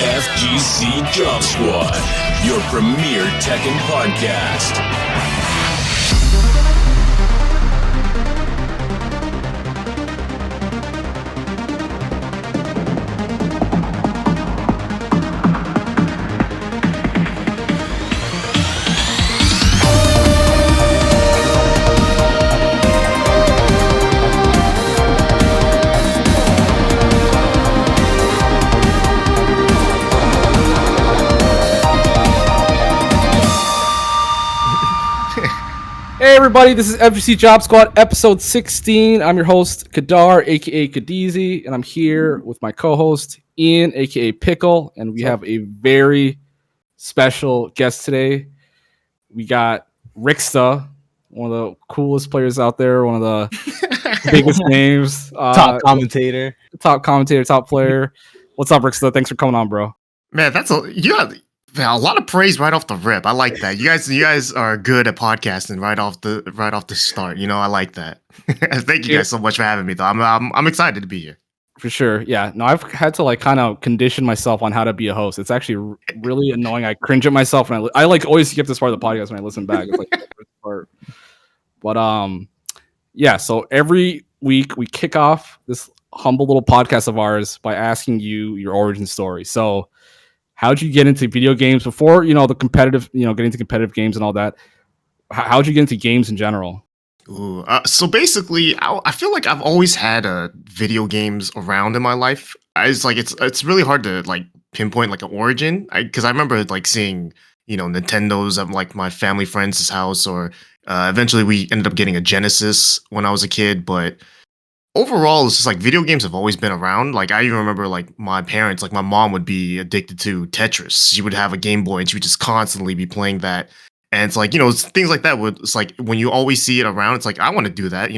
FGC Job Squad, your premier Tekken podcast. Hey everybody, this is FGC Job Squad, episode 16. I'm your host, Kadar, aka Kadizi, and I'm here with my co-host, Ian, aka Pickle, and we have a very special guest today. We got Rickstah, one of the coolest players out there, one of the biggest names. Top commentator, top player. What's up, Rickstah? Thanks for coming on, bro. Man, you got a lot of praise right off the rip. I like that. You guys are good at podcasting right off the start. You know, I like that. Thank you guys so much for having me, though. I'm excited to be here. For sure, yeah. No, I've had to kind of condition myself on how to be a host. It's actually really annoying. I cringe at myself, and I always skip this part of the podcast when I listen back. It's like the first part. But yeah. So every week we kick off this humble little podcast of ours by asking you your origin story. So, how'd you get into video games before, the competitive, getting into competitive games and all that? How'd you get into games in general? Ooh, so basically, I feel like I've always had video games around in my life. It's really hard to pinpoint an origin, because I remember seeing Nintendos at my family friends' house, or eventually we ended up getting a Genesis when I was a kid, but overall, it's just video games have always been around. I even remember my parents, my mom would be addicted to Tetris. She would have a Game Boy and she would just constantly be playing that. And it's things like that. It's when you always see it around, it's I want to do that.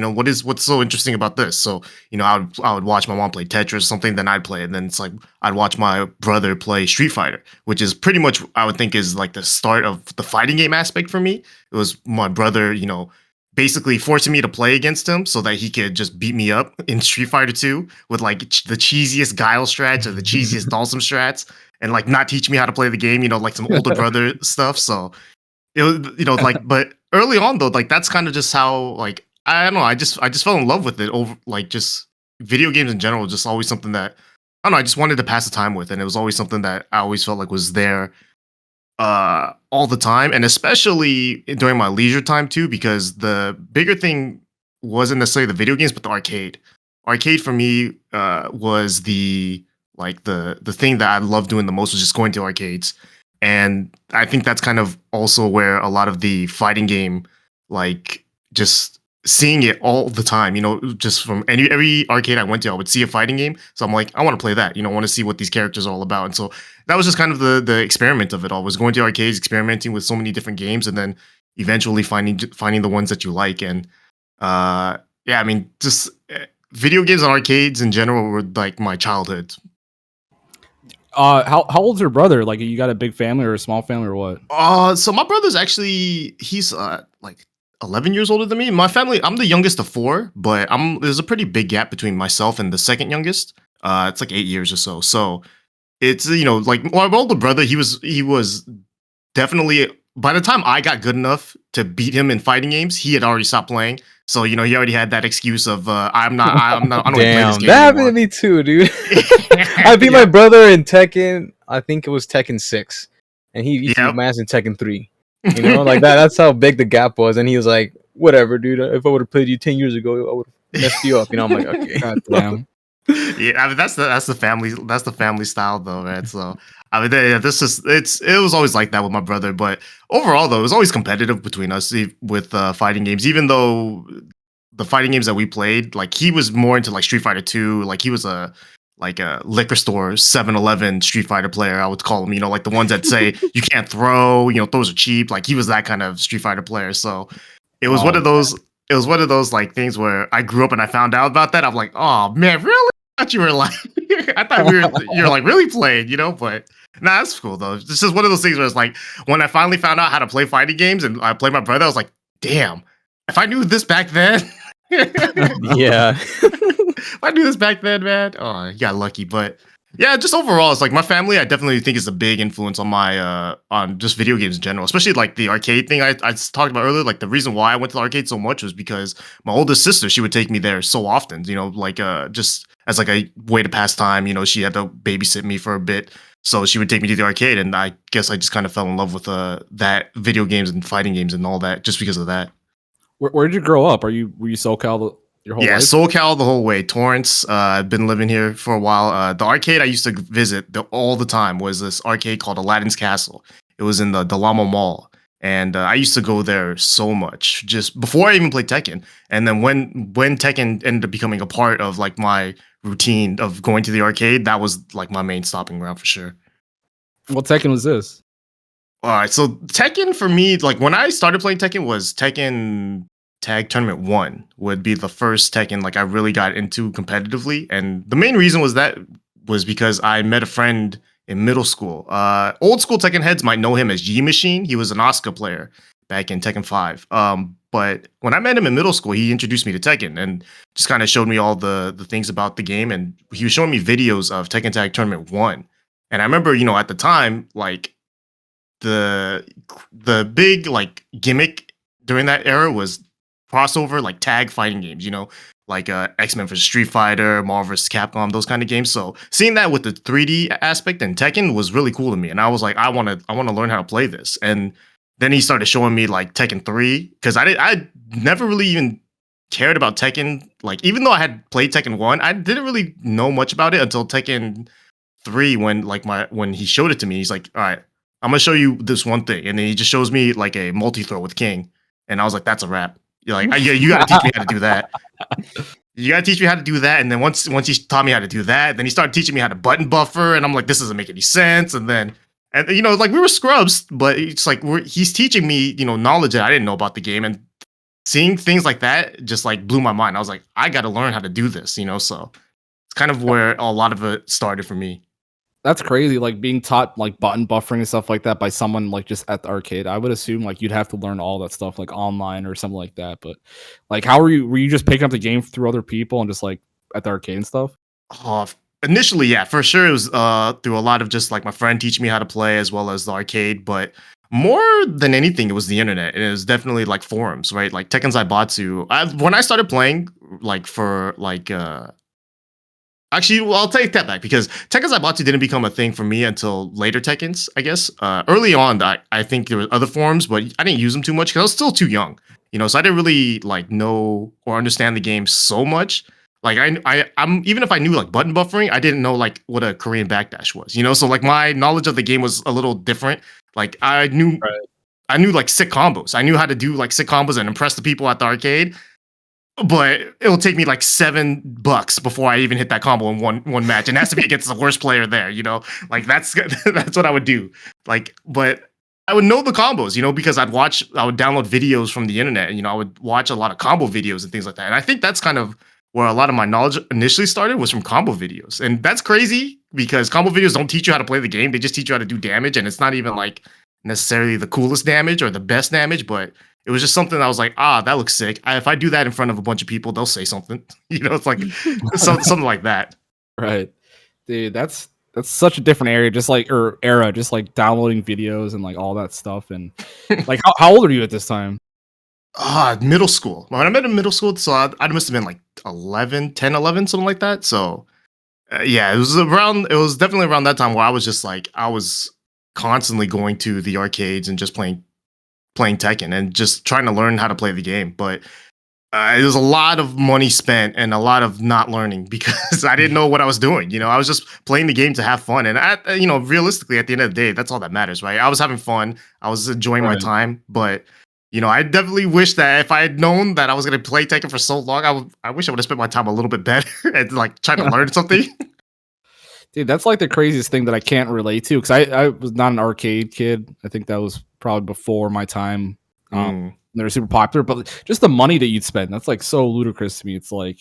What's so interesting about this? So, I would watch my mom play Tetris, something, then I'd play it. And then I'd watch my brother play Street Fighter, which is pretty much, I would think, is the start of the fighting game aspect for me. It was my brother, basically forcing me to play against him so that he could just beat me up in Street Fighter 2 with the cheesiest Guile strats or the cheesiest Dhalsim strats, and not teach me how to play the game, some older brother stuff. So it was, but early on though, that's kind of just how, I don't know, I just fell in love with it over, just video games in general, just always something that, I don't know, I just wanted to pass the time with, and it was always something that I always felt was there all the time, and especially during my leisure time too, because the bigger thing wasn't necessarily the video games, but the arcade for me was the thing that I loved doing the most, was just going to arcades. And I think that's kind of also where a lot of the fighting game, just seeing it all the time, just from every arcade I went to, I would see a fighting game. So I'm I want to play that, I want to see what these characters are all about. And so that was just kind of the experiment of it all, was going to arcades, experimenting with so many different games, and then eventually finding the ones that you like. And just video games and arcades in general were my childhood. How old's your brother? You got a big family or a small family or what? So my brother's actually, he's 11 years older than me. My family, I'm the youngest of four, but there's a pretty big gap between myself and the second youngest. It's 8 years or so. So it's, my older brother, he was definitely, by the time I got good enough to beat him in fighting games, he had already stopped playing. So, he already had that excuse of, I don't play this game that happened anymore. to me too, dude. I beat my brother in Tekken. I think it was Tekken 6, and he beat my ass in Tekken 3. That's how big the gap was. And he was like, whatever, dude, if I would have played you 10 years ago, I would have messed you up. I'm like, okay. God damn. Yeah, that's the family style though, man. So it was always like that with my brother, but overall though, it was always competitive between us with fighting games. Even though the fighting games that we played, he was more into Street Fighter 2, he was a liquor store 7-Eleven Street Fighter player, I would call him. The ones that say you can't throw, those are cheap. He was that kind of Street Fighter player. So it was one of those. It was one of those things where I grew up and I found out about that. I'm like, oh man, really? I thought you were I thought you were really playing, But nah, that's cool though. It's just one of those things where it's when I finally found out how to play fighting games and I played my brother, I was like, damn, if I knew this back then. Yeah. If I knew this back then, man. Oh, you got lucky. But Yeah, just overall, it's like my family. I definitely think is a big influence on my on just video games in general, especially like the arcade thing I talked about earlier. Like the reason why I went to the arcade so much was because my oldest sister, she would take me there so often. You know, like just as like a way to pass time. You know, she had to babysit me for a bit, so she would take me to the arcade, and I guess I just kind of fell in love with that video games and fighting games and all that just because of that. Where did you grow up? Were you SoCal your whole Yeah, life? SoCal the whole way. Torrance. I've been living here for a while. The arcade I used to visit all the time was this arcade called Aladdin's Castle. It was in the Delamo Mall, and I used to go there so much just before I even played Tekken. And then when Tekken ended up becoming a part of like my routine of going to the arcade, that was like my main stopping ground for sure. What Tekken was this? All right, so Tekken for me, like when I started playing Tekken, was Tekken Tag Tournament 1 would be the first Tekken like I really got into competitively, and the main reason was because I met a friend in middle school. Old school Tekken heads might know him as G Machine. He was an Asuka player back in Tekken 5. But when I met him in middle school, he introduced me to Tekken and just kind of showed me all the things about the game, and he was showing me videos of Tekken Tag Tournament 1. And I remember, at the time, like the big like gimmick during that era was crossover like tag fighting games, like X-Men vs Street Fighter, Marvel vs Capcom, those kind of games. So seeing that with the 3D aspect and Tekken was really cool to me, and I was like, I want to learn how to play this. And then he started showing me like Tekken 3, because I never really even cared about Tekken. Like, even though I had played Tekken 1, I didn't really know much about it until Tekken 3, when he showed it to me. He's like, all right, I'm gonna show you this one thing, and then he just shows me like a multi-throw with King, and I was like, that's a wrap. You're like, yeah, you gotta teach me how to do that. You gotta teach me how to do that. And then once he taught me how to do that, then he started teaching me how to button buffer, and I'm like, this doesn't make any sense. And like we were scrubs, but it's like he's teaching me, knowledge that I didn't know about the game, and seeing things like that just like blew my mind. I was like, I gotta learn how to do this, so it's kind of where a lot of it started for me. That's crazy, like, being taught, like, button buffering and stuff like that by someone, like, just at the arcade. I would assume, like, you'd have to learn all that stuff, like, online or something like that, but, like, how were you just picking up the game through other people and just, like, at the arcade and stuff? Initially, yeah, for sure, it was through a lot of just, like, my friend teaching me how to play as well as the arcade, but more than anything, it was the internet, and it was definitely, like, forums, right? Like, Tekken Zaibatsu. When I started playing, like, for, like, actually, well, I'll take that back, because Tekken Zaibatsu didn't become a thing for me until later Tekkens, I guess. Early on, I think there were other forums, but I didn't use them too much because I was still too young, so I didn't really like know or understand the game so much. Like I'm even if I knew like button buffering, I didn't know like what a Korean backdash was, so like my knowledge of the game was a little different. Like I knew like sick combos. I knew how to do like sick combos and impress the people at the arcade. But it'll take me like $7 before I even hit that combo in one match, and it has to be against the worst player there. Like that's that's what I would do. Like, but I would know the combos, because I would download videos from the internet, and I would watch a lot of combo videos and things like that. And I think that's kind of where a lot of my knowledge initially started, was from combo videos. And that's crazy, because combo videos don't teach you how to play the game; they just teach you how to do damage, and it's not even like necessarily the coolest damage or the best damage, but it was just something that I was like, that looks sick. If I do that in front of a bunch of people, they'll say something. It's like something like that. Right. Dude, that's such a different area, just like downloading videos and like all that stuff. And like, how old are you at this time? Middle school. When I met in middle school, so I must have been like 11, something like that. So yeah, it was definitely around that time where I was just like, I was constantly going to the arcades and just playing Tekken and just trying to learn how to play the game. But it was a lot of money spent and a lot of not learning, because I didn't know what I was doing. I was just playing the game to have fun. And realistically, at the end of the day, that's all that matters, right? I was having fun. I was enjoying my time. But, I definitely wish that if I had known that I was going to play Tekken for so long, I wish I would have spent my time a little bit better and like trying to learn something. Dude, that's like the craziest thing that I can't relate to, because I was not an arcade kid. I think that was probably before my time. They were super popular, but just the money that you'd spend, that's like so ludicrous to me. It's like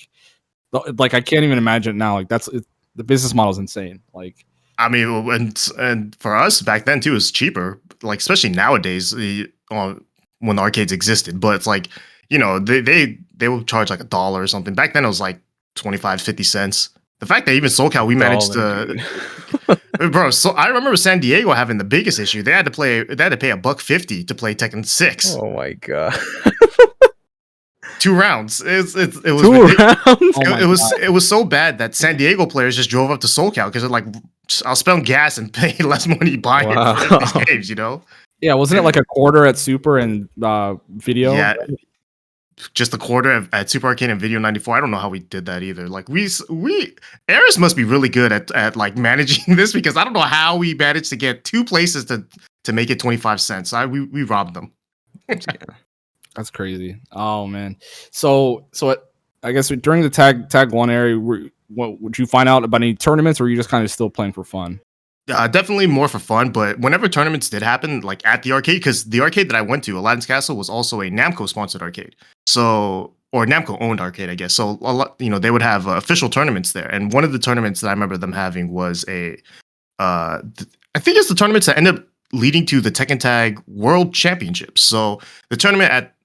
I can't even imagine now. Like the business model is insane. Like, I mean, and for us back then too, it was cheaper. Like, especially nowadays, when the arcades existed. But it's like, they would charge like $1 or something. Back then it was like 25, 50 cents. the fact that even Socal we managed to, bro. So I remember San Diego having the biggest issue. They had to pay $150 to play Tekken 6. Oh my god. 2 rounds. It was 2 rounds. It was so bad that San Diego players just drove up to Socal because they're like, I'll spend gas and pay less money buying these games, you know? Yeah, wasn't it like a quarter at Super and Video? Yeah, just a quarter at Super Arcade and Video 94. I don't know how we did that either. Like we Eris must be really good at like managing this, because I don't know how we managed to get 2 places to make it 25 cents. We robbed them. That's crazy. Oh man. So I guess during the tag 1 area, what would you find out about any tournaments, or were you just kind of still playing for fun? Definitely more for fun, but whenever tournaments did happen, like at the arcade, because the arcade that I went to, Aladdin's Castle, was also a Namco sponsored arcade, or Namco owned arcade, I guess. So a lot, they would have official tournaments there, and one of the tournaments that I remember them having was I think it's the tournaments that ended up leading to the Tekken Tag World Championships. So the tournament at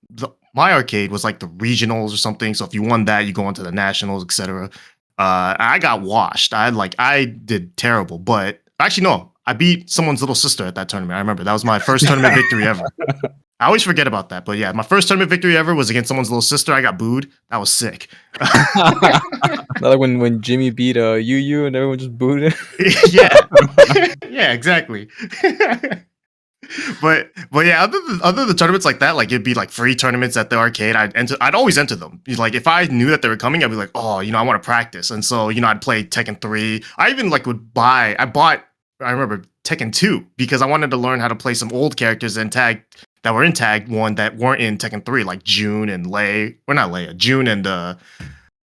my arcade was like the regionals or something. So if you won that, you go on to the nationals, etc. I got washed. I did terrible, but actually no, I beat someone's little sister at that tournament. I remember that was my first tournament victory ever. I always forget about that, but yeah, my first tournament victory ever was against someone's little sister. I got booed. That was sick. Like when Jimmy beat Yu and everyone just booed him. Yeah, exactly. But yeah, other than tournaments like that, like it'd be like free tournaments at the arcade. I'd always enter them. Like if I knew that they were coming, I'd be like, oh, I want to practice. And so I'd play Tekken 3. I even like I remember Tekken 2 because I wanted to learn how to play some old characters and that were in Tag 1 that weren't in Tekken 3, like June and June and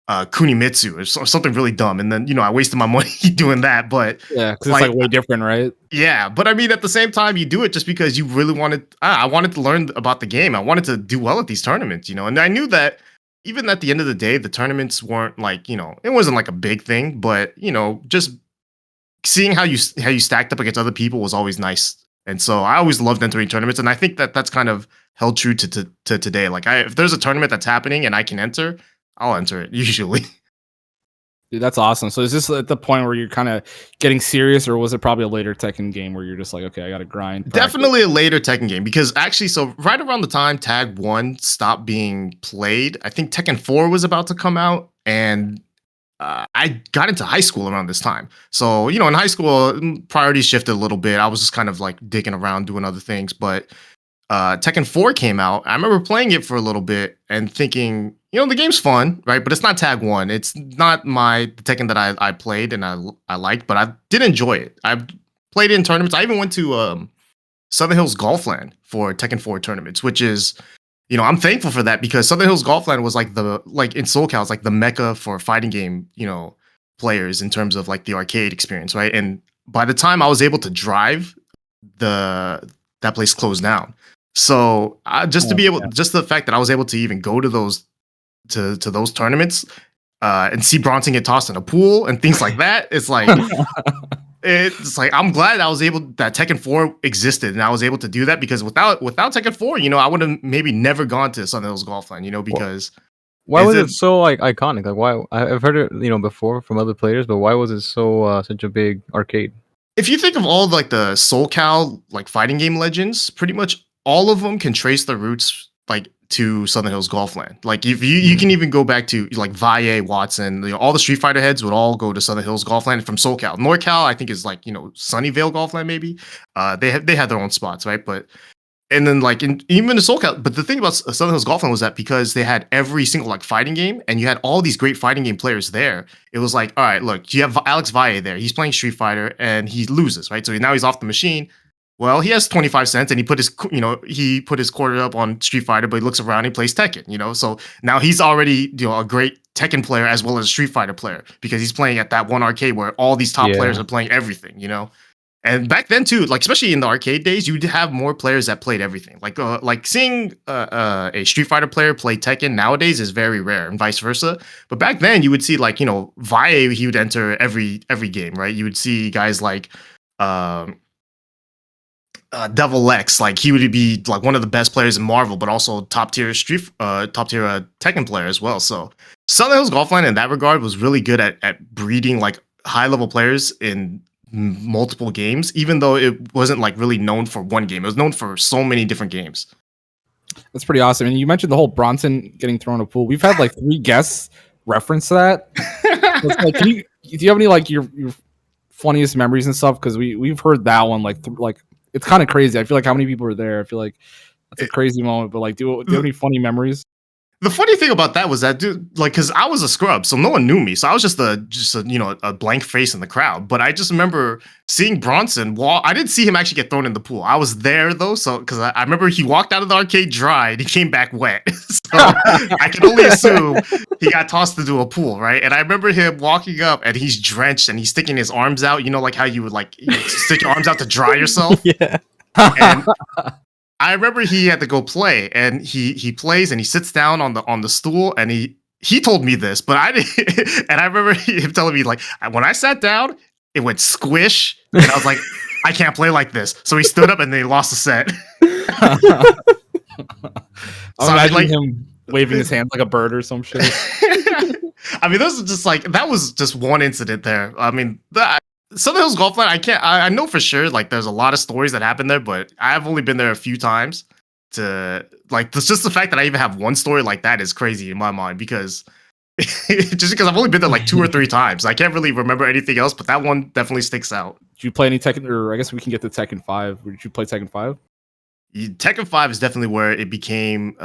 Kunimitsu or something really dumb. And then I wasted my money doing that. But yeah, because it's like way different, right? Yeah, but I mean, at the same time, you do it just because you really wanted. I wanted to learn about the game. I wanted to do well at these tournaments, and I knew that even at the end of the day, the tournaments weren't like it wasn't like a big thing, but just seeing how you stacked up against other people was always nice. And so I always loved entering tournaments, and I think that's kind of held true to today. Like if there's a tournament that's happening and I can enter, I'll enter it usually. Dude, that's awesome. So is this at the point where you're kind of getting serious, or was it probably a later Tekken game where you're just like, okay, I got to grind? Practice? Definitely a later Tekken game, because actually, so right around the time Tag 1 stopped being played, I think Tekken 4 was about to come out, and I got into high school around this time. So, in high school, priorities shifted a little bit. I was just kind of like digging around doing other things, but Tekken 4 came out. I remember playing it for a little bit and thinking, the game's fun, right? But it's not Tag 1. It's not the Tekken that I played and I liked, but I did enjoy it. I played it in tournaments. I even went to Southern Hills Golfland for Tekken 4 tournaments, which is, I'm thankful for that, because Southern Hills Golfland was like in SoCal, it's like the mecca for fighting game, players in terms of like the arcade experience, right? And by the time I was able to drive, that place closed down. So just the fact that I was able to even go to those tournaments and see Bronson get tossed in a pool and things like that, it's like I'm glad that Tekken 4 existed and I was able to do that, because without Tekken 4, I would have maybe never gone to Southern Hills Golfland, because why was it so like iconic? Like why I've heard it before from other players, but why was it so such a big arcade? If you think of all like the SoCal like fighting game legends, pretty much all of them can trace their roots like to Southern Hills Golfland. Like if you can even go back to like Valle, Watson, all the Street Fighter heads would all go to Southern Hills Golfland from SoCal. NorCal, I think, is like Sunnyvale Golfland maybe. They had their own spots, right? But and then like even in SoCal. But the thing about Southern Hills Golfland was that because they had every single like fighting game, and you had all these great fighting game players there, it was like, all right, look, you have Alex Valle there. He's playing Street Fighter and he loses, right? So now he's off the machine. Well, he has 25 cents and he put his quarter up on Street Fighter, but he looks around and he plays Tekken, so now he's already, a great Tekken player as well as a Street Fighter player, because he's playing at that one arcade where all these top players are playing everything, And back then too, like especially in the arcade days, you'd have more players that played everything. Like seeing a Street Fighter player play Tekken nowadays is very rare, and vice versa. But back then, you would see like Valle, he would enter every game, right? You would see guys like Devil X, like he would be like one of the best players in Marvel, but also top tier Tekken player as well. So Southern Hills Golfline in that regard was really good at breeding like high level players in multiple games, even though it wasn't like really known for one game. It was known for so many different games. That's pretty awesome. And you mentioned the whole Bronson getting thrown in a pool. We've had like 3 guests reference that. Like, do you have any like your funniest memories and stuff? Because we've heard that one like it's kind of crazy. I feel like how many people were there? I feel like that's a crazy moment. But like, do you have any funny memories? The funny thing about that was that, dude, like, because I was a scrub, so no one knew me, so I was just a blank face in the crowd. But I just remember seeing Bronson. I didn't see him actually get thrown in the pool. I was there though, so because I remember he walked out of the arcade dry and he came back wet. So I can only assume he got tossed into a pool, right? And I remember him walking up and he's drenched and he's sticking his arms out. You know, like how you would like stick your arms out to dry yourself. Yeah. And I remember he had to go play, and he plays and he sits down on the stool, and he told me this, but I didn't. And I remember him telling me like when I sat down, it went squish, and I was like, I can't play like this. So he stood up and they lost the set. So I imagine him waving his hands like a bird or some shit. I mean, those are just like that was just one incident there. I mean, Southern Hills Golfline, I know for sure, like, there's a lot of stories that happen there, but I've only been there a few times to, like, just the fact that I even have one story like that is crazy in my mind, because just because I've only been there like 2 or 3 times. I can't really remember anything else, but that one definitely sticks out. Did you play any Tekken, or I guess we can get to Tekken 5. Did you play Tekken 5? Tekken 5 is definitely where it became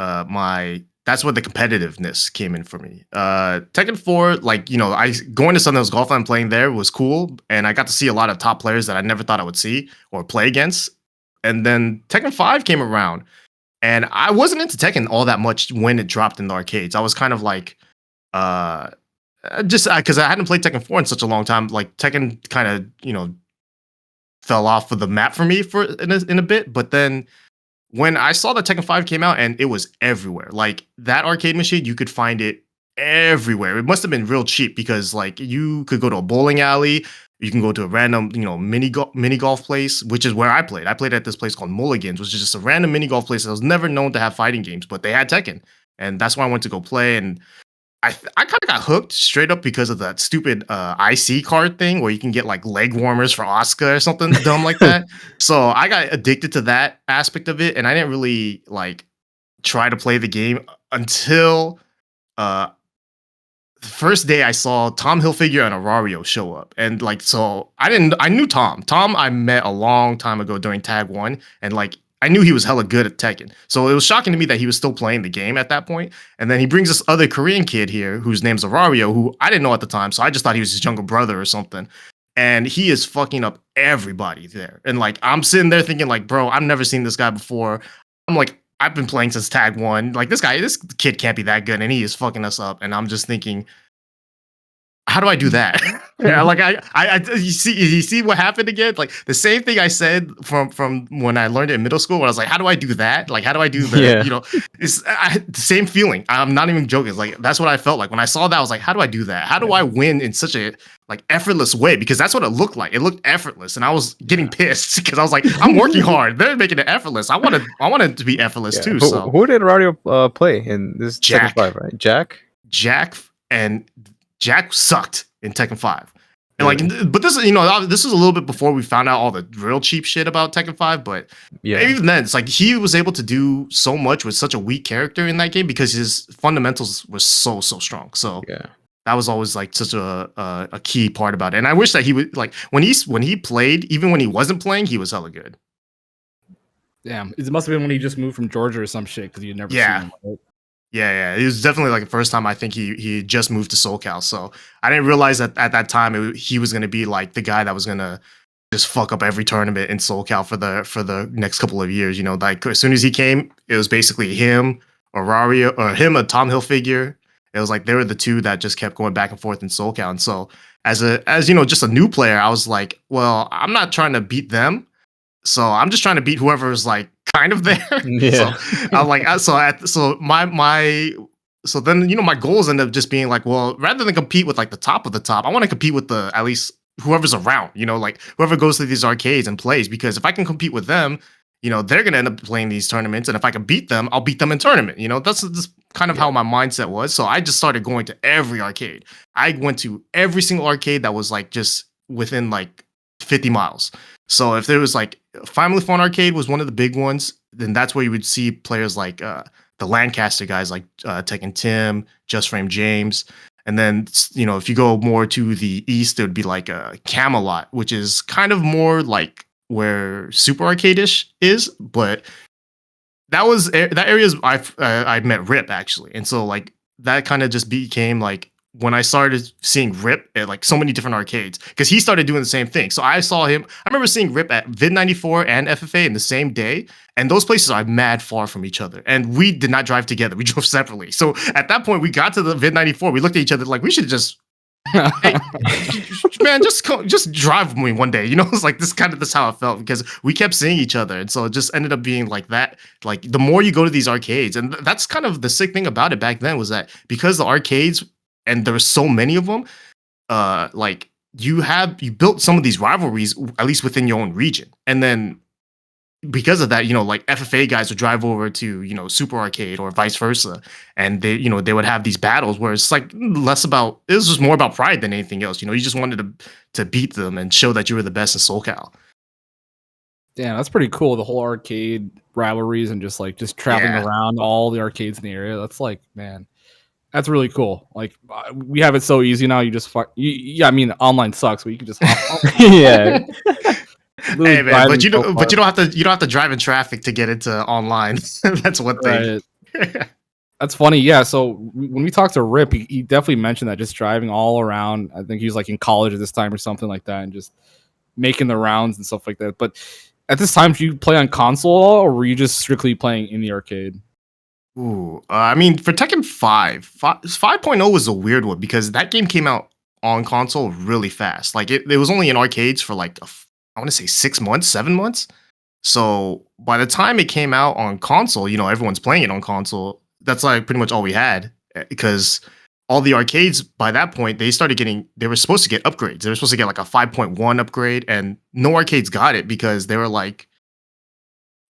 that's where the competitiveness came in for me. Tekken 4, like, I going to Southern Hills Golf and playing there was cool, and I got to see a lot of top players that I never thought I would see or play against. And then Tekken 5 came around, and I wasn't into Tekken all that much when it dropped in the arcades. I was kind of like, just because I hadn't played Tekken 4 in such a long time. Like, Tekken kind of, fell off of the map for me in a bit, but then when I saw that Tekken 5 came out and it was everywhere, like that arcade machine, you could find it everywhere. It must have been real cheap because like you could go to a bowling alley, you can go to a random, mini golf place, which is where I played. I played at this place called Mulligan's, which is just a random mini golf place that was never known to have fighting games, but they had Tekken. And that's why I went to go play. And I kind of got hooked straight up because of that stupid IC card thing where you can get like leg warmers for Asuka or something dumb like that. So I got addicted to that aspect of it, and I didn't really like try to play the game until the first day I saw Tom Hilfiger and Arario show up. And like, so I knew Tom. Tom I met a long time ago during Tag 1, and like I knew he was hella good at Tekken. So it was shocking to me that he was still playing the game at that point. And then he brings this other Korean kid here whose name's Arario, who I didn't know at the time. So I just thought he was his younger brother or something. And he is fucking up everybody there. And like, I'm sitting there thinking like, bro, I've never seen this guy before. I'm like, I've been playing since Tag 1. Like this kid can't be that good. And he is fucking us up. And I'm just thinking, how do I do that? Yeah, like you see what happened again? Like the same thing I said from when I learned it in middle school, where I was like, how do I do that? Like, how do I do that? It's the same feeling. I'm not even joking. It's like, that's what I felt like when I saw that. I was like, how do I do that? How do I win in such a like effortless way? Because that's what it looked like. It looked effortless, and I was getting pissed because I was like, I'm working hard. They're making it effortless. I wanted to be effortless too. So who did Radio play in this Tekken 5? Right, Jack and Jack sucked in Tekken 5. And like, but this is a little bit before we found out all the real cheap shit about Tekken 5. But even then, it's like he was able to do so much with such a weak character in that game because his fundamentals were so strong. So that was always like such a key part about it. And I wish that he would like when he played, even when he wasn't playing, he was hella good. Damn, it must have been when he just moved from Georgia or some shit because you'd never seen him. Right? Yeah. It was definitely like the first time I think he just moved to Socal. So I didn't realize that at that time he was going to be like the guy that was going to just fuck up every tournament in Socal for the next couple of years. Like as soon as he came, it was basically him, Arario, or him, a Tom Hilfiger. It was like they were the two that just kept going back and forth in Socal. And so as just a new player, I was like, well, I'm not trying to beat them. So I'm just trying to beat whoever's like kind of there. Yeah. So I'm like, so then my goals end up just being like, well, rather than compete with like the top of the top, I want to compete with at least whoever's around, like whoever goes to these arcades and plays, because if I can compete with them, they're gonna end up playing these tournaments, and if I can beat them, I'll beat them in tournament. That's just kind of how my mindset was. So I just started going to every arcade. I went to every single arcade that was like just within like 50 miles. So if there was like Family Fun Arcade was one of the big ones, then that's where you would see players like the Lancaster guys like Tekken Tim, Just Frame James. And then, if you go more to the east, it would be like Camelot, which is kind of more like where Super Arcade-ish is. But that area is I met Rip actually, and so like that kind of just became like when I started seeing Rip at like so many different arcades because he started doing the same thing. So I saw him. I remember seeing Rip at Vid 94 and FFA in the same day, and those places are mad far from each other. And we did not drive together; we drove separately. So at that point, we got to the Vid 94. We looked at each other like we should just. Hey, man, just drive with me one day. It's like this how it felt because we kept seeing each other, and so it just ended up being like that. Like the more you go to these arcades, and that's kind of the sick thing about it back then was that because the arcades and there were so many of them, like you built some of these rivalries at least within your own region, and then because of that, like FFA guys would drive over to, Super Arcade or vice versa. And they would have these battles where it's like it was just more about pride than anything else. You just wanted to beat them and show that you were the best in Socal. Damn, that's pretty cool. The whole arcade rivalries and just traveling around all the arcades in the area. That's like, man, that's really cool. Like we have it so easy now. You just I mean, online sucks, but you can just hop yeah. Hey man, but you don't have to drive in traffic to get into online. That's one thing. Right. That's funny. Yeah. So when we talked to Rip, he definitely mentioned that just driving all around. I think he was like in college at this time or something like that, and just making the rounds and stuff like that. But at this time, did you play on console or were you just strictly playing in the arcade? Ooh, I mean, for Tekken 5.0 was a weird one because that game came out on console really fast. Like it was only in arcades for like I want to say 6 months, 7 months. So by the time it came out on console, everyone's playing it on console. That's like pretty much all we had because all the arcades by that point, they were supposed to get upgrades. They were supposed to get like a 5.1 upgrade and no arcades got it because they were like,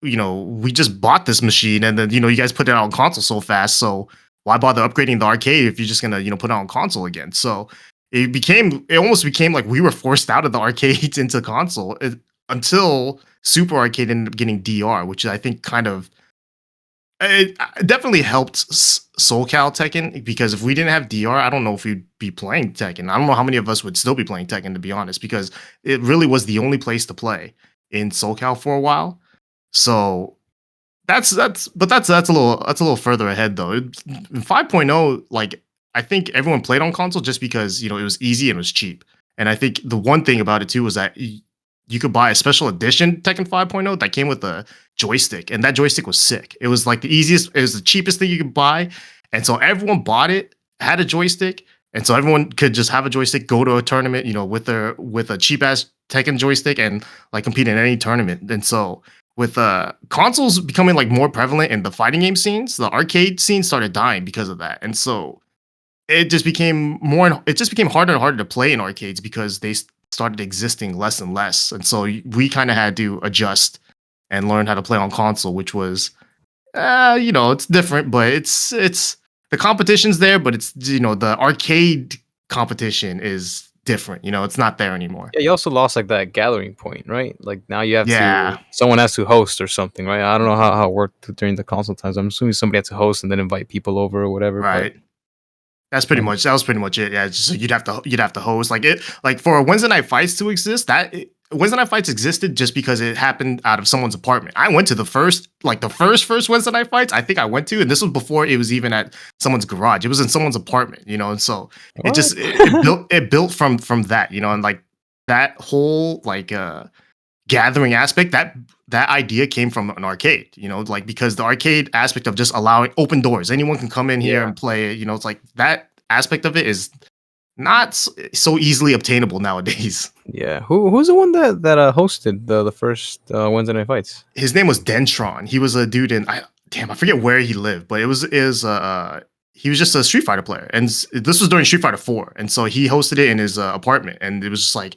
we just bought this machine and then, you guys put it out on console so fast. So why bother upgrading the arcade if you're just going to, put it on console again? So it almost became like we were forced out of the arcades into console until Super Arcade ended up getting DR, which I think it definitely helped SoCal Tekken because if we didn't have DR, I don't know if we'd be playing Tekken. I don't know how many of us would still be playing Tekken, to be honest, because it really was the only place to play in SoCal for a while. So that's a little further ahead though. In 5.0, like I think everyone played on console just because, it was easy and it was cheap. And I think the one thing about it too was that you could buy a special edition Tekken 5.0 that came with a joystick, and that joystick was sick. It was like it was the cheapest thing you could buy. And so everyone bought it, had a joystick, and so everyone could just have a joystick, go to a tournament, with a cheap ass Tekken joystick and like compete in any tournament. And so with consoles becoming like more prevalent in the fighting game scenes, the arcade scene started dying because of that. And so it just became harder and harder to play in arcades because they started existing less and less. And so we kind of had to adjust and learn how to play on console, which was, it's different, but it's the competition's there, but it's, the arcade competition is different. It's not there anymore. Yeah, you also lost like that gathering point, right? Like now you have someone has to host or something, right? I don't know how it worked during the console times. I'm assuming somebody had to host and then invite people over or whatever. Right. But that was pretty much it. Yeah, just you'd have to host like for Wednesday night fights to exist. Wednesday night fights existed just because it happened out of someone's apartment. I went to the first Wednesday night fights I think I went to, and this was before it was even at someone's garage. It was in someone's apartment, and so it built from that, and like that whole like gathering aspect that idea came from an arcade, like because the arcade aspect of just allowing open doors, anyone can come in here and play, it's like that aspect of it is not so easily obtainable nowadays. Yeah, who's the one that hosted the first Wednesday night fights? His name was Dentron. He was a dude I forget where he lived, but he was just a Street Fighter player, and this was during Street Fighter 4, and so he hosted it in his apartment, and it was just like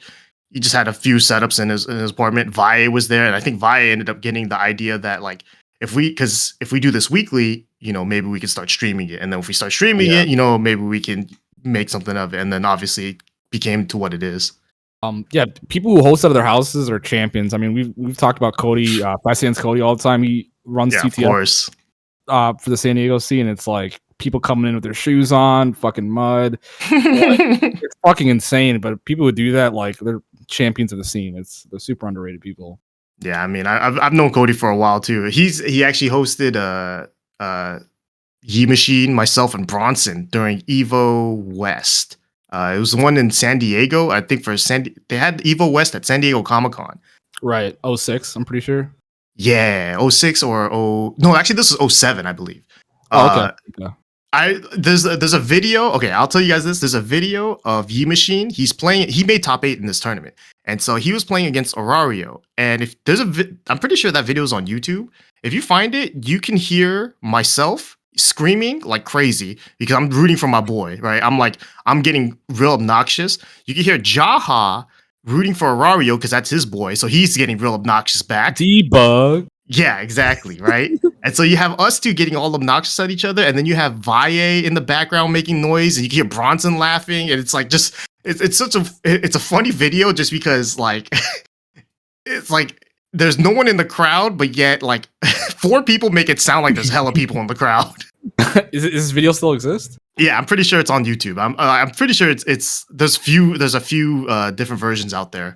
he just had a few setups in his apartment. Valle was there, and I think Valle ended up getting the idea that like if we do this weekly, maybe we can start streaming it, and then if we start streaming it, maybe we can make something of it, and then obviously it became to what it is. Yeah, people who host out of their houses are champions. I mean, we've talked about Cody, Fast Cody all the time. He runs TTF, of course, for the San Diego scene. It's like people coming in with their shoes on, fucking mud. It's fucking insane. But people who do that, like, they're champions of the scene. They're super underrated people. Yeah, I mean, I've known Cody for a while too. He actually hosted Yi Machine, myself, and Bronson during Evo West. It was the one in San Diego, I think. They had Evo West at San Diego Comic-Con. Right, 06, I'm pretty sure. Yeah, 06 or no, actually this is 07, I believe. Oh, okay. There's a video. Okay, I'll tell you guys this. There's a video of Yi Machine. He made top 8 in this tournament, and so he was playing against Orario. And if there's I'm pretty sure that video is on YouTube. If you find it, you can hear myself screaming like crazy because I'm rooting for my boy, right? I'm getting real obnoxious. You can hear Jaha rooting for Orario because that's his boy, so he's getting real obnoxious back. Debug. Yeah, exactly, right? And so you have us two getting all obnoxious at each other, and then you have Valle in the background making noise, and you can hear Bronson laughing, and it's like it's a funny video just because like it's like there's no one in the crowd, but yet like 4 people make it sound like there's hella people in the crowd. Is this video still exist? Yeah, I'm pretty sure it's on YouTube. I'm pretty sure there's a few different versions out there.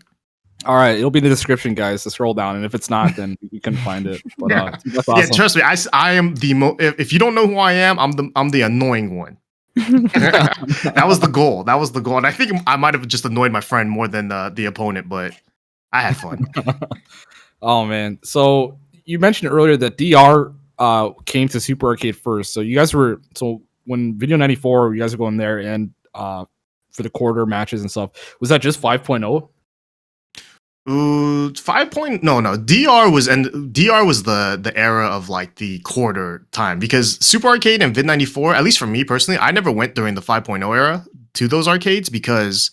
All right, it'll be in the description, guys. To scroll down, and if it's not, then you can find it. But, that's awesome. Yeah, trust me, I am the if you don't know who I am, I'm the annoying one. That was the goal. And I think I might have just annoyed my friend more than the opponent, but I had fun. Oh man! So you mentioned earlier that DR came to Super Arcade first. So you guys when Video 94, you guys were going there and for the quarter matches and stuff. Was that just 5.0? 5. No. DR was the era of like the quarter time, because Super Arcade and Vid 94, at least for me personally, I never went during the 5.0 era to those arcades because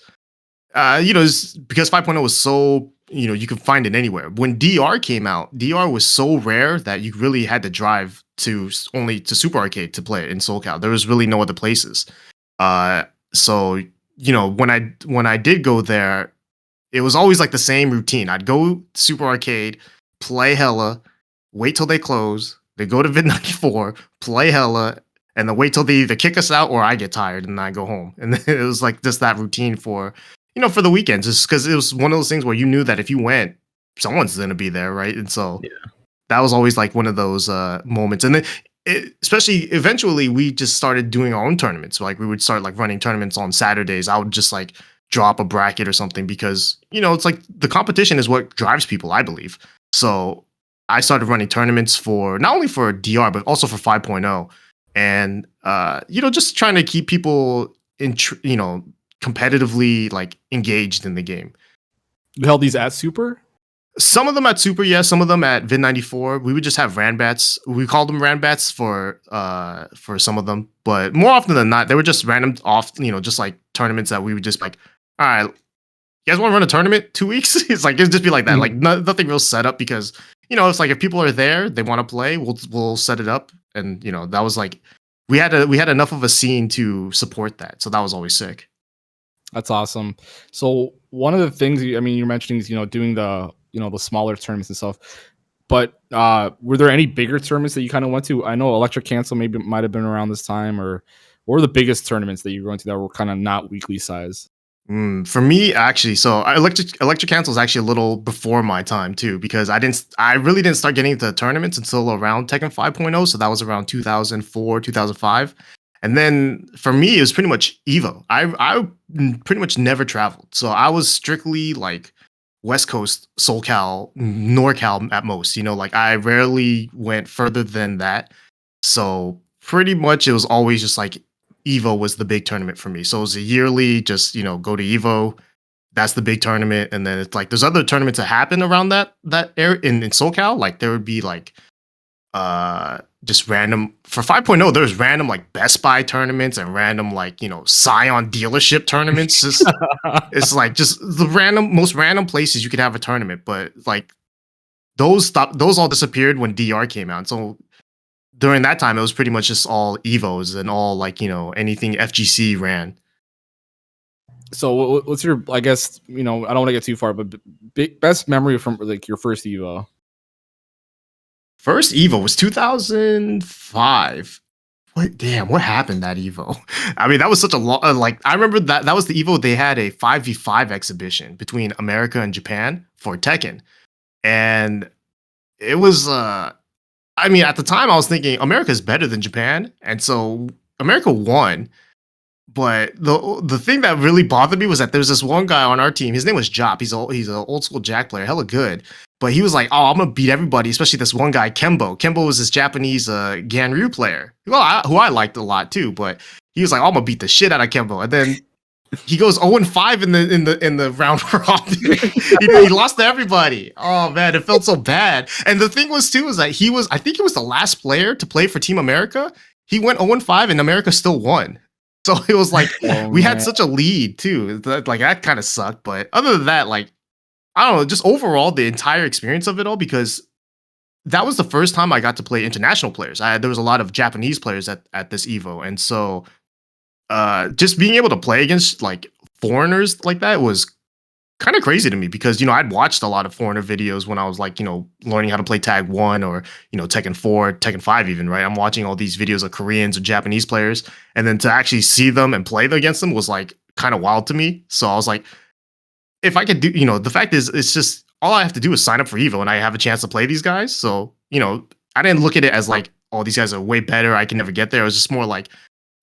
because 5.0 was so, you could find it anywhere. When DR came out, DR was so rare that you really had to drive to Super Arcade to play it in Socal. There was really no other places. So when I did go there, it was always like the same routine. I'd go Super Arcade, play hella, wait till they close, they go to Vid 94, play hella, and then wait till they either kick us out or I get tired and I go home. And it was like just that routine for the weekends, just because it was one of those things where you knew that if you went, someone's going to be there, right? And so that was always like one of those moments. And then especially eventually we just started doing our own tournaments. Like we would start like running tournaments on Saturdays. I would just like drop a bracket or something because, it's like the competition is what drives people, I believe. So I started running tournaments for not only for DR, but also for 5.0. And, just trying to keep people competitively like engaged in the game. You held these at Super? Some of them at Super, yeah. Some of them at Vid 94. We would just have Ranbats. We called them Ranbats for some of them, but more often than not, they were just random off, just like tournaments that we would just like, all right, you guys want to run a tournament 2 weeks? It'd just be like that, like nothing real set up because it's like if people are there, they want to play, we'll set it up, and that was like we had enough of a scene to support that, so that was always sick. That's awesome. So one of the things you're mentioning is doing the the smaller tournaments and stuff. But were there any bigger tournaments that you kind of went to? I know Electric Cancel might have been around this time, or what were the biggest tournaments that you were going to that were kind of not weekly size? For me, actually, so Electric Cancel is actually a little before my time too, because I really didn't start getting into tournaments until around Tekken 5.0, so that was around 2004, 2005. And then for me, it was pretty much Evo. I pretty much never traveled, so I was strictly like West Coast, SoCal, NorCal at most. Like I rarely went further than that. So pretty much it was always just like Evo was the big tournament for me. So it was a yearly, just go to Evo. That's the big tournament, and then it's like there's other tournaments that happen around that area in SoCal. Like there would be like just random for 5.0. There's random like Best Buy tournaments and random like Scion dealership tournaments. It's like just the most random places you could have a tournament, but like those all disappeared when DR came out. So during that time, it was pretty much just all Evos and all like anything FGC ran. So what's your, I guess, I don't want to get too far, but best memory from like your first Evo? First Evo was 2005. What happened that Evo? I mean, that was such a long, I remember that was the Evo. They had a 5v5 exhibition between America and Japan for Tekken. And it was, I mean, at the time I was thinking America's better than Japan. And so America won. But the thing that really bothered me was that there's this one guy on our team. His name was Jop. He's an old school Jack player, hella good. But he was like, "Oh, I'm gonna beat everybody," especially this one guy, Kembo. Kembo was this Japanese Ganryu player, who I liked a lot too. But he was like, "Oh, I'm gonna beat the shit out of Kembo," and then he goes 0-5 in the round robin. He lost to everybody. Oh man, it felt so bad. And the thing was too is that I think he was the last player to play for Team America. He went 0-5 and America still won. So it was like we had such a lead too. Like that kind of sucked. But other than that, like I don't know, just overall the entire experience of it all, because that was the first time I got to play international players. There was a lot of Japanese players at this Evo, and so just being able to play against like foreigners like that was kind of crazy to me, because I'd watched a lot of foreigner videos when I was like learning how to play Tag 1 or Tekken 4, Tekken 5 even, right? I'm watching all these videos of Koreans or Japanese players, and then to actually see them and play against them was like kind of wild to me. So I was like, if I could do, the fact is, it's just all I have to do is sign up for Evo and I have a chance to play these guys. So, I didn't look at it as like, oh, these guys are way better, I can never get there. It was just more like,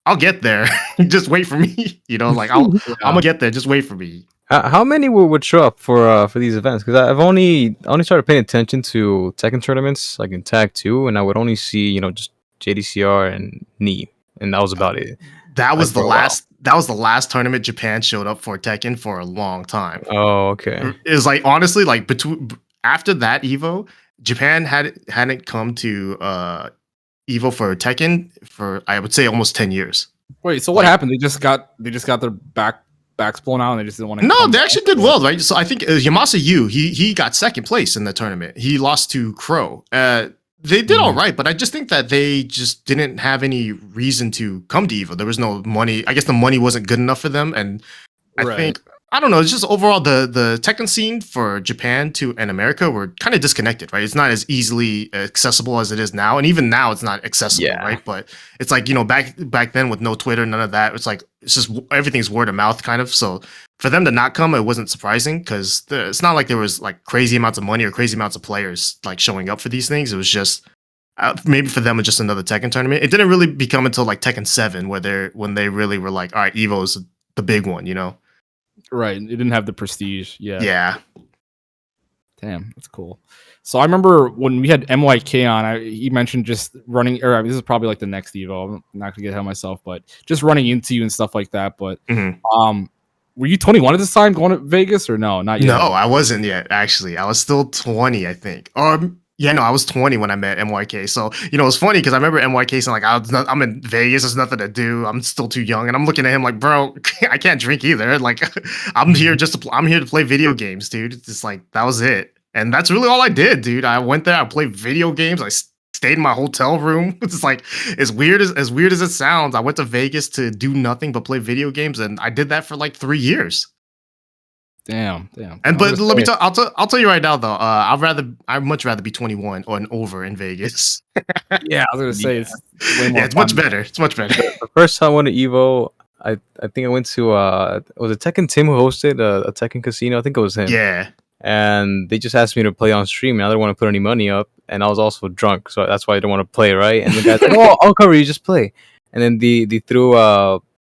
I'll get there. Just wait for me. Like I'm gonna get there. Just wait for me. How many would show up for these events? Because I've only started paying attention to Tekken tournaments like in Tag 2, and I would only see just JDCR and Knee, and that was about it. That was the last. That was the last tournament Japan showed up for Tekken for a long time. Oh, okay. It was like, honestly, like after that Evo, Japan hadn't come to Evo for Tekken for, I would say, almost 10 years. Wait, so what happened? They just got their backs blown out and they just didn't want to. No, they actually did well, right? So I think Yamasa Yu, he got second place in the tournament. He lost to Crow. They did all right, but I just think that they just didn't have any reason to come to Evo. There was no money. I guess the money wasn't good enough for them, and I think, I don't know, it's just overall the Tekken scene for Japan and America were kind of disconnected, right? It's not as easily accessible as it is now, and even now it's not accessible, right? But it's like, back then with no Twitter, none of that, it's like, it's just everything's word of mouth kind of. So for them to not come, it wasn't surprising, because it's not like there was like crazy amounts of money or crazy amounts of players like showing up for these things. It was just maybe for them it's just another Tekken tournament. It didn't really become until like Tekken 7 when they really were like, all right, Evo's the big one, Right, it didn't have the prestige. Yeah. Damn, that's cool. So I remember when we had MYK on, he mentioned just running, or this is probably like the next Evo. I'm not gonna get ahead of myself, but just running into you and stuff like that. But were you 21 at this time going to Vegas or no? Not yet. No, I wasn't yet. Actually, I was still 20, I think. Yeah, no, I was 20 when I met MYK. So, it's funny because I remember MYK saying, like, I'm in Vegas, there's nothing to do, I'm still too young. And I'm looking at him like, bro, I can't drink either. Like, I'm here to play video games, dude. It's just like, that was it. And that's really all I did, dude. I went there, I played video games, I stayed in my hotel room. It's like, as weird as it sounds, I went to Vegas to do nothing but play video games, and I did that for like 3 years. Damn. And but let me I'll tell you right now though. I'd much rather be 21 or over in Vegas. Yeah, I was gonna say it's way more. Yeah, it's much better. It's much better. The first time I went to Evo, I think I went to was it Tekken Tim who hosted a Tekken casino? I think it was him. Yeah. And they just asked me to play on stream, and I didn't want to put any money up, and I was also drunk, so that's why I didn't want to play, right? And the guy's like, "Oh, I'll cover you, just play." And then they threw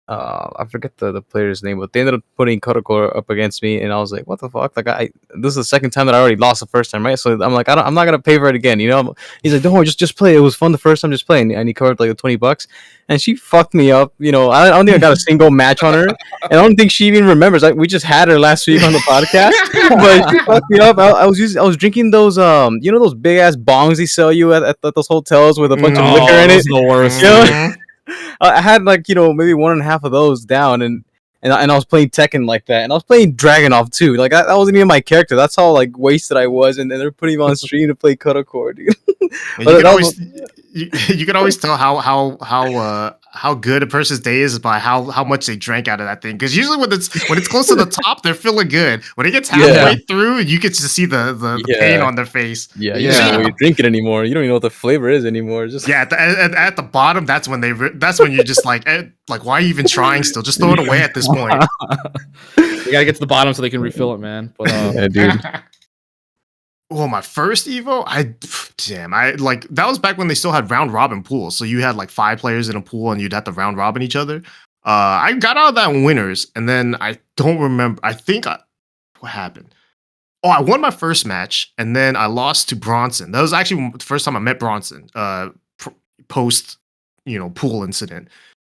I forget the player's name, but they ended up putting Kodakor up against me, and I was like, "What the fuck?" Like, this is the second time that I already lost the first time, right? So I'm like, I'm not gonna pay for it again, you know. He's like, "Don't worry, just play. It was fun the first time, just playing." And he covered like the $20, and she fucked me up. You know, I don't think I got a single match on her, and I don't think she even remembers. Like, we just had her last week on the podcast, but she fucked me up. I was drinking those you know, those big ass bongs they sell you at those hotels with a bunch of liquor in it. The worst. You know? I had like, you know, maybe 1.5 of those down, and I was playing Tekken like that, and I was playing Dragunov too. Like that wasn't even my character. That's how like wasted I was, and then they're putting me on stream to play Kodakor, dude. You can always tell how good a person's day is by how much they drank out of that thing. Because usually when it's close to the top, they're feeling good. When it gets halfway through, you get to see the pain on their face. Yeah, you don't know when you drink it anymore. You don't even know what the flavor is anymore. Just at the bottom, that's when you're just like why are you even trying still? Just throw it away at this point. You gotta get to the bottom so they can refill it, man. But yeah, dude. Well, my first Evo, that was back when they still had round robin pools. So you had like 5 players in a pool and you'd have to round robin each other. I got out of that in winners, and then I don't remember. What happened? Oh, I won my first match, and then I lost to Bronson. That was actually the first time I met Bronson. Post, pool incident.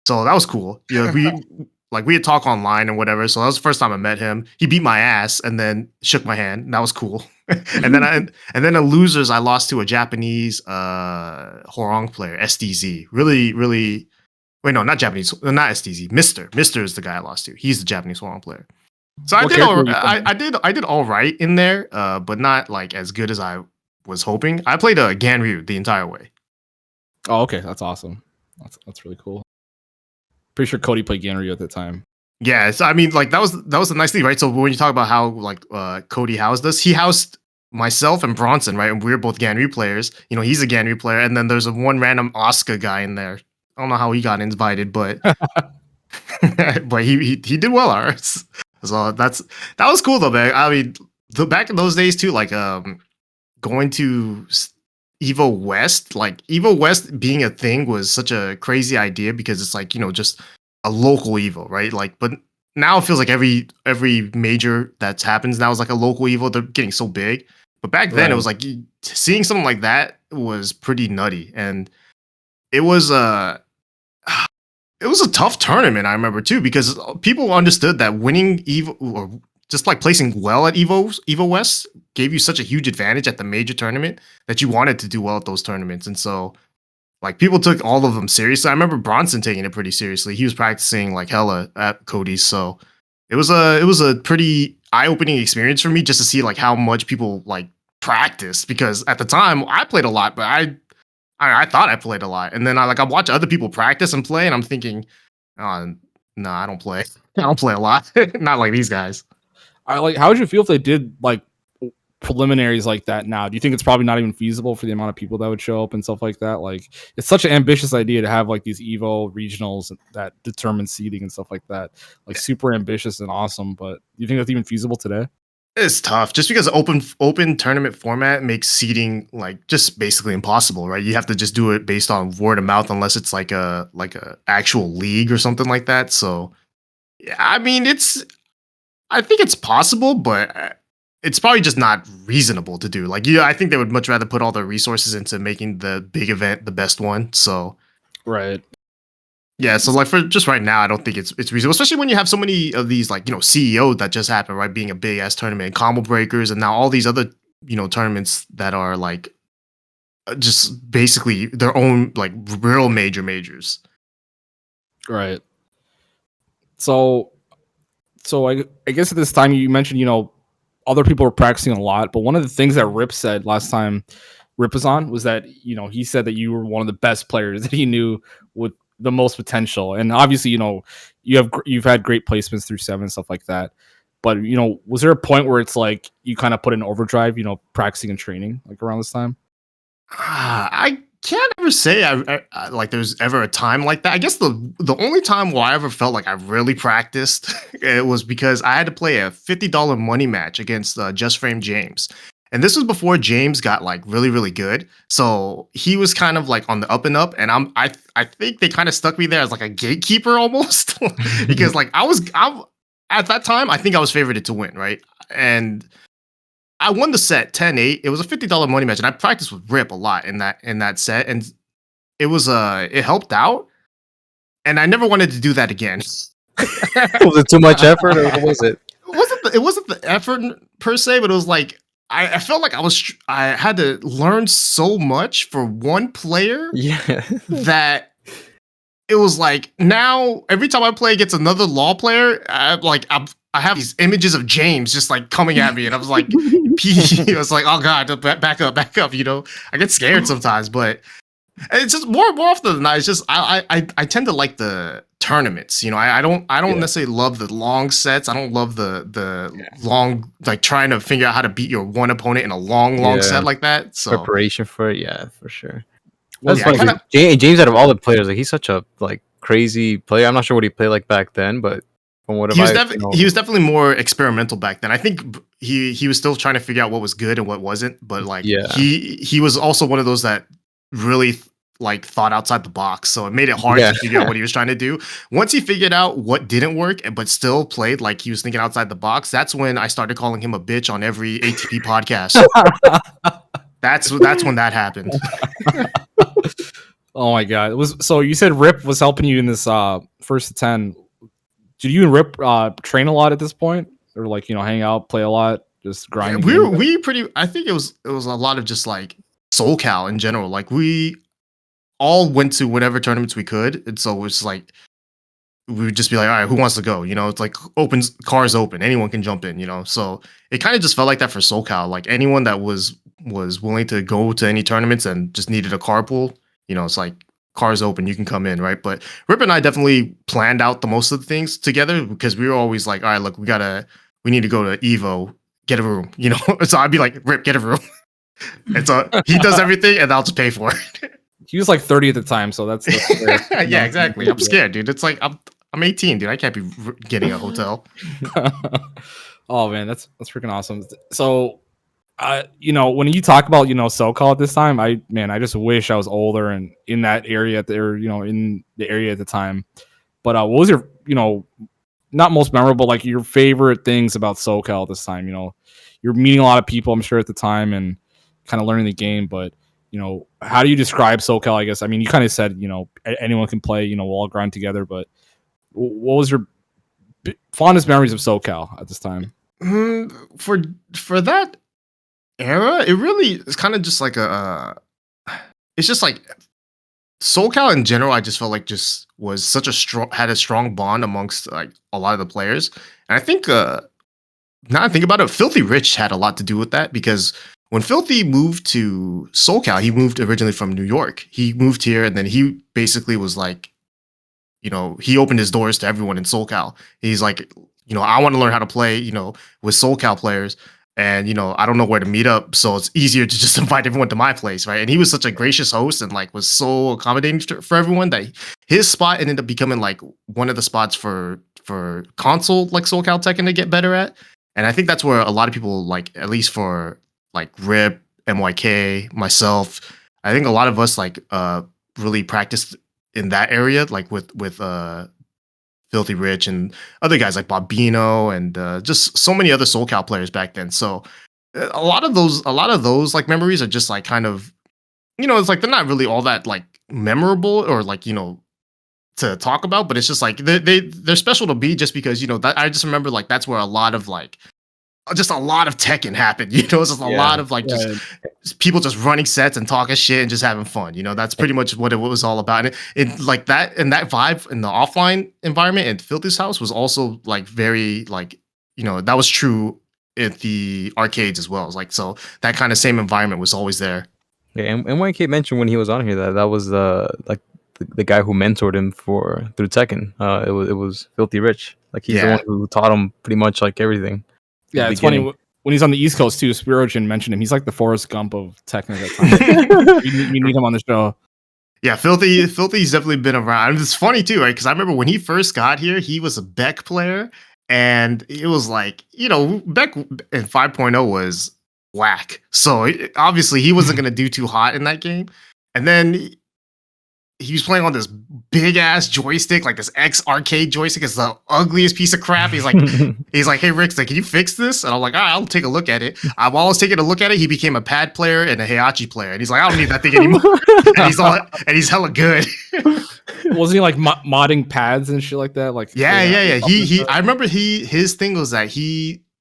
So that was cool. Yeah, we had talk online and whatever. So that was the first time I met him. He beat my ass and then shook my hand. And that was cool. and then in losers, I lost to a Japanese Horong player, SDZ. Really, really. Wait, no, not Japanese, not SDZ. Mister is the guy I lost to. He's the Japanese Horong player. So I did all right in there, but not like as good as I was hoping. I played a Ganryu the entire way. Oh, okay, that's awesome. That's really cool. Pretty sure Cody played Ganryu at the time. Yeah, so I mean, like that was the nice thing, right? So when you talk about how like Cody housed us, he housed myself and Bronson, right? And we were both Ganryu players. He's a Ganryu player, and then there's one random Oscar guy in there. I don't know how he got invited, but but he did well, ours. So that was cool though, man. I mean, back in those days too, like going to Evo West, like Evo West being a thing was such a crazy idea because it's like, just a local Evo, right? Like, but now it feels like every major that happens now is like a local Evo. They're getting so big. But back then it was like seeing something like that was pretty nutty. And it was a tough tournament, I remember too, because people understood that winning Evo or just like placing well at Evo West gave you such a huge advantage at the major tournament that you wanted to do well at those tournaments. And so like people took all of them seriously. I remember Bronson taking it pretty seriously. He was practicing like hella at Cody's. So it was a pretty eye-opening experience for me just to see like how much people like practice, because at the time I played a lot, but I thought I played a lot. And then I watch other people practice and play, and I'm thinking, oh, no, I don't play. I don't play a lot. Not like these guys. How would you feel if they did like preliminaries like that now? Do you think it's probably not even feasible for the amount of people that would show up and stuff like that? Like, it's such an ambitious idea to have like these Evo regionals that determine seeding and stuff like that. Like, super ambitious and awesome. But do you think that's even feasible today? It's tough just because open tournament format makes seeding like just basically impossible, right? You have to just do it based on word of mouth unless it's like a actual league or something like that. So, yeah, I mean, I think it's possible, but it's probably just not reasonable to do. Like, I think they would much rather put all their resources into making the big event the best one. So, right. Yeah, so like for just right now, I don't think it's reasonable, especially when you have so many of these like, CEO that just happened, right? Being a big ass tournament, combo breakers, and now all these other, tournaments that are like just basically their own like real majors. Right. So I guess at this time you mentioned, other people were practicing a lot, but one of the things that Rip said last time Rip was on was that, he said that you were one of the best players that he knew with the most potential. And obviously, you've had great placements through 7 and stuff like that. But, was there a point where it's like you kind of put in overdrive, practicing and training like around this time? I can't ever say I like there's ever a time like that. I guess the only time where I ever felt like I really practiced it was because I had to play a $50 money match against Just Frame James. And this was before James got like really, really good. So he was kind of like on the up and up. And I think they kind of stuck me there as like a gatekeeper almost. Because like I at that time, I think I was favorited to win, right? And I won the set 10-8. It was a $50 money match. And I practiced with Rip a lot in that set. And it helped out. And I never wanted to do that again. Was it too much effort, or what was it? It wasn't the effort per se, but it was like I felt like I had to learn so much for one player. Yeah. That it was like now every time I play against another law player, I have these images of James just like coming at me, and I was like, I was like, oh god, back up. You know, I get scared sometimes, but it's just more often than not. It's just I tend to like the tournaments. You know, I don't necessarily love the long sets. I don't love the long, like trying to figure out how to beat your one opponent in a long set like that. So preparation for it, yeah, for sure. Well, That's funny. James, out of all the players, like he's such a like crazy player. I'm not sure what he played like back then, but from what he was definitely more experimental back then. I think he was still trying to figure out what was good and what wasn't. But like he was also one of those that really like thought outside the box, so it made it hard to figure out what he was trying to do. Once he figured out what didn't work but still played like he was thinking outside the box, that's when I started calling him a bitch on every ATP podcast. that's when that happened. Oh my god. It was so you said Rip was helping you in this first 10. Did you and Rip train a lot at this point, or like, you know, hang out, play a lot, just grind? We pretty, I think it was a lot of just like Socal in general. Like we all went to whatever tournaments we could, and so it was like we would just be like, all right, who wants to go? You know, it's like cars open, anyone can jump in. You know, so it kind of just felt like that for Socal. Like anyone that was willing to go to any tournaments and just needed a carpool, you know, it's like cars open, you can come in, right? But Rip and I definitely planned out the most of the things together, because we were always like, all right, look, we need to go to Evo, get a room, you know. So I'd be like, Rip, get a room. And so he does everything, and I'll just pay for it. He was like 30 at the time, so that's yeah, exactly. I'm scared, dude. It's like I'm 18, dude. I can't be getting a hotel. Oh man, that's freaking awesome. So, you know, when you talk about, you know, Socal at this time, I just wish I was older and in that area in the area at the time. But what was your, you know, not most memorable, like your favorite things about Socal at this time? You know, you're meeting a lot of people, I'm sure, at the time, and kind of learning the game, but you know, how do you describe Socal? I guess, I mean, you kind of said, you know, anyone can play, you know, we'll all grind together, but what was your fondest memories of Socal at this time? For that era, it really is kind of just like it's just like Socal in general. I just felt like just was such had a strong bond amongst like a lot of the players. And I think now I think about it, Filthy Rich had a lot to do with that, because when Filthy moved to Socal, he moved originally from New York. He moved here, and then he basically was like, you know, he opened his doors to everyone in Socal. He's like, you know, I want to learn how to play, you know, with Socal players, and you know, I don't know where to meet up, so it's easier to just invite everyone to my place, right? And he was such a gracious host and like was so accommodating for everyone that his spot ended up becoming like one of the spots for console like Socal Tekken to get better at. And I think that's where a lot of people, like at least for like Rip, MYK, myself, I think a lot of us like really practiced in that area, like with Filthy Rich and other guys like Bobino and just so many other Socal players back then. So a lot of those like memories are just like kind of, you know, it's like they're not really all that like memorable or like, you know, to talk about, but it's just like they're special to be, just because, you know, that I just remember like that's where a lot of Tekken happened, you know. It's just a lot of like just people just running sets and talking shit and just having fun, you know. That's pretty much what it was all about. And it like that, and that vibe in the offline environment at Filthy's house was also like very like, you know, that was true at the arcades as well. It was like, so that kind of same environment was always there. Yeah, and YK mentioned when he was on here that was like the guy who mentored him through Tekken. It was Filthy Rich. Like he's the one who taught him pretty much like everything. Yeah, it's funny when he's on the East Coast too. Spirojin mentioned him. He's like the Forrest Gump of Tekken at that time. you need him on the show. Yeah, Filthy's definitely been around. And it's funny too, right? Because I remember when he first got here, he was a Beck player, and it was like, you know, Beck in 5.0 was whack. So obviously he wasn't gonna do too hot in that game. And then he was playing on this big ass joystick, like this X arcade joystick. It's the ugliest piece of crap. He's like, hey Rickstah, can you fix this? And I'm like, all right, I'll take a look at it. While I was taking a look at it, he became a pad player and a Heihachi player. And he's like, I don't need that thing anymore. and he's hella good. Wasn't he like modding pads and shit like that? Like yeah. He I remember his thing was that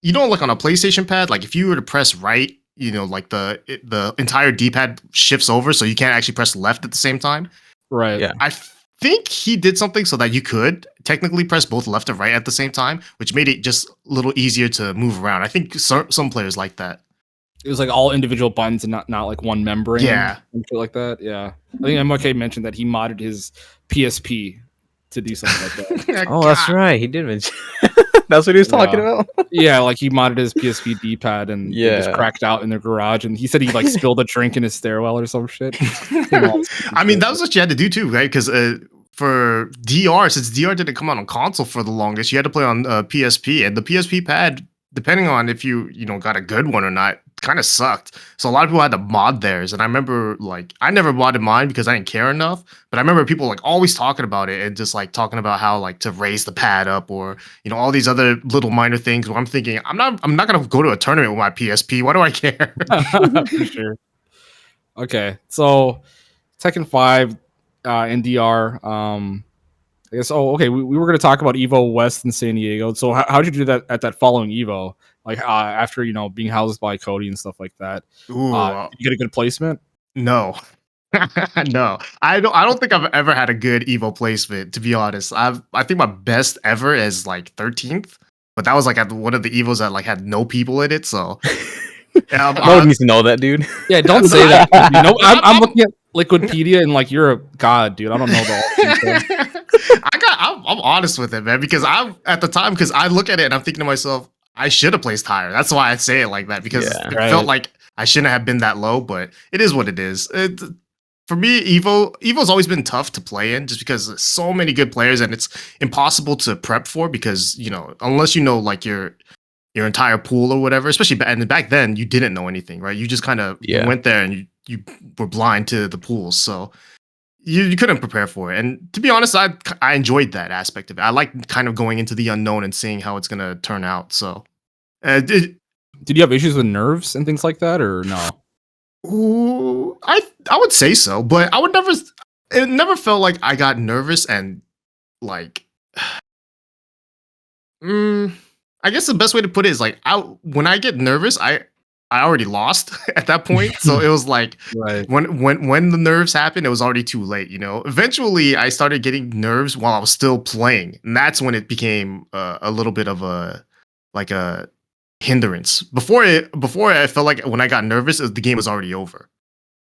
like on a PlayStation pad, like if you were to press right, like the entire D-pad shifts over, so you can't actually press left at the same time. Right. Yeah. I think he did something so that you could technically press both left and right at the same time, which made it just a little easier to move around. I think some players like that. It was like all individual buttons and not like one membrane. Yeah. And shit like that. Yeah. I think MLK mentioned that he modded his PSP to do something like that. Oh, that's right. He did mention. That's what he was talking about. Yeah, like he modded his PSP D-pad and it just cracked out in the garage, and he said he like spilled a drink in his stairwell or some shit. I mean, that was what you had to do too, right? Because for DR, since DR didn't come out on console for the longest, you had to play on PSP, and the PSP pad, depending on if you got a good one or not, kind of sucked. So a lot of people had to mod theirs, and I remember like I never modded mine because I didn't care enough. But I remember people like always talking about it and just like talking about how like to raise the pad up or all these other little minor things. Where I'm thinking I'm not gonna go to a tournament with my PSP. Why do I care? For sure. Okay, so Tekken 5 NDR. I guess. Oh, okay. We were going to talk about Evo West in San Diego. So how did you do that at that following Evo? Like after being housed by Cody and stuff like that. Ooh, did you get a good placement? No. No, I don't think I've ever had a good Evo placement, to be honest. I think my best ever is like 13th, but that was like at one of the Evos that like had no people in it. So no one needs to know that, dude. Yeah, don't say that. I'm looking at Liquipedia and like you're a god, dude. I don't know the I'm honest with it, man, because at the time I look at it and I'm thinking to myself, I should have placed higher. That's why I say it like that, because it felt like I shouldn't have been that low, but it is what it is. For me, Evo's always been tough to play in just because there's so many good players and it's impossible to prep for because, unless like your entire pool or whatever, especially back then, you didn't know anything, right? You just kind of went there and you were blind to the pools. So you couldn't prepare for it. And to be honest, I enjoyed that aspect of it. I like kind of going into the unknown and seeing how it's going to turn out. So did you have issues with nerves and things like that or no? Ooh, I would say so, but it never felt like I got nervous and like, I guess the best way to put it is like, when I get nervous, I already lost at that point. So it was like, when the nerves happened, it was already too late, Eventually, I started getting nerves while I was still playing, and that's when it became a little bit of a hindrance. Before I felt like when I got nervous, the game was already over.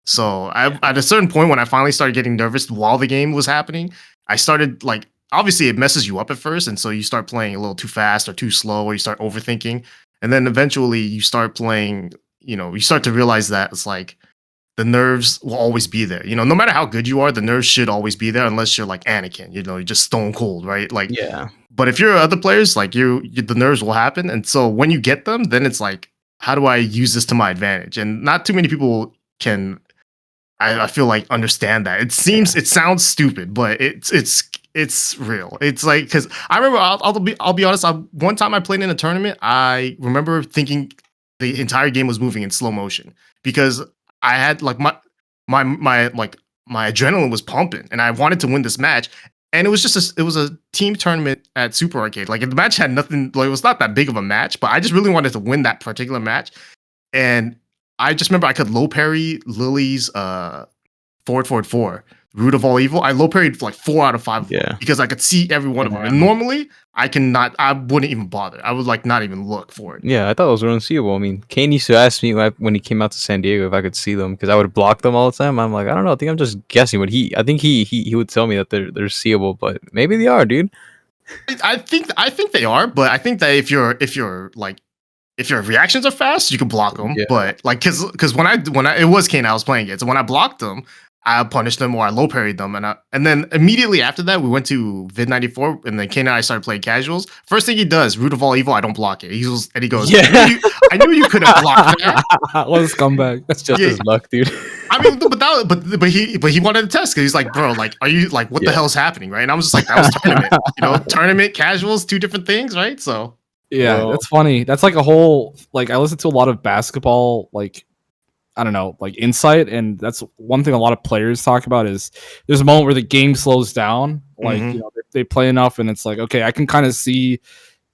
So at a certain point when I finally started getting nervous while the game was happening, I started like, obviously it messes you up at first, and so you start playing a little too fast or too slow, or you start overthinking, and then eventually you start playing, you start to realize that it's like the nerves will always be there. No matter how good you are, the nerves should always be there unless you're like Anakin, you're just stone cold, right? Like, yeah. But if you're other players, like the nerves will happen. And so when you get them, then it's like, how do I use this to my advantage? And not too many people can, I feel like, understand that. It sounds stupid, but it's real. It's like, because I remember, I'll be honest, one time I played in a tournament, I remember thinking the entire game was moving in slow motion because I had like my adrenaline was pumping and I wanted to win this match. And it was just it was a team tournament at Super Arcade. Like the match had nothing, like it was not that big of a match, but I just really wanted to win that particular match. And I just remember I could low parry Lily's forward 4, Root of All Evil. I low parried like 4 out of 5 because I could see every one of them. And normally I wouldn't even bother. I would like not even look for it. Yeah, I thought it was unseeable. I mean, Kane used to ask me when he came out to San Diego if I could see them because I would block them all the time. I'm like, I don't know. I think I'm just guessing. But I think he would tell me that they're seeable, but maybe they are, dude. I think they are, but I think that if your reactions are fast, you can block them. Yeah. But like, because when it was Kane I was playing it, so when I blocked them, I punished them or I low parried them, and then immediately after that we went to Vid 94, and then Kane and I started playing casuals. First thing he does, root of all evil, I don't block it. He goes, Yeah. I knew you couldn't block that. What a scumbag! That's just his luck, dude. I mean, but he wanted to test because he's like, bro, like, are you like, what the hell is happening, right? And I was just like, that was tournament, tournament casuals, two different things, right? So yeah, that's funny. That's like a whole like I listen to a lot of basketball, like I don't know, like insight, and that's one thing a lot of players talk about is there's a moment where the game slows down, like they play enough, and it's like okay, I can kind of see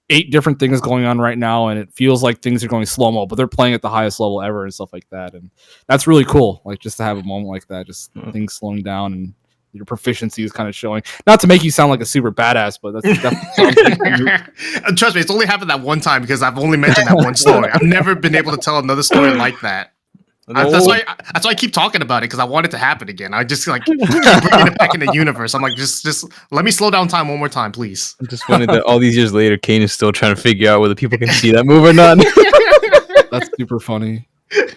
8 different things going on right now, and it feels like things are going slow mo, but they're playing at the highest level ever and stuff like that, and that's really cool. Like just to have a moment like that, just things slowing down and your proficiency is kind of showing. Not to make you sound like a super badass, but that's definitely trust me, it's only happened that one time because I've only mentioned that one story. I've never been able to tell another story like that. That's why I keep talking about it because I want it to happen again. I just like keep bringing it back in the universe. I'm like, just let me slow down time one more time, please. I'm just wondering that all these years later, Kane is still trying to figure out whether people can see that move or not. That's super funny.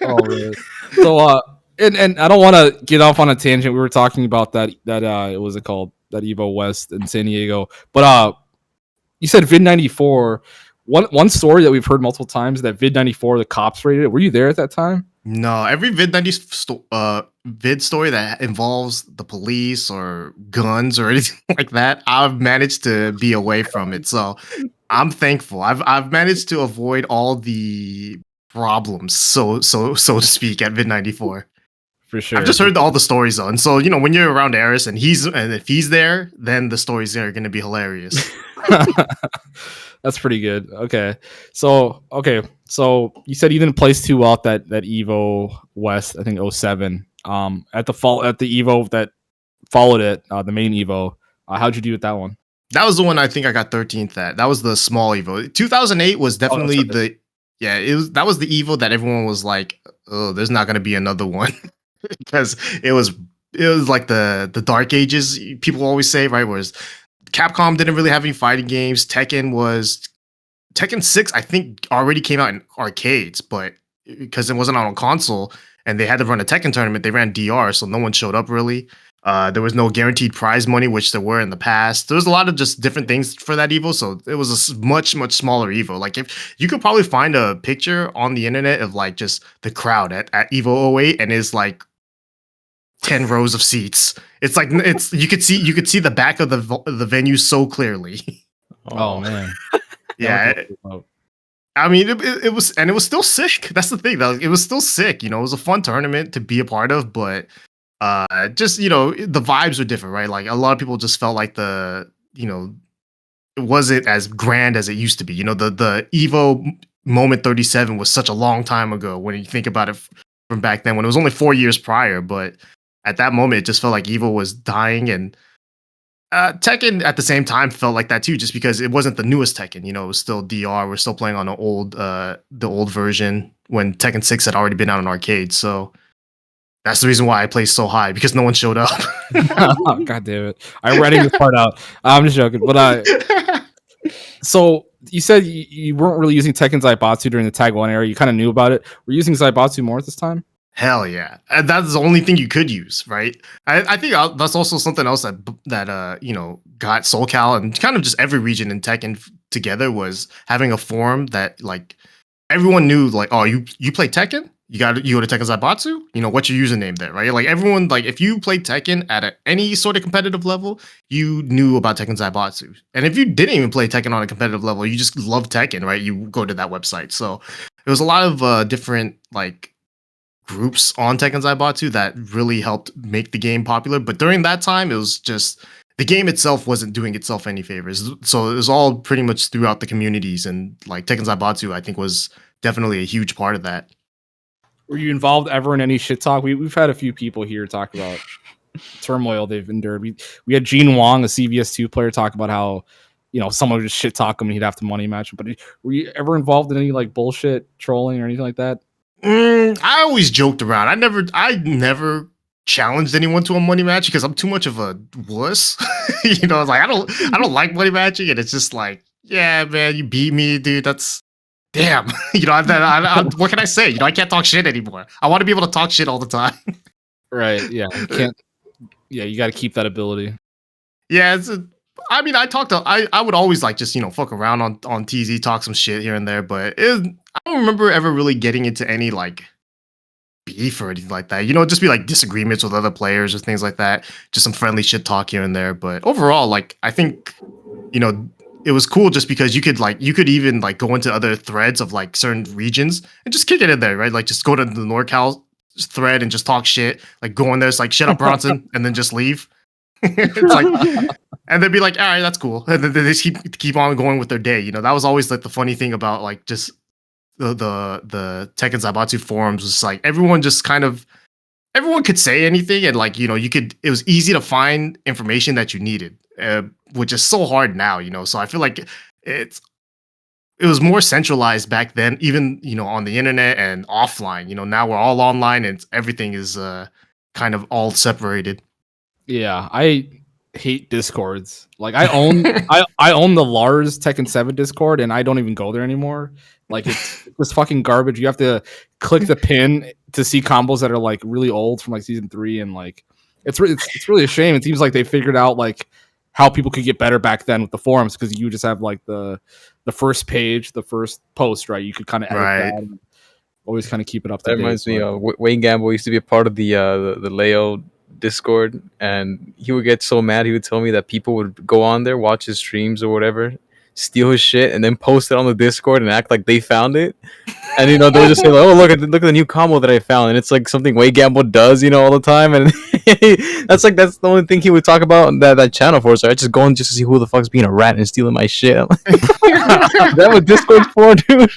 Oh, man. So, and I don't want to get off on a tangent. We were talking about that what was it called? That Evo West in San Diego. But you said Vid 94. One story that we've heard multiple times that Vid 94, the cops raided it. Were you there at that time? No, every Vid story that involves the police or guns or anything like that, I've managed to be away from it. So I'm thankful. I've managed to avoid all the problems, so to speak, at Vid 94. For sure. I've just heard all the stories on. So when you're around Eris and if he's there, then the stories are going to be hilarious. That's pretty good. Okay. So you said you didn't place too well at that Evo West, I think 07. At the Evo that followed it, the main Evo. How'd you do with that one? That was the one I think I got 13th at. That was the small Evo. 2008 was definitely that was the Evo that everyone was like, oh, there's not going to be another one because it was like the dark ages people always say, right? Whereas Capcom didn't really have any fighting games. Tekken 6, I think, already came out in arcades, but because it wasn't out on console and they had to run a Tekken tournament, they ran DR, so no one showed up really. There was no guaranteed prize money, which there were in the past. There was a lot of just different things for that Evo, so it was a much, much smaller Evo. Like if you could probably find a picture on the internet of like just the crowd at Evo 08, and it's like 10 rows of seats. It's like you could see the back of the venue so clearly. Oh man. Yeah. I mean, it was still sick. That's the thing, though. It was still sick. It was a fun tournament to be a part of, but just the vibes were different, right? Like a lot of people just felt like it wasn't as grand as it used to be. The Evo moment 37 was such a long time ago when you think about it from back then, when it was only 4 years prior, but at that moment, it just felt like Evo was dying, and Tekken at the same time felt like that too, just because it wasn't the newest Tekken. It was still DR. We're still playing on the old version when Tekken 6 had already been out in arcade. So that's the reason why I placed so high, because no one showed up. Oh, God damn it! I'm writing this part out. I'm just joking, but so you said you weren't really using Tekken Zaibatsu during the Tag 1 era. You kind of knew about it. Were you using Zaibatsu more at this time? Hell yeah. And that's the only thing you could use, right? I think that's also something else that got Socal and kind of just every region in Tekken together, was having a forum that like everyone knew, like, oh, you play Tekken? You go to Tekken Zaibatsu? What's your username there, right? Like everyone, like if you played Tekken at any sort of competitive level, you knew about Tekken Zaibatsu. And if you didn't even play Tekken on a competitive level, you just love Tekken, right? You go to that website. So there was a lot of different like groups on Tekken Zaibatsu that really helped make the game popular. But during that time, it was just the game itself wasn't doing itself any favors. So it was all pretty much throughout the communities, and like Tekken Zaibatsu, I think, was definitely a huge part of that. Were you involved ever in any shit talk? We've had a few people here talk about turmoil they've endured. We had Gene Wong, a CVS2 player, talk about how someone would just shit talk him and he'd have to money match him. But were you ever involved in any like bullshit trolling or anything like that? I always joked around. I never challenged anyone to a money match because I'm too much of a wuss. It's like I don't like money matching, and it's just like, yeah, man, you beat me, dude. That's damn. What can I say? I can't talk shit anymore. I want to be able to talk shit all the time. Right. Yeah. You can't. Yeah. You got to keep that ability. Yeah, I mean, I would always like just fuck around on TZ, talk some shit here and there, but I don't remember ever really getting into any like beef or anything like that. Just be like disagreements with other players or things like that. Just some friendly shit talk here and there. But overall, like I think it was cool just because you could even like go into other threads of like certain regions and just kick it in there, right? Like just go to the NorCal thread and just talk shit. Like go in there, it's like shut up Bronson, and then just leave. It's like, and they'd be like, all right, that's cool. And then they just keep on going with their day. That was always like the funny thing about like just the Tekken Zaibatsu forums was like everyone could say anything, and like it was easy to find information that you needed, which is so hard now. So I feel like it was more centralized back then, even on the internet and offline. Now we're all online and everything is kind of all separated. Yeah, I hate Discords. Like I own I own the Lars Tekken 7 Discord and I don't even go there anymore. Like it's just fucking garbage. You have to click the pin to see combos that are like really old from like season 3, and like it's really a shame. It seems like they figured out like how people could get better back then with the forums, because you just have like the first page, the first post, right? You could kind of edit that and always kind of keep it up to date. That reminds me of Wayne Gamble used to be a part of the Leo Discord, and he would get so mad. He would tell me that people would go on there, watch his streams or whatever, steal his shit, and then post it on the Discord and act like they found it. And they would just say like, "Oh, look at the new combo that I found," and it's like something Wade Gamble does, all the time. And that's the only thing he would talk about on that channel for. So I just go in just to see who the fuck's being a rat and stealing my shit. That what Discord's for, dude?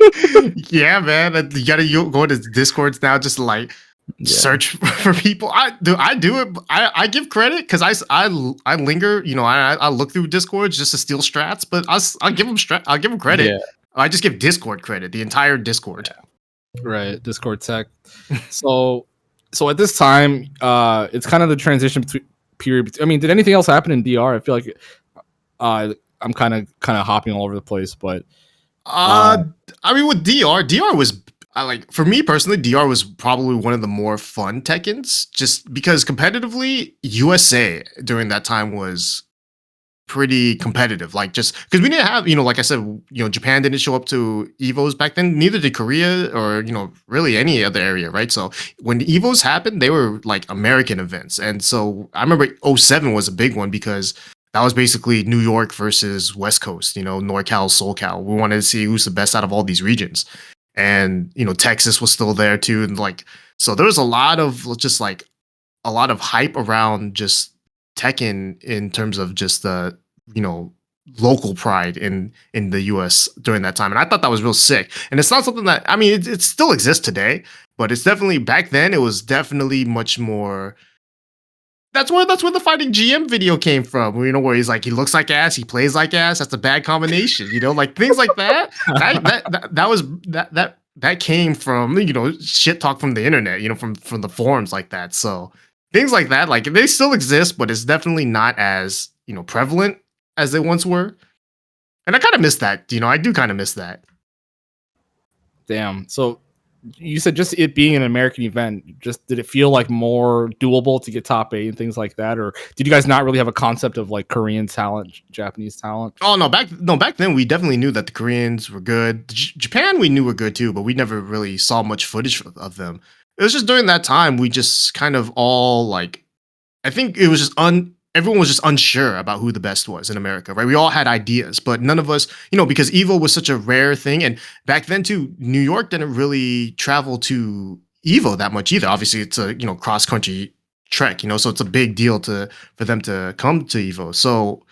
Yeah, man. You gotta go to Discords now, just to like search for people. I do it. I give credit because I linger. I look through Discords just to steal strats, but I'll give them credit. Yeah. I just give Discord credit, the entire Discord. Right, Discord tech. So at this time, it's kind of the transition period. I mean, did anything else happen in DR? I feel like I'm kind of hopping all over the place, but I mean, with DR was for me personally, DR was probably one of the more fun Tekkens, just because competitively, USA during that time was pretty competitive. Like just because we didn't have, like I said, Japan didn't show up to Evos back then. Neither did Korea or really any other area, right? So when the Evos happened, they were like American events, and so I remember 07 was a big one because that was basically New York versus West Coast. NorCal, SoCal. We wanted to see who's the best out of all these regions, and Texas was still there too, and like so there was a lot of hype around just Tekken in terms of just the local pride in the US during that time, and I thought that was real sick. And it's not something that it still exists today, but it's definitely back then it was definitely much more. That's where the fighting GM video came from. Where he's like, he looks like ass, he plays like ass. That's a bad combination. Like things like that. That came from shit talk from the internet. From the forums like that. So things like that, like they still exist, but it's definitely not as prevalent as they once were. And I kind of miss that. I do kind of miss that. Damn. So you said just it being an American event, just did it feel like more doable to get top 8 and things like that, or did you guys not really have a concept of like Korean talent, Japanese talent? Oh no, back then we definitely knew that the Koreans were good. Japan we knew were good too, but we never really saw much footage of them. It was just during that time we just kind of all like, I think it was just everyone was just unsure about who the best was in America, right? We all had ideas, but none of us, because Evo was such a rare thing. And back then too, New York didn't really travel to Evo that much either. Obviously it's a, cross-country trek, so it's a big deal for them to come to Evo. So,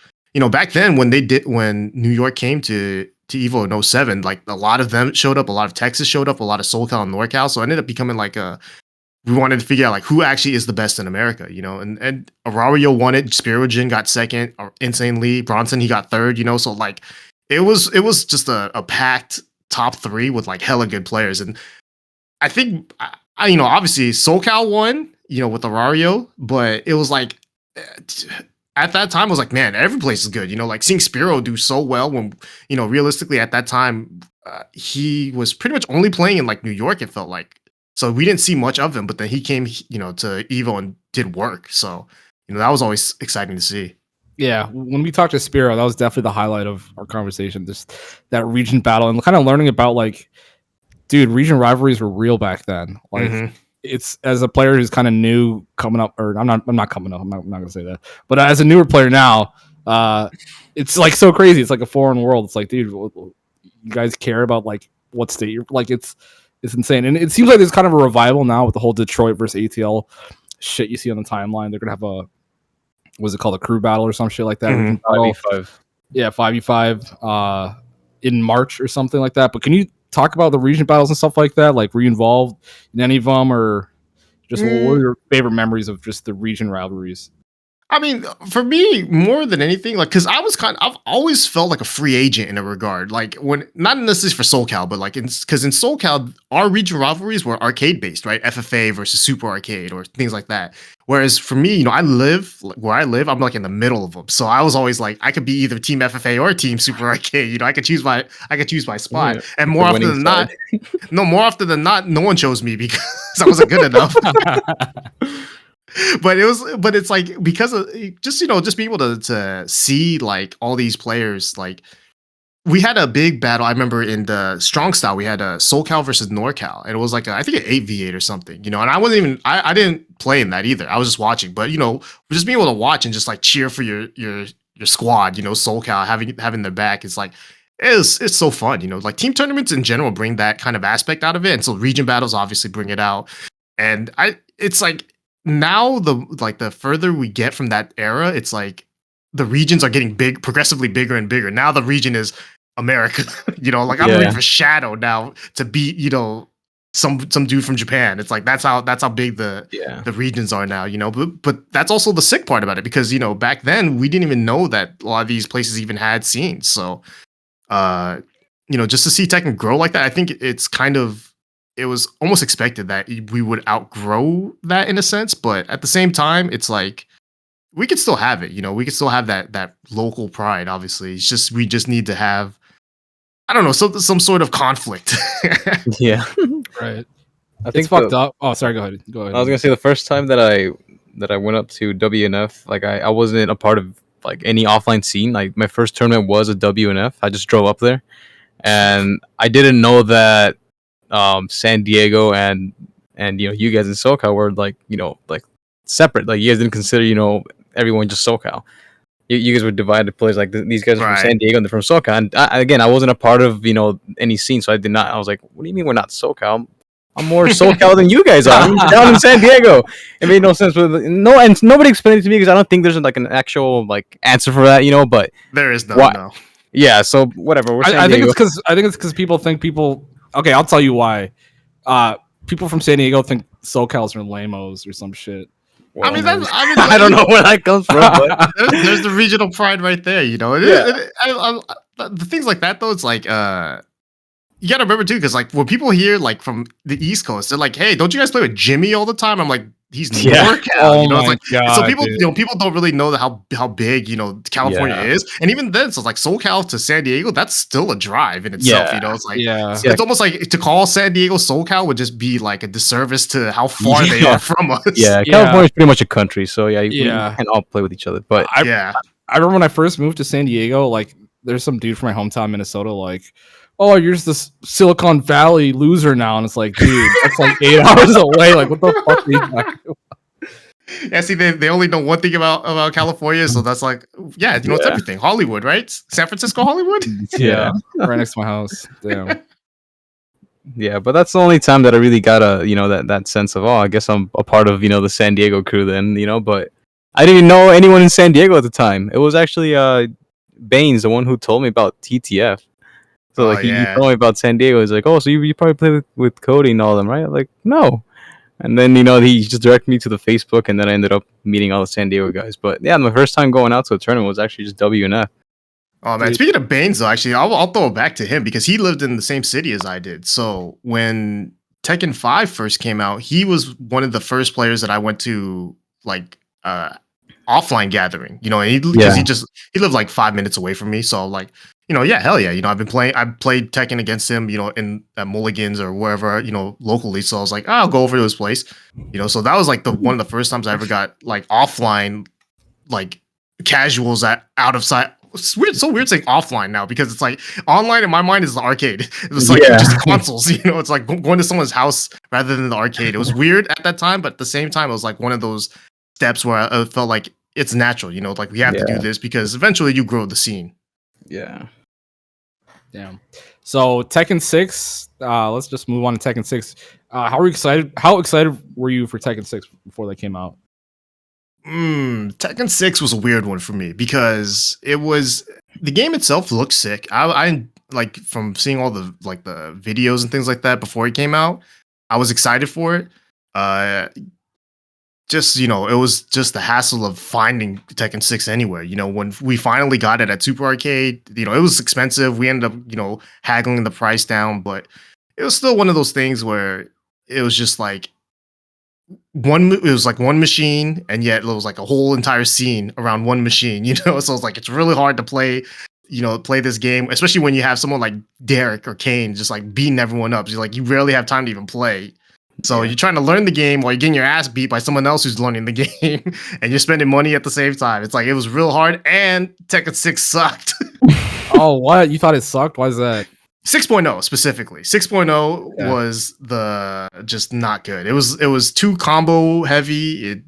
back then when New York came to Evo in 07, like a lot of them showed up, a lot of Texas showed up, a lot of SoCal and NorCal. So it ended up becoming like we wanted to figure out like who actually is the best in America, and Arario won it. Spirogen got second, Insane Lee, Bronson, he got third, so like it was just a packed top 3 with like hella good players. And I think obviously SoCal won, with Arario, but it was like at that time I was like, man, every place is good, like seeing Spiro do so well when realistically at that time he was pretty much only playing in like New York, it felt like. So we didn't see much of him, but then he came, to Evo and did work. So, that was always exciting to see. Yeah, when we talked to Spiro, that was definitely the highlight of our conversation. Just that region battle and kind of learning about like, dude, region rivalries were real back then. Like, it's as a player who's kind of new coming up, or I'm not coming up. I'm not gonna say that. But as a newer player now, it's like so crazy. It's like a foreign world. It's like, dude, you guys care about like what state you're like. It's insane, and it seems like there's kind of a revival now with the whole Detroit versus ATL shit you see on the timeline. They're gonna have a what's it called, a crew battle or some shit like that. 5v5. Yeah, 5v5 in March or something like that. But can you talk about the region battles and stuff like that? Like, were you involved in any of them, or just what were your favorite memories of just the region rivalries? I mean, for me, more than anything, like, because I've always felt like a free agent in a regard. Like, when, not necessarily for Socal, but like, because in Socal, our region rivalries were arcade based, right? FFA versus Super Arcade or things like that. Whereas for me, where I live, I'm like in the middle of them. So I was always like, I could be either Team FFA or Team Super Arcade. I could choose my spot. Yeah, and more often than not, no one chose me because I wasn't good enough. But it's like, because of just being able to see like all these players. Like, we had a big battle. I remember in the strong style, we had a SoCal versus NorCal, and it was like I think an 8v8 or something, and I wasn't even I didn't play in that either. I was just watching, but just being able to watch and just like cheer for your squad, SoCal having their back is like, it's so fun. Like, team tournaments in general bring that kind of aspect out of it, and so region battles obviously bring it out. And it's like, now the further we get from that era, it's like the regions are getting progressively bigger and bigger. Now the region is America. Like, I'm rooting for Shadow now to beat some dude from Japan. It's like, that's how big the regions are now. But that's also the sick part about it, because back then we didn't even know that a lot of these places even had scenes. So just to see Tekken grow like that, I think it was almost expected that we would outgrow that in a sense, but at the same time, it's like, we could still have it. We could still have that local pride. Obviously, it's just, we just need to have, I don't know, some sort of conflict. Yeah, right. I think it's fucked up. Oh, sorry. Go ahead. I was gonna say, the first time that I went up to WNF, like, I wasn't a part of like any offline scene. Like, my first tournament was a WNF. I just drove up there, and I didn't know that San Diego and you guys in SoCal were like separate. Like, you guys didn't consider everyone just SoCal. You guys were divided players. Like, these guys are from San Diego and they're from SoCal. And again, I wasn't a part of any scene, so I did not. I was like, what do you mean we're not SoCal? I'm more SoCal than you guys are. I'm down in San Diego. It made no sense. And nobody explained it to me, because I don't think there's like an actual like answer for that. But there is no. Yeah. So whatever. I think it's because people think people. Okay, I'll tell you why. People from San Diego think SoCals are lamos or some shit. Well, I don't know where that comes from. But there's the regional pride right there. The things like that, though, it's like, you gotta remember too, because like, when people hear like from the East Coast, they're like, "Hey, don't you guys play with Jimmy all the time?" I'm like, he's NorCal. It's like, God, so people, dude. people don't really know how big California is, and even then, so it's like SoCal to San Diego, that's still a drive in itself. It's like, it's almost like to call San Diego SoCal would just be like a disservice to how far they are from us. California is pretty much a country, so we can all play with each other. But I remember when I first moved to San Diego, like, there's some dude from my hometown, Minnesota, like, "Oh, you're just this Silicon Valley loser now," and it's like, dude, that's like 8 hours away. Like, what the fuck are you talking about? Yeah, see, they only know one thing about California, so that's like, it's everything. Hollywood, right? San Francisco, Hollywood. Yeah, right next to my house. Damn. Yeah, but that's the only time that I really got that sense of, I guess I'm a part of the San Diego crew then. But I didn't even know anyone in San Diego at the time. It was actually Baines, the one who told me about TTF. So he told me about San Diego. He's like, "Oh, so you probably play with Cody and all them, right?" I'm like, "No." And then he just directed me to the Facebook, and then I ended up meeting all the San Diego guys. But yeah, my first time going out to a tournament was actually just WNF. Oh man, speaking of Baines, though, actually, I'll throw it back to him, because he lived in the same city as I did. So when Tekken 5 first came out, he was one of the first players that I went to, like, offline gathering. And he lived like 5 minutes away from me. So like, Yeah, hell yeah. I played Tekken against him, in at Mulligan's or wherever, locally. So I was like, I'll go over to his place. So that was like the one of the first times I ever got like offline, like casuals at out of sight. It's weird, so weird saying offline now because it's like online in my mind is the arcade. It's like just consoles, it's like going to someone's house rather than the arcade. It was weird at that time, but at the same time, it was like one of those steps where I felt like it's natural, like we have to do this because eventually you grow the scene. Yeah. Damn. So Tekken 6, let's just move on to Tekken 6. How excited were you for Tekken 6 before they came out? Tekken 6 was a weird one for me because the game itself looked sick. I like from seeing all the the videos and things like that before it came out, I was excited for it. It was just the hassle of finding Tekken 6 anywhere. When we finally got it at Super Arcade, it was expensive. We ended up, haggling the price down, but it was still one of those things where it was just like it was like one machine, and yet it was like a whole entire scene around one machine, So it's like it's really hard to play this game, especially when you have someone like Derek or Kane just like beating everyone up. You rarely have time to even play. So you're trying to learn the game while you're getting your ass beat by someone else who's learning the game, and you're spending money at the same time. It's like it was real hard, and Tekken 6 sucked. Oh, what? You thought it sucked? Why is that? 6.0 specifically. 6.0 was just not good. It was too combo heavy. It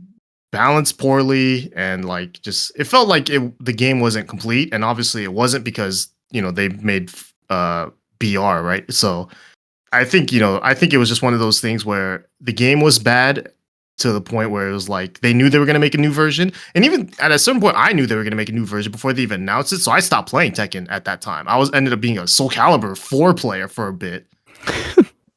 balanced poorly, and it felt like the game wasn't complete. And obviously it wasn't because they made BR, right? So I think it was just one of those things where the game was bad to the point where it was like they knew they were going to make a new version, and even at a certain point I knew they were going to make a new version before they even announced it, so I stopped playing Tekken at that time. I ended up being a Soul Calibur 4 player for a bit.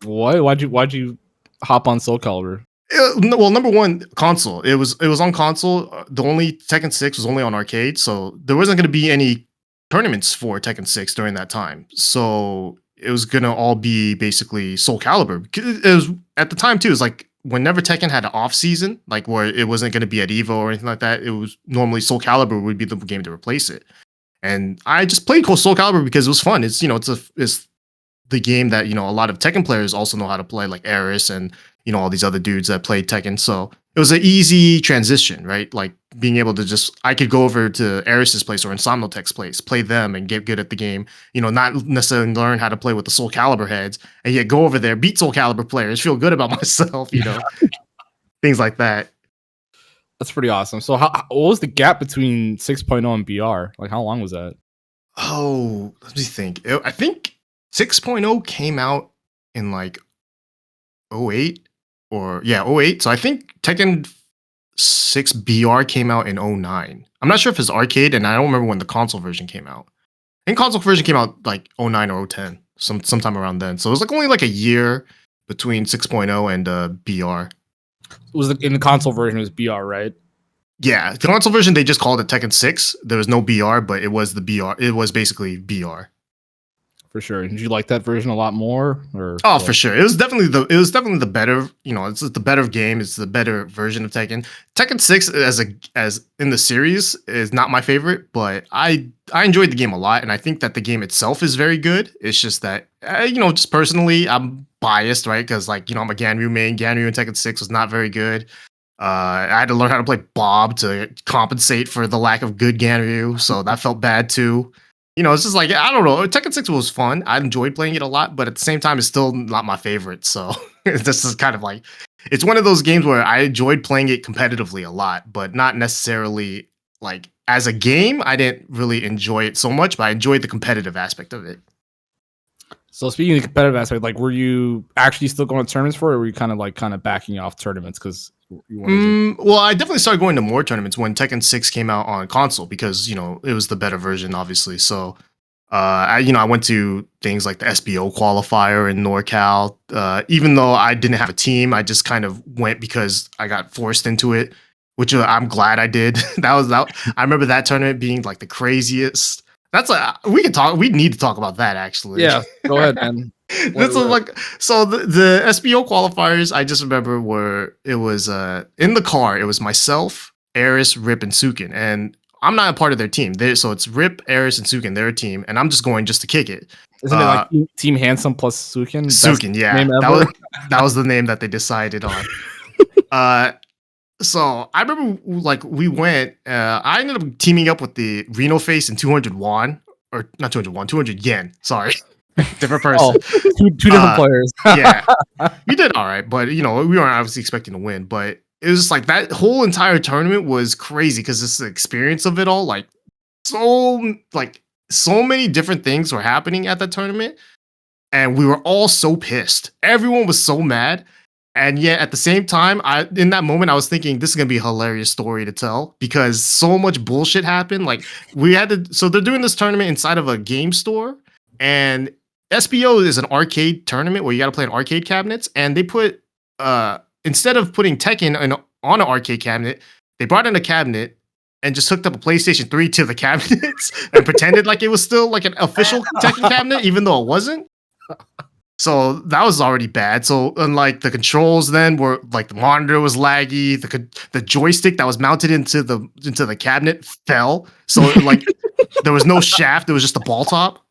What? Why'd you hop on Soul Calibur? Well, number one, console. It was on console. The only Tekken 6 was only on arcade, so there wasn't going to be any tournaments for Tekken 6 during that time. So it was going to all be basically Soul Calibur. It was at the time too. It was like whenever Tekken had an off season, like where it wasn't going to be at Evo or anything like that, it was normally Soul Calibur would be the game to replace it. And I just played Soul Calibur because it was fun. It's it's the game that a lot of Tekken players also know how to play, like Eris and all these other dudes that played Tekken. So it was an easy transition, right? Like being able to I could go over to Eris's place or Insomnia's place, play them and get good at the game, not necessarily learn how to play with the Soul Calibur heads, and yet go over there, beat Soul Calibur players, feel good about myself, things like that. That's pretty awesome. So what was the gap between 6.0 and BR? Like how long was that? Oh, let me think. I think 6.0 came out in like 08 or 08. So I think Tekken 6 BR came out in 09. I'm not sure if it's arcade, and I don't remember when the console version came out. I think console version came out like 09 or 010, sometime around then. So it was like only like a year between 6.0 and BR. In the console version it was BR, right? Yeah, the console version they just called it Tekken 6. There was no BR, but it was the BR. It was basically BR. For sure. Did you like that version a lot more? For sure. It was definitely the better, it's the better game. It's the better version of Tekken. Tekken 6 as in the series is not my favorite, but I enjoyed the game a lot, and I think that the game itself is very good. It's just that just personally I'm biased, right? Because I'm a Ganryu main. Ganryu in Tekken 6 was not very good. I had to learn how to play Bob to compensate for the lack of good Ganryu, so that felt bad too. It's just like, I don't know. Tekken 6 was fun. I enjoyed playing it a lot, but at the same time, it's still not my favorite. So this is kind of like, it's one of those games where I enjoyed playing it competitively a lot, but not necessarily like as a game. I didn't really enjoy it so much, but I enjoyed the competitive aspect of it. So speaking of the competitive aspect, like, were you actually still going to tournaments for it, or were you kind of backing off tournaments because you wanted to? Well, I definitely started going to more tournaments when Tekken 6 came out on console because it was the better version, obviously. So I went to things like the Sbo Qualifier in NorCal. Even though I didn't have a team, I just kind of went because I got forced into it, which I'm glad I did. that. I remember that tournament being like the craziest. We need to talk about that actually. Yeah, go ahead, man. So the Sbo qualifiers, I just remember it was in the car. It was myself, Eris, Rip, and Sukin, and I'm not a part of their team. So it's Rip, Eris, and Sukin. They're a team, and I'm just going just to kick it. Isn't it like Team Handsome plus Sukin? Sukin, yeah. That was the name that they decided on. So I remember like we went. I ended up teaming up with the Reno Face and 200 won, or not 200 won, 200 yen. Sorry, different person. Two different players. Yeah, we did all right, but we weren't obviously expecting to win. But it was just like that whole entire tournament was crazy because it's the experience of it all. Like so many different things were happening at that tournament, and we were all so pissed. Everyone was so mad. And yet, at the same time, in that moment, I was thinking this is gonna be a hilarious story to tell because so much bullshit happened. Like so they're doing this tournament inside of a game store, and SBO is an arcade tournament where you got to play in arcade cabinets. And they put instead of putting Tekken on an arcade cabinet, they brought in a cabinet and just hooked up a PlayStation 3 to the cabinets and pretended like it was still like an official Tekken cabinet, even though it wasn't. So that was already bad. So unlike the controls, then were like the monitor was laggy. The joystick that was mounted into the cabinet fell. So like there was no shaft. It was just a ball top.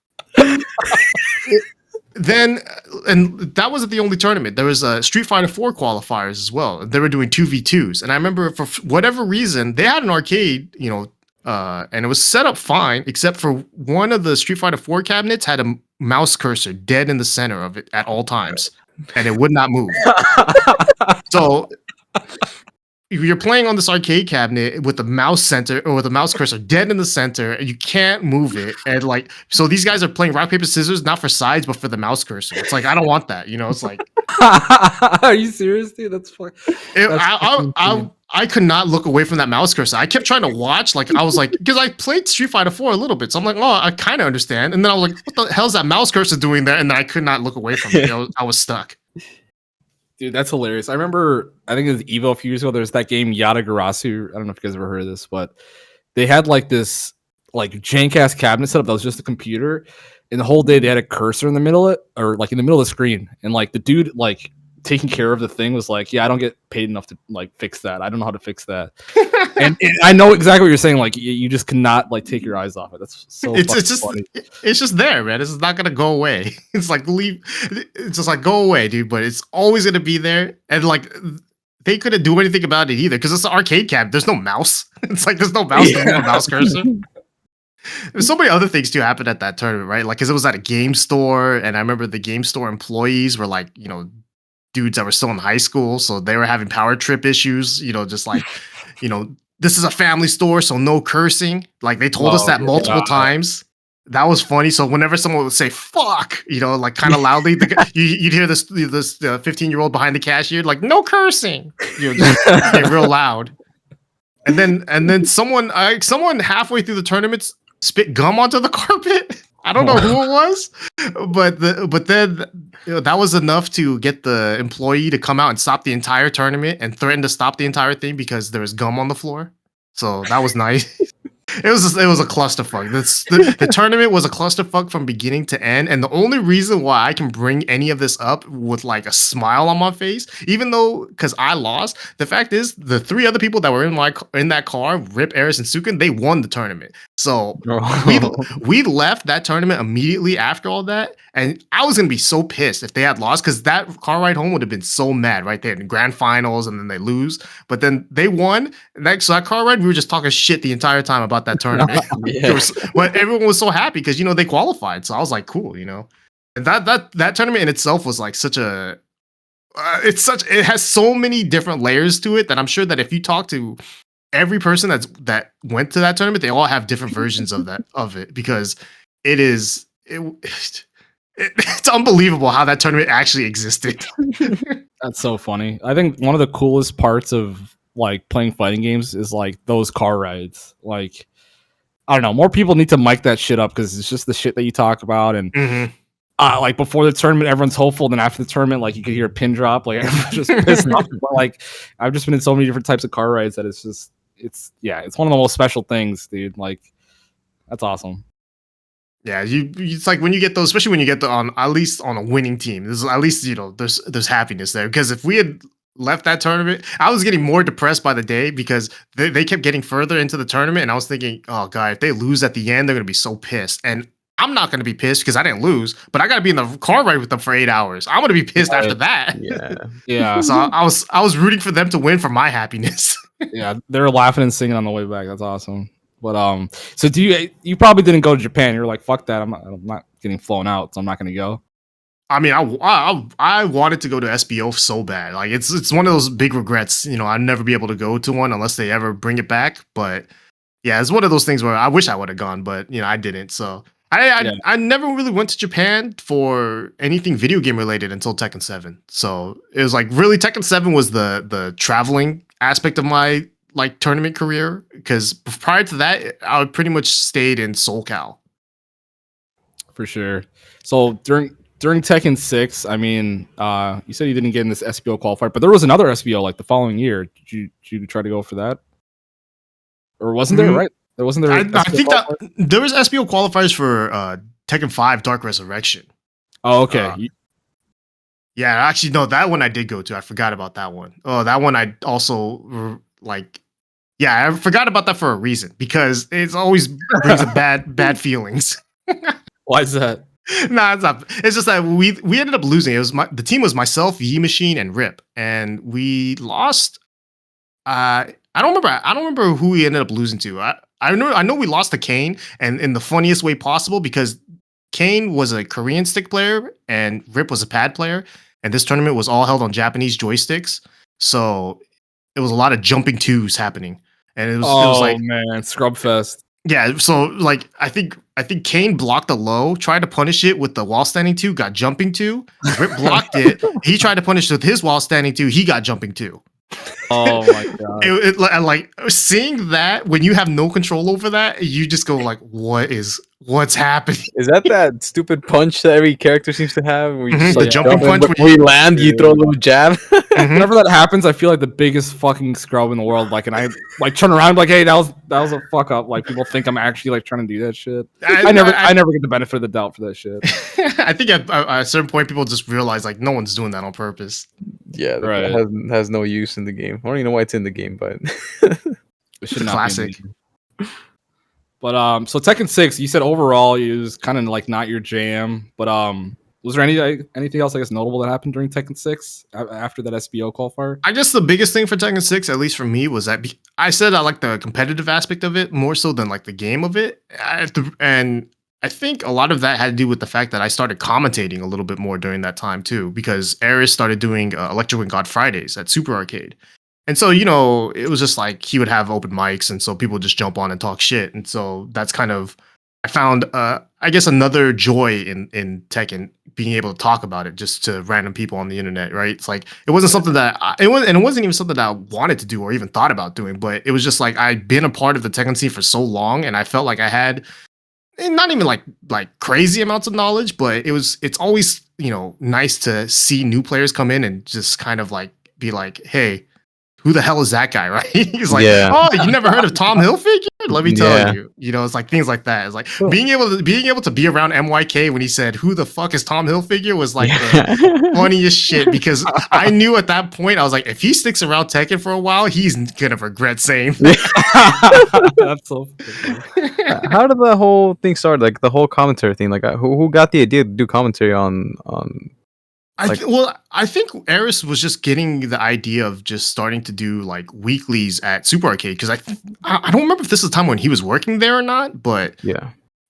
Then and that wasn't the only tournament. There was a Street Fighter 4 qualifiers as well. They were doing 2v2s, and I remember for whatever reason they had an arcade, and it was set up fine, except for one of the Street Fighter 4 cabinets had a mouse cursor dead in the center of it at all times, and it would not move. So you're playing on this arcade cabinet with the mouse center or with the mouse cursor dead in the center, and you can't move it. And like, so these guys are playing rock paper scissors, not for sides, but for the mouse cursor. It's like I don't want that. It's like, are you serious, dude? That's funny. I could not look away from that mouse cursor. I kept trying to watch, like I was like, because I played Street Fighter 4 a little bit, so I'm like, oh, I kind of understand. And then I was like, what the hell's that mouse cursor doing there? And then I could not look away from it. I was stuck. Dude, that's hilarious. I remember, I think it was Evo a few years ago. There's that game Yatagarasu. I don't know if you guys ever heard of this, but they had like this like jank ass cabinet setup that was just a computer, and the whole day they had a cursor in the middle of it, or like in the middle of the screen, and like the dude like taking care of the thing was like, yeah, I don't get paid enough to like fix that. I don't know how to fix that. and I know exactly what you're saying. Like you just cannot like take your eyes off it. That's so funny. It's just there, man. It's not gonna go away. It's like it's just like go away, dude. But it's always gonna be there. And like they couldn't do anything about it either because it's an arcade cab. There's no mouse. It's like there's no mouse. There's no mouse cursor. There's so many other things too happened at that tournament, right? Like because it was at a game store, and I remember the game store employees were like, dudes that were still in high school, so they were having power trip issues, just like, this is a family store, so no cursing. Like they told us that multiple times. That was funny. So whenever someone would say "fuck," like kind of loudly, you'd hear this 15-year-old behind the cashier like, "No cursing," just get real loud. And then someone halfway through the tournament spit gum onto the carpet. I don't know who it was, but then that was enough to get the employee to come out and stop the entire tournament and threaten to stop the entire thing because there was gum on the floor. So that was nice. It was a clusterfuck. The tournament was a clusterfuck from beginning to end, and the only reason why I can bring any of this up with like a smile on my face, even though because I lost, the fact is the three other people that were in that car, Rip, Eris, and Sukin, they won the tournament. So we left that tournament immediately after all that, and I was gonna be so pissed if they had lost because that car ride home would have been so mad right there in the grand finals, and then they lose, but then they won. So that car ride, we were just talking shit the entire time about that tournament. But everyone was so happy because they qualified. So I was like, cool, And that tournament in itself was like such a it has so many different layers to it that I'm sure that if you talk to every person that went to that tournament, they all have different versions of it because it's unbelievable how that tournament actually existed. That's so funny. I think one of the coolest parts of like playing fighting games is like those car rides. Like, I don't know, more people need to mic that shit up because it's just the shit that you talk about. And like before the tournament, everyone's hopeful. Then after the tournament, like you could hear a pin drop. Like everyone's just pissed off. But like I've just been in so many different types of car rides that it's one of the most special things, dude. Like that's awesome. Yeah, it's like when you get those, especially when you get at least on a winning team. There's at least there's happiness there because if we had left that tournament, I was getting more depressed by the day because they kept getting further into the tournament, and I was thinking, oh god, if they lose at the end, they're gonna be so pissed. And I'm not gonna be pissed because I didn't lose, but I gotta be in the car ride with them for 8 hours. I'm gonna be pissed after that. Yeah. So I was rooting for them to win for my happiness. Yeah, they were laughing and singing on the way back. That's awesome. But so you probably didn't go to Japan. You were like, fuck that. I'm not getting flown out, so I'm not gonna go. I mean, I wanted to go to SBO so bad. Like it's one of those big regrets. You know, I'd never be able to go to one unless they ever bring it back. But yeah, it's one of those things where I wish I would have gone, but I didn't. So I never really went to Japan for anything video game related until Tekken 7. So it was like really Tekken 7 was the traveling aspect of my like tournament career, because prior to that I would pretty much stayed in Socal. For sure. So during Tekken 6, I mean, you said you didn't get in this SBO qualifier, but there was another SBO like the following year. Did you try to go for that? Or wasn't there, right? There wasn't there. I think that there was SBO qualifiers for Tekken 5 Dark Resurrection. Oh, okay. Yeah, actually, no, that one I did go to. I forgot about that one. Oh, that one I also like. Yeah, I forgot about that for a reason, because it's always brings up bad feelings. Why is that? Nah, it's not. It's just that we ended up losing. It was the team was myself, Yi Machine, and Rip, and we lost. I don't remember who we ended up losing to. I know we lost to Kane, and in the funniest way possible, because Kane was a Korean stick player and Rip was a pad player, and this tournament was all held on Japanese joysticks, so it was a lot of jumping twos happening, and it was like, man, scrub fest. Yeah, so like I think Kane blocked a low, tried to punish it with the wall standing two, got jumping two. Rip blocked it. He tried to punish it with his wall standing two. He got jumping two. Oh my god! Like seeing that, when you have no control over that, you just go like, what's happening? Is that stupid punch that every character seems to have? Where you just, the jumping punch. When you land, you throw a little jab. Whenever that happens, I feel like the biggest fucking scrub in the world. Like, and I like turn around like, hey, that was a fuck up. Like, people think I'm actually like trying to do that shit. I never get the benefit of the doubt for that shit. I think at a certain point, people just realize like no one's doing that on purpose. Yeah, right. Has no use in the game. I don't even know why it's in the game, but it should not classic. Be but so Tekken 6, you said overall it was kind of like not your jam. But was there anything else I guess notable that happened during Tekken 6 after that SBO qualifier? I guess the biggest thing for Tekken 6, at least for me, was that I said I like the competitive aspect of it more so than like the game of it, and I think a lot of that had to do with the fact that I started commentating a little bit more during that time too, because Aris started doing Electric Wing God Fridays at Super Arcade. And so, it was just like he would have open mics, and so people would just jump on and talk shit. And so that's kind of, I found, I guess, another joy in Tekken, being able to talk about it just to random people on the internet, right? It's like, it wasn't something that, it wasn't even something that I wanted to do or even thought about doing, but it was just like, I'd been a part of the Tekken scene for so long, and I felt like I had, not even like crazy amounts of knowledge, but it's always, nice to see new players come in and just kind of like be like, hey, who the hell is that guy, right? He's like, oh, you never heard of Tom Hilfiger? Let me tell you. It's like things like that. It's like being able to be around MYK when he said, who the fuck is Tom Hilfiger, was like the funniest shit, because I knew at that point, I was like, if he sticks around Tekken for a while, he's gonna regret saying that. That's so funny. How did the whole thing start? Like the whole commentary thing? Like who got the idea to do commentary on I think Aris was just getting the idea of just starting to do like weeklies at Super Arcade, because I don't remember if this is the time when he was working there or not, but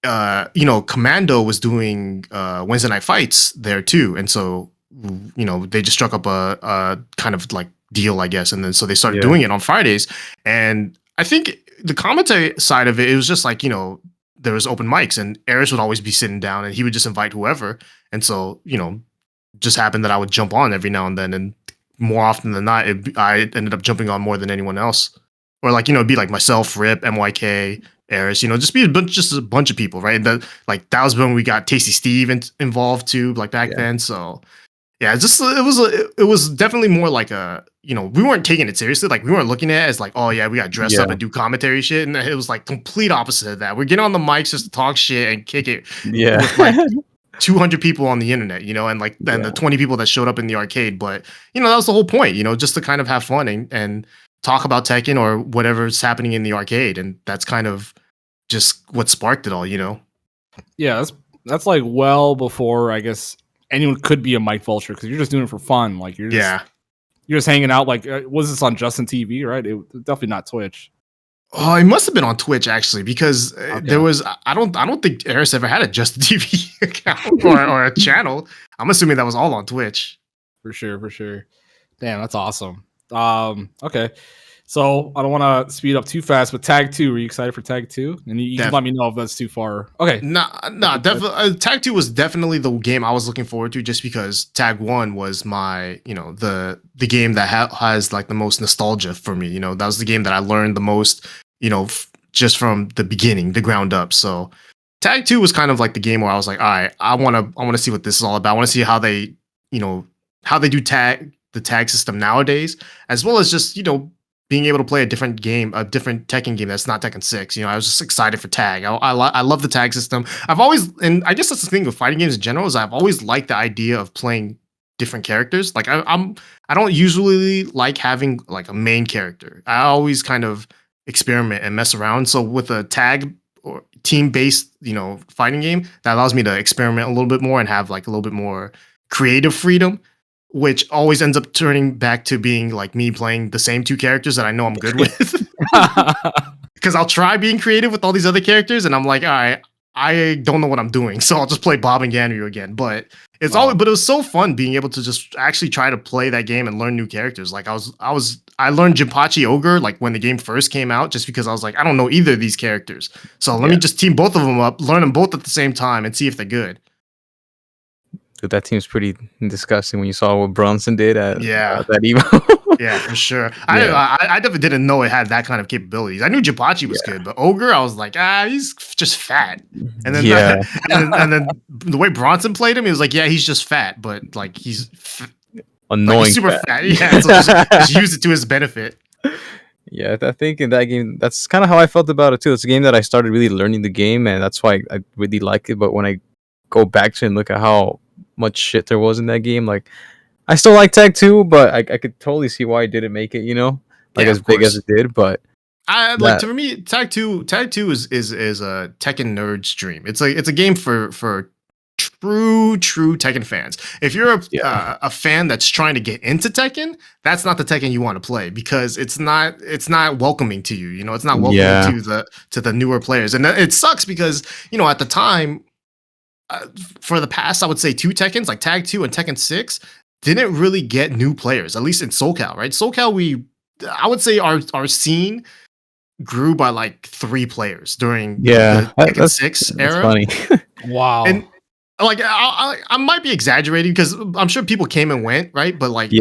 Commando was doing Wednesday night fights there too, and so they just struck up a kind of like deal, I guess, and then so they started doing it on Fridays. And I think the commentary side of it was just like there was open mics, and Aris would always be sitting down, and he would just invite whoever, and so just happened that I would jump on every now and then, and more often than not, I ended up jumping on more than anyone else, or like it'd be like myself, Rip, MYK, Aris, just be a bunch of people, right? And that was when we got Tasty Steve involved too, like back then. So yeah, it was definitely more like a we weren't taking it seriously, like we weren't looking at it as like, oh yeah, we got dressed up and do commentary shit, and it was like complete opposite of that. We're getting on the mics just to talk shit and kick it. Yeah. With like 200 people on the internet, and the 20 people that showed up in the arcade. But that was the whole point, just to kind of have fun and talk about Tekken or whatever's happening in the arcade, and that's kind of just what sparked it all. Yeah, that's like well before I guess anyone could be a Mike Vulture because you're just doing it for fun. Like you're just hanging out. Like was this on Justin TV? Right? It definitely not Twitch. Oh, it must have been on Twitch actually, because there was I don't think Eris ever had a Justin TV account or a channel. I'm assuming that was all on Twitch. For sure. Damn, that's awesome. Okay. So I don't want to speed up too fast, but Tag 2, are you excited for Tag 2? And you can let me know if that's too far. Okay. Nah, definitely. Tag 2 was definitely the game I was looking forward to, just because Tag 1 was my, the game that has like the most nostalgia for me. That was the game that I learned the most, just from the beginning, the ground up. So Tag 2 was kind of like the game where I was like, all right, I want to see what this is all about. I want to see how they, how they do the tag system nowadays, as well as just, being able to play a different Tekken game that's not Tekken 6. I was just excited for tag. I love the tag system. I've always, and I guess that's the thing with fighting games in general, is I've always liked the idea of playing different characters. Like I don't usually like having like a main character. I always kind of experiment and mess around. So with a tag or team-based, fighting game, that allows me to experiment a little bit more and have like a little bit more creative freedom, which always ends up turning back to being like me playing the same two characters that I know I'm good with. Because I'll try being creative with all these other characters, and I'm like, all right, I don't know what I'm doing, so I'll just play Bob and Ganryu again. But but it was so fun being able to just actually try to play that game and learn new characters. Like I learned Jinpachi Ogre like when the game first came out, just because I was like, I don't know either of these characters, so let me just team both of them up, learn them both at the same time, and see if they're good. Dude, that team's pretty disgusting when you saw what Bronson did at that Evo. Yeah, for sure. I definitely didn't know it had that kind of capabilities. I knew Jinpachi was good, but Ogre, I was like, he's just fat. And then and then the way Bronson played him, he was like, yeah, he's just fat, but like he's annoying, like, he's super fat. Yeah, so just use it to his benefit. Yeah, I think in that game, that's kind of how I felt about it too. It's a game that I started really learning the game, and that's why I really like it. But when I go back to it and look at how much shit there was in that game, like I still like Tag 2, but I could totally see why it didn't make it, as big as it did. But to me, Tag 2 is a Tekken nerd stream. It's a game for true Tekken fans. If you're a fan that's trying to get into Tekken, that's not the Tekken you want to play, because it's not welcoming to you. It's not welcoming to the newer players, and it sucks because at the time. For the past, I would say 2 Tekkens, like Tag 2 and Tekken 6, didn't really get new players, at least in Socal, right? Socal, I would say our scene grew by like 3 players during the Tekken 6 era. Funny. Wow. And like I might be exaggerating, because I'm sure people came and went, right? But like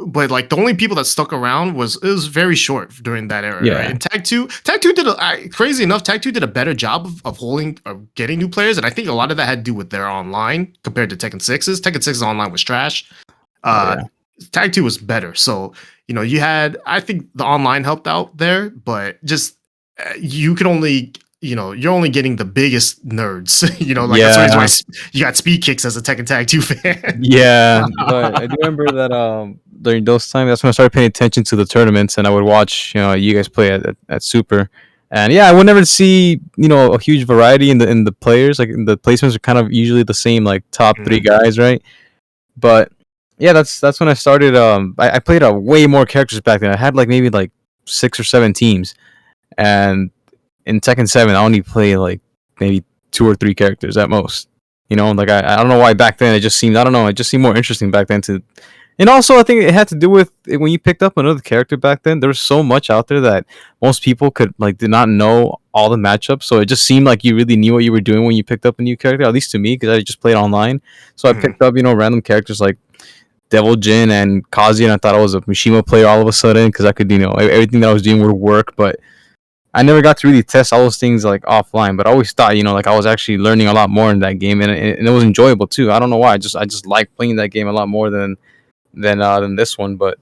but like the only people that stuck around was very short during that era, right? And Tag 2 did crazy enough, Tag 2 did a better job of getting new players, and I think a lot of that had to do with their online compared to Tekken 6's. Tekken 6's online was trash. Tag 2 was better, so you had, I think the online helped out there, but just you could only. You're only getting the biggest nerds. That's the reason why you got speed kicks as a Tekken Tag 2 fan. Yeah, but I do remember that during those times, that's when I started paying attention to the tournaments, and I would watch you guys play at Super, and I would never see a huge variety in the players. Like the placements are kind of usually the same, like top 3 guys, right? But yeah, that's when I started. I played way more characters back then. I had like maybe like 6 or 7 teams, and in Tekken 7, I only play like maybe 2 or 3 characters at most. Like I don't know why back then it just seemed more interesting back then and also I think it had to do with when you picked up another character back then, there was so much out there that most people did not know all the matchups, so it just seemed like you really knew what you were doing when you picked up a new character, at least to me, because I just played online. So I picked up random characters like Devil Jin and Kazi, and I thought I was a Mishima player all of a sudden, because I could everything that I was doing would work, but I never got to really test all those things like offline, but I always thought, like I was actually learning a lot more in that game, and it was enjoyable too. I don't know why. I just like playing that game a lot more than this one, but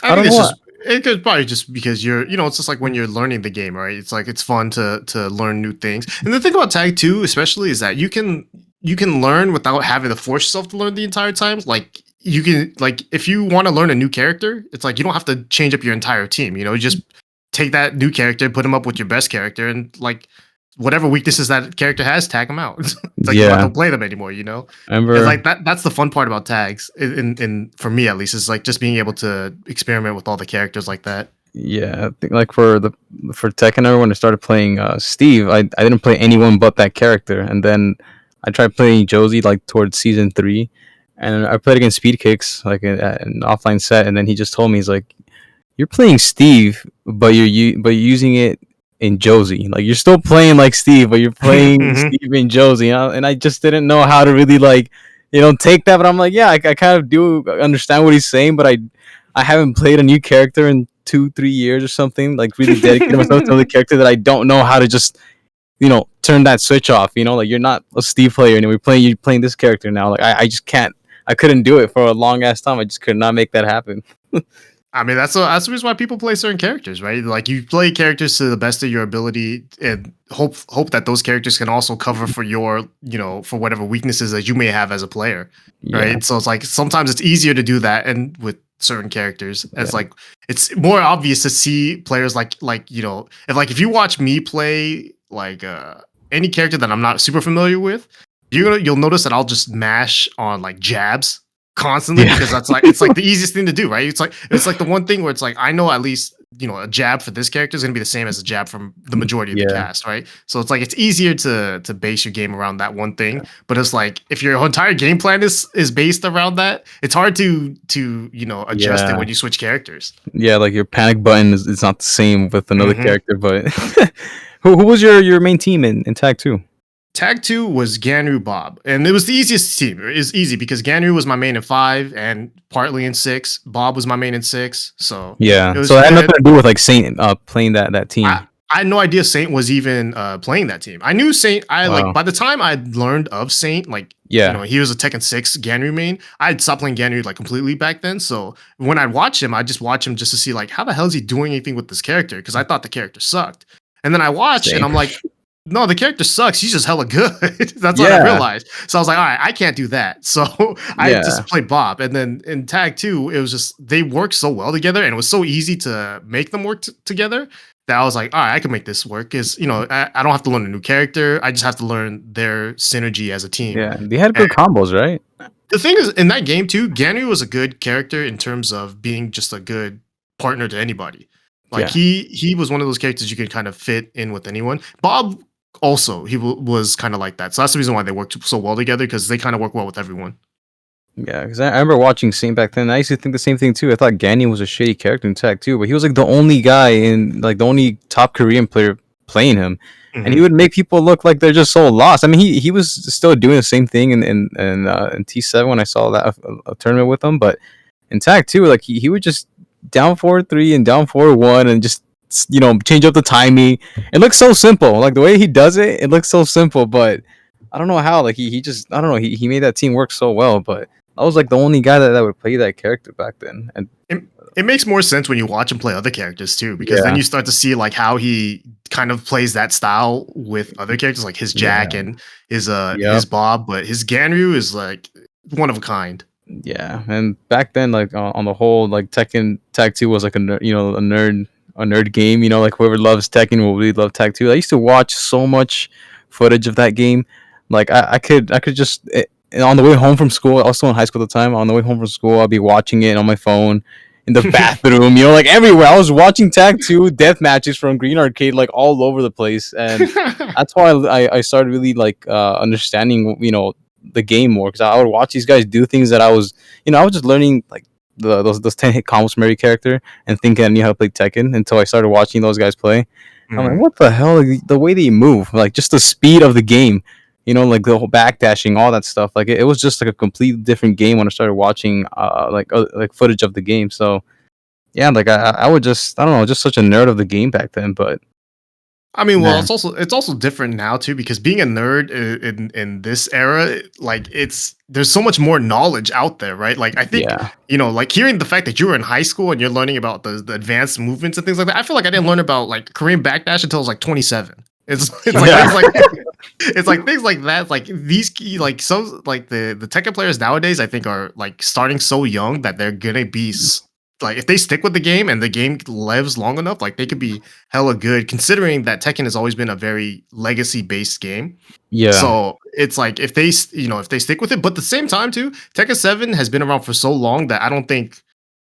I think it's probably just because you're, it's just like when you're learning the game, right? It's like it's fun to learn new things. And the thing about Tag 2 especially is that you can you can learn without having to force yourself to learn the entire time. Like you can like if you want to learn a new character, it's like you don't have to change up your entire team. You know, just take that new character, put him up with your best character, and like whatever weaknesses that character has, tag them out. It's like you don't play them anymore. You know, it's like that's the fun part about tags. In for me at least, is like just being able to experiment with all the characters like that. Yeah, I think like for Tekken, when I started playing Steve, I didn't play anyone but that character, and then I tried playing Josie like towards season 3, and I played against Speed Kicks like in an offline set, and then he just told me, he's like, "You're playing Steve, but you're using it in Josie. Like you're still playing like Steve, but you're playing Steve in Josie." And I just didn't know how to really like take that, but I'm like, yeah, I kind of do understand what he's saying, but I haven't played a new character in 2-3 years or something, like really dedicated myself to the character that I don't know how to just turn that switch off. Like you're not a Steve player and you're playing this character now. Like I just can't. I couldn't do it for a long ass time. I just could not make that happen. I mean, that's the reason why people play certain characters, right? Like you play characters to the best of your ability and hope that those characters can also cover for your, for whatever weaknesses that you may have as a player, right? So it's like sometimes it's easier to do that, and with certain characters, as like it's more obvious to see players like if you watch me play like any character that I'm not super familiar with, you'll notice that I'll just mash on like jabs constantly because that's like it's like the easiest thing to do, right? It's like the one thing where it's like I know at least a jab for this character is going to be the same as a jab from the majority of the cast, right? So it's like it's easier to base your game around that one thing, but it's like if your entire game plan is based around that, it's hard to adjust it when you switch characters. Yeah, like your panic button is not the same with another character. But who was your main team in Tag 2? Tag 2 was Ganryu Bob, and it was the easiest team. It was easy because Ganryu was my main in 5 and partly in 6. Bob was my main in 6. So so that had nothing to do with like Saint playing that team. I had no idea Saint was even playing that team. I knew Saint. Like by the time I learned of Saint, like he was a Tekken 6 Ganryu main. I had stopped playing Ganryu like completely back then. So when I'd watch him, I just watch him just to see like how the hell is he doing anything with this character, because I thought the character sucked. And then I watch and I'm like, no, the character sucks. He's just hella good. That's what I realized. So I was like, all right, I can't do that. So I just played Bob. And then in Tag 2, it was just, they worked so well together and it was so easy to make them work together that I was like, all right, I can make this work. Because, I don't have to learn a new character. I just have to learn their synergy as a team. Yeah, they had good combos, right? The thing is, in that game too, Ganryu was a good character in terms of being just a good partner to anybody. Like he was one of those characters you could kind of fit in with anyone. Bob also, he was kind of like that. So that's the reason why they worked so well together, because they kind of work well with everyone. Yeah, because I remember watching Saint back then. I used to think the same thing too. I thought Ganryu was a shitty character in Tag 2, but he was like the only guy the only top Korean player playing him, and he would make people look like they're just so lost. I mean, he was still doing the same thing in T7 when I saw that a tournament with him, but in Tag 2, like he would just down 4-3 and down 4-1 and just change up the timing. It looks so simple. Like the way he does it looks so simple, but I don't know how. Like he just, I don't know. He made that team work so well, but I was like the only guy that would play that character back then. And it makes more sense when you watch him play other characters too, because then you start to see like how he kind of plays that style with other characters, like his Jack and his Bob, but his Ganryu is like one of a kind. Yeah, and back then, like on the whole, like Tekken Tag 2 was like a nerd game. Like whoever loves Tekken will really love Tag 2. I used to watch so much footage of that game. Like I could just on the way home from school. I was still in high school at the time. On the way home from school, I'll be watching it on my phone, in the bathroom, like everywhere. I was watching Tag 2 death matches from Green Arcade, like all over the place, and that's why I started really like understanding, the game more, because I would watch these guys do things that I was just learning like those 10-hit combos from every character and thinking I knew how to play Tekken until I started watching those guys play. I'm like, what the hell? Like, the way they move, like just the speed of the game, like the whole backdashing, all that stuff. Like it was just like a completely different game when I started watching like footage of the game. So yeah, like I would just, I don't know, just such a nerd of the game back then. But I mean, well, it's also different now too, because being a nerd in this era, like there's so much more knowledge out there, right? Like I think like hearing the fact that you were in high school and you're learning about the advanced movements and things like that. I feel like I didn't learn about like Korean backdash until I was like 27. It's like It's like things like that. Like these, like some, like the Tekken players nowadays, I think are like starting so young that they're gonna be like if they stick with the game and the game lives long enough, like they could be hella good. Considering that Tekken has always been a very legacy based game, Yeah. so it's like if they, if they stick with it, but at the same time too, Tekken 7 has been around for so long that I don't think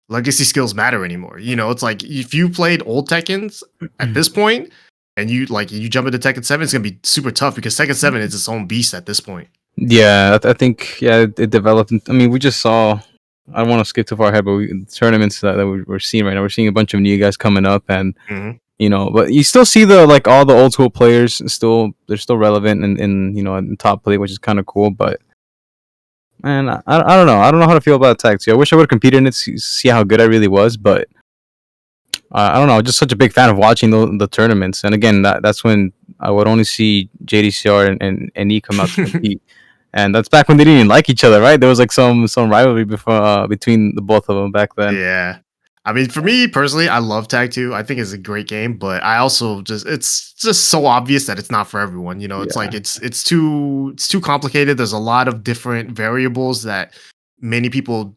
legacy skills matter anymore. It's like if you played old Tekkens at this point and you jump into Tekken 7, it's gonna be super tough because Tekken 7 is its own beast at this point. Yeah, I think it developed. I mean, we just saw. I don't want to skip too far ahead, but tournaments that we're seeing right now. We're seeing a bunch of new guys coming up, and but you still see all the old school players they're still relevant and in top play, which is kind of cool. But man, I don't know. I don't know how to feel about Tag 2. I wish I would have competed in it to see how good I really was, but I don't know. I'm just such a big fan of watching the tournaments, and again, that's when I would only see JDCR and E come out to compete. And that's back when they didn't even like each other, right? There was like some rivalry before between the both of them back then. Yeah. I mean, for me personally, I love Tag 2. I think it's a great game, but I also it's just so obvious that it's not for everyone. It's like it's too complicated. There's a lot of different variables that many people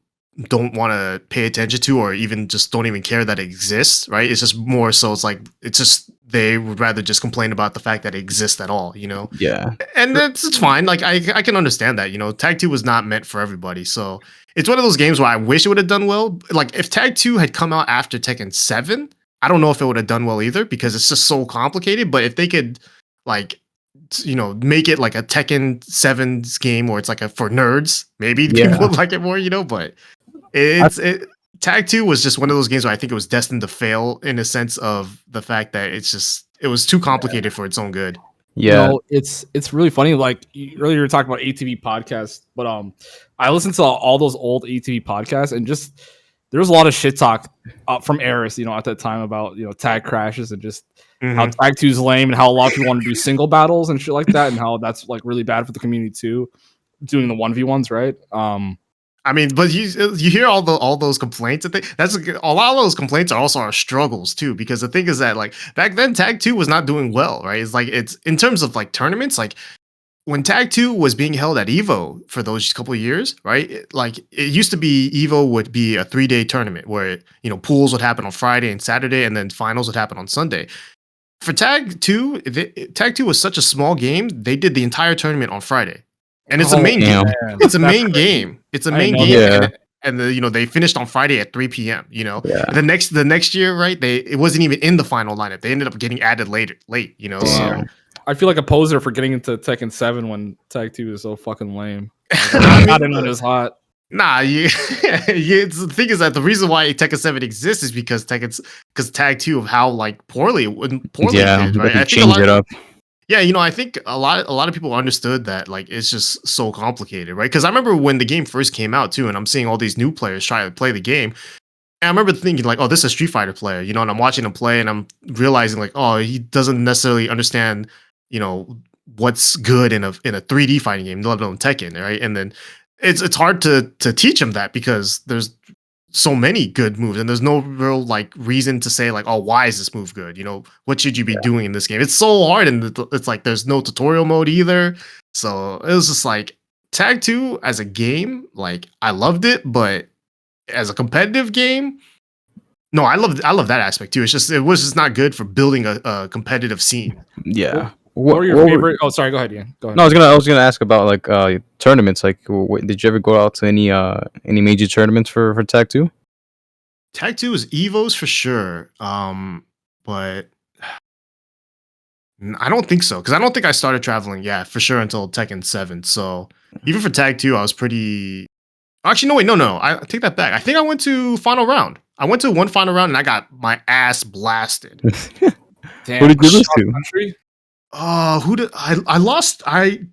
don't want to pay attention to, or even just don't even care that it exists, right? It's just more so it's just they would rather just complain about the fact that it exists at all, Yeah. And it's fine. Like I can understand that, Tag 2 was not meant for everybody. So it's one of those games where I wish it would have done well. Like if Tag 2 had come out after Tekken 7, I don't know if it would have done well either because it's just so complicated. But if they could make it like a Tekken 7's game where it's like for nerds, maybe people would like it more, but Tag 2 was just one of those games where I think it was destined to fail in a sense of the fact that it was too complicated for its own good. Yeah, it's really funny. Like earlier, you were talking about ATV podcasts, but I listened to all those old ATV podcasts, and just there was a lot of shit talk from Eris, at that time about tag crashes and just how Tag 2 is lame and how a lot of people want to do single battles and shit like that, and how that's like really bad for the community too, doing the 1v1s, right? I mean, but you hear all those complaints. That's a lot of those complaints are also our struggles too, because the thing is that like back then Tag 2 was not doing well, right? It's like it's in terms of like tournaments, like when Tag 2 was being held at Evo for those couple of years, right? It used to be Evo would be a 3-day tournament where pools would happen on Friday and Saturday, and then finals would happen on Sunday. For Tag 2, Tag 2 was such a small game; they did the entire tournament on Friday. And it's a main game. It's a main game. It's a main game. And they finished on Friday at 3 p.m. The next year, right? It wasn't even in the final lineup. They ended up getting added late. So I feel like a poser for getting into Tekken 7 when Tag 2 is so fucking lame. Not in it is hot. Nah, the thing is that the reason why Tekken 7 exists is because Tag 2 of how like poorly it did, right? I change it up. Yeah, I think a lot of people understood that like it's just so complicated, right? Because I remember when the game first came out too, and I'm seeing all these new players try to play the game. And I remember thinking like, oh, this is a Street Fighter player, and I'm watching him play, and I'm realizing like, oh, he doesn't necessarily understand, what's good in a 3D fighting game, let alone Tekken, right? And then it's hard to teach him that because there's so many good moves and there's no real like reason to say like, oh, why is this move good? What should you be doing in this game? It's so hard, and it's like there's no tutorial mode either. So it was just like Tag 2 as a game, like I loved it, but as a competitive game, no, I love that aspect too. It was just not good for building a competitive scene. Yeah. What are your favorite? Oh, sorry. Go ahead, Ian. Go ahead. No, I was gonna ask about like tournaments. Like, did you ever go out to any major tournaments for Tag 2? Tag 2 is Evos for sure, but I don't think so because I don't think I started traveling. Yeah, for sure until Tekken 7. So even for Tag 2, I was pretty. Actually, no, wait, no. I take that back. I think I went to final round. I went to one final round and I got my ass blasted. Damn, who did you lose to? Country? Who did I lost? I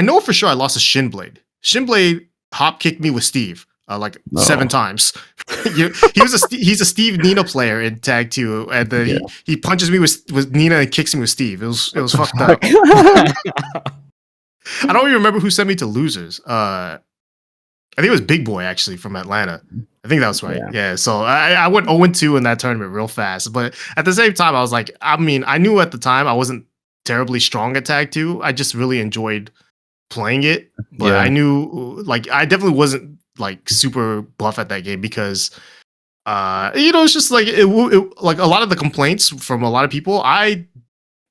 know for sure I lost to Shinblade. Shinblade hop kicked me with Steve 7 times. He's a Steve Nina player in Tag 2, and he punches me with Nina and kicks me with Steve. It was fucked up. I don't even remember who sent me to losers. I think it was Big Boy actually from Atlanta. I think that was right. Yeah. So I went 0-2 in that tournament real fast. But at the same time, I was like, I mean, I knew at the time I wasn't terribly strong at Tag 2. I just really enjoyed playing it, but I knew like I definitely wasn't like super buff at that game because it's just like like a lot of the complaints from a lot of people, I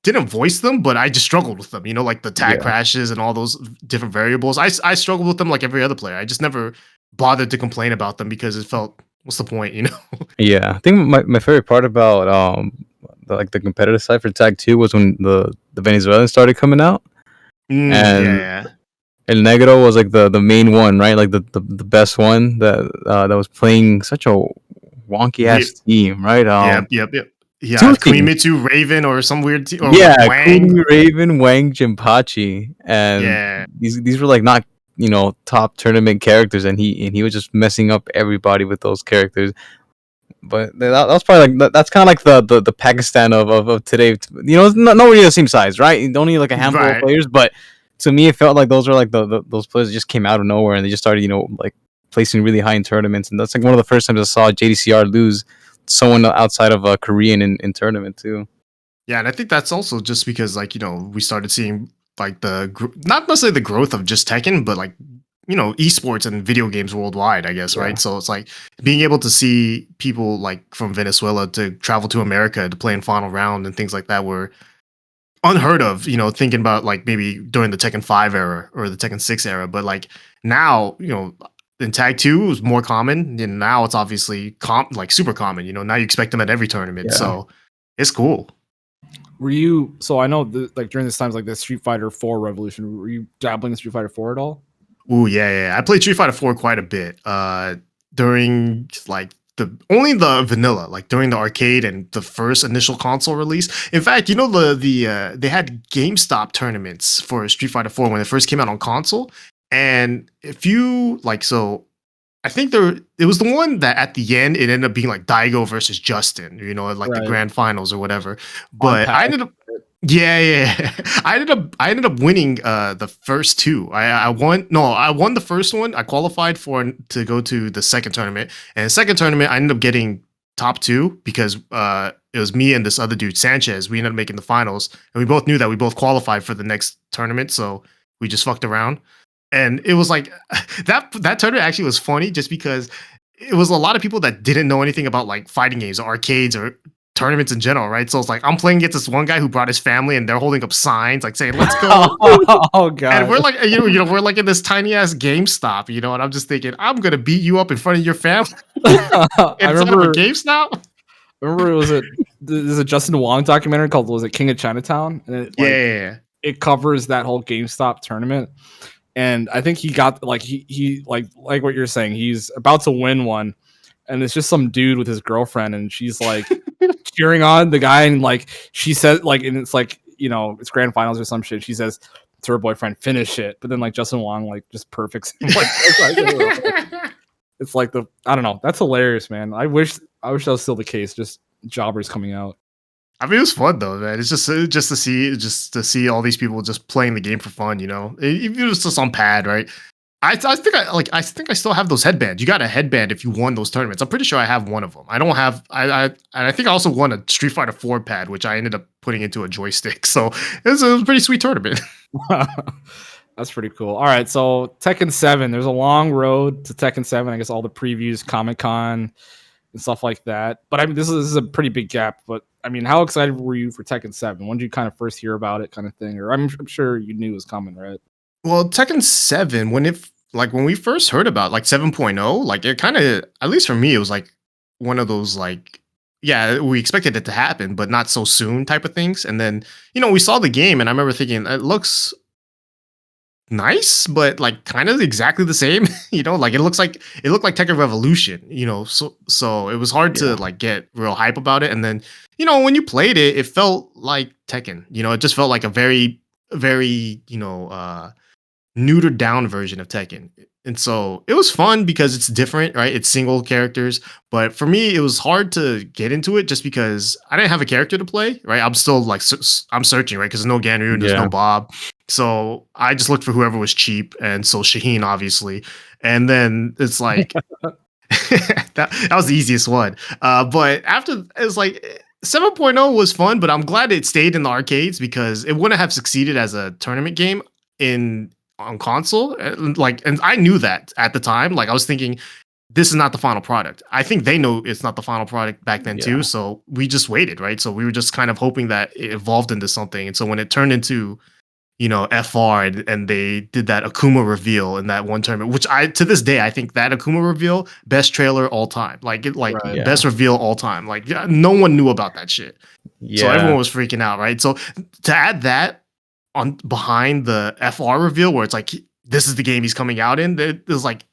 didn't voice them, but I just struggled with them. Like the tag crashes and all those different variables. I struggled with them like every other player. I just never bothered to complain about them because it felt, what's the point, Yeah, I think my favorite part about the competitive side for Tag 2 was when the Venezuelans started coming out, and El Negro was like the main one, right? Like the best one that was playing such a wonky ass team, right? Yep. Yeah, Queen Mitsu, Raven, or some weird team. Wang. Queen, Raven, Wang, Jinpachi, and these were like not top tournament characters, and he was just messing up everybody with those characters. But that was probably like that's kind of like the Pakistan of today. It's not really the same size, right? You don't need like a handful of players, but to me, it felt like those were like those players that just came out of nowhere and they just started like placing really high in tournaments, and that's like one of the first times I saw JDCR lose someone outside of a Korean in tournament too. Yeah, and I think that's also just because like we started seeing like not necessarily the growth of just Tekken, but like esports and video games worldwide, I guess, right? So it's like being able to see people like from Venezuela to travel to America to play in final round and things like that were unheard of, thinking about like maybe during the Tekken 5 era or the Tekken 6 era, but like now, in Tag 2 it was more common, and now it's obviously like super common. Now you expect them at every tournament, so it's cool. Were you? So I know like during this times like the Street Fighter 4 revolution, were you dabbling in Street Fighter 4 at all? Oh yeah. I played Street Fighter 4 quite a bit. During like only the vanilla, like during the arcade and the first initial console release. In fact, they had GameStop tournaments for Street Fighter 4 when it first came out on console. And if you I think it was the one that at the end it ended up being like Daigo versus Justin, like the grand finals or whatever. But I ended up I ended up winning the first two. I won the first one. I qualified to go to the second tournament. And the second tournament I ended up getting top 2 because it was me and this other dude, Sanchez. We ended up making the finals, and we both knew that we both qualified for the next tournament, so we just fucked around. And it was like that tournament actually was funny just because it was a lot of people that didn't know anything about like fighting games or arcades or tournaments in general, right? So it's like I'm playing against this one guy who brought his family, and they're holding up signs like saying "Let's go!" Oh god! And we're like, we're like in this tiny ass GameStop, and I'm just thinking, I'm gonna beat you up in front of your family. I remember GameStop. There's a Justin Wong documentary called King of Chinatown, and it covers that whole GameStop tournament. And I think he got like he like what you're saying. He's about to win one, and it's just some dude with his girlfriend, and she's like cheering on the guy, and like she says like, and it's like it's grand finals or some shit. She says to her boyfriend, "Finish it," but then like Justin Wong like just perfects him. It's like I don't know. That's hilarious, man. I wish that was still the case. Just jobbers coming out. I mean, it was fun though, man. It's just to see all these people just playing the game for fun. Even if it was just on pad, right? I think I still have those headbands. You got a headband if you won those tournaments. I'm pretty sure I have one of them. I don't have and I think I also won a Street Fighter 4 pad, which I ended up putting into a joystick. So it was a pretty sweet tournament. That's pretty cool. All right, so Tekken 7. There's a long road to Tekken 7. I guess all the previews, Comic-Con, and stuff like that. But I mean, this is a pretty big gap. But I mean, how excited were you for Tekken 7? When did you kind of first hear about it, kind of thing? Or I'm sure you knew it was coming, right? Well, Tekken 7, when we first heard about like 7.0, like it kind of, at least for me, it was like one of those like, yeah, we expected it to happen, but not so soon type of things. And then, we saw the game, and I remember thinking it looks nice, but like kind of exactly the same. Like it looked like Tekken Revolution. So it was hard to like get real hype about it. And then when you played it, it felt like Tekken. It just felt like a very very neutered down version of Tekken. And so it was fun because it's different, right? It's single characters. But for me, it was hard to get into it just because I didn't have a character to play, right? I'm still like, I'm searching, right? Because there's no Ganryu, there's no Bob. So I just looked for whoever was cheap. And so Shaheen, obviously. And then it's like, that was the easiest one. But after, it was like, 7.0 was fun, but I'm glad it stayed in the arcades because it wouldn't have succeeded as a tournament game on console. And I knew that at the time. Like I was thinking, this is not the final product. I think they know it's not the final product back then too. So we just waited, right? So we were just kind of hoping that it evolved into something. And so when it turned into, FR and they did that Akuma reveal in that one tournament, which to this day I think that Akuma reveal best trailer all time, best reveal all time. Like no one knew about that shit, so everyone was freaking out, right? So to add that on behind the FR reveal, where it's like this is the game he's coming out in, it was like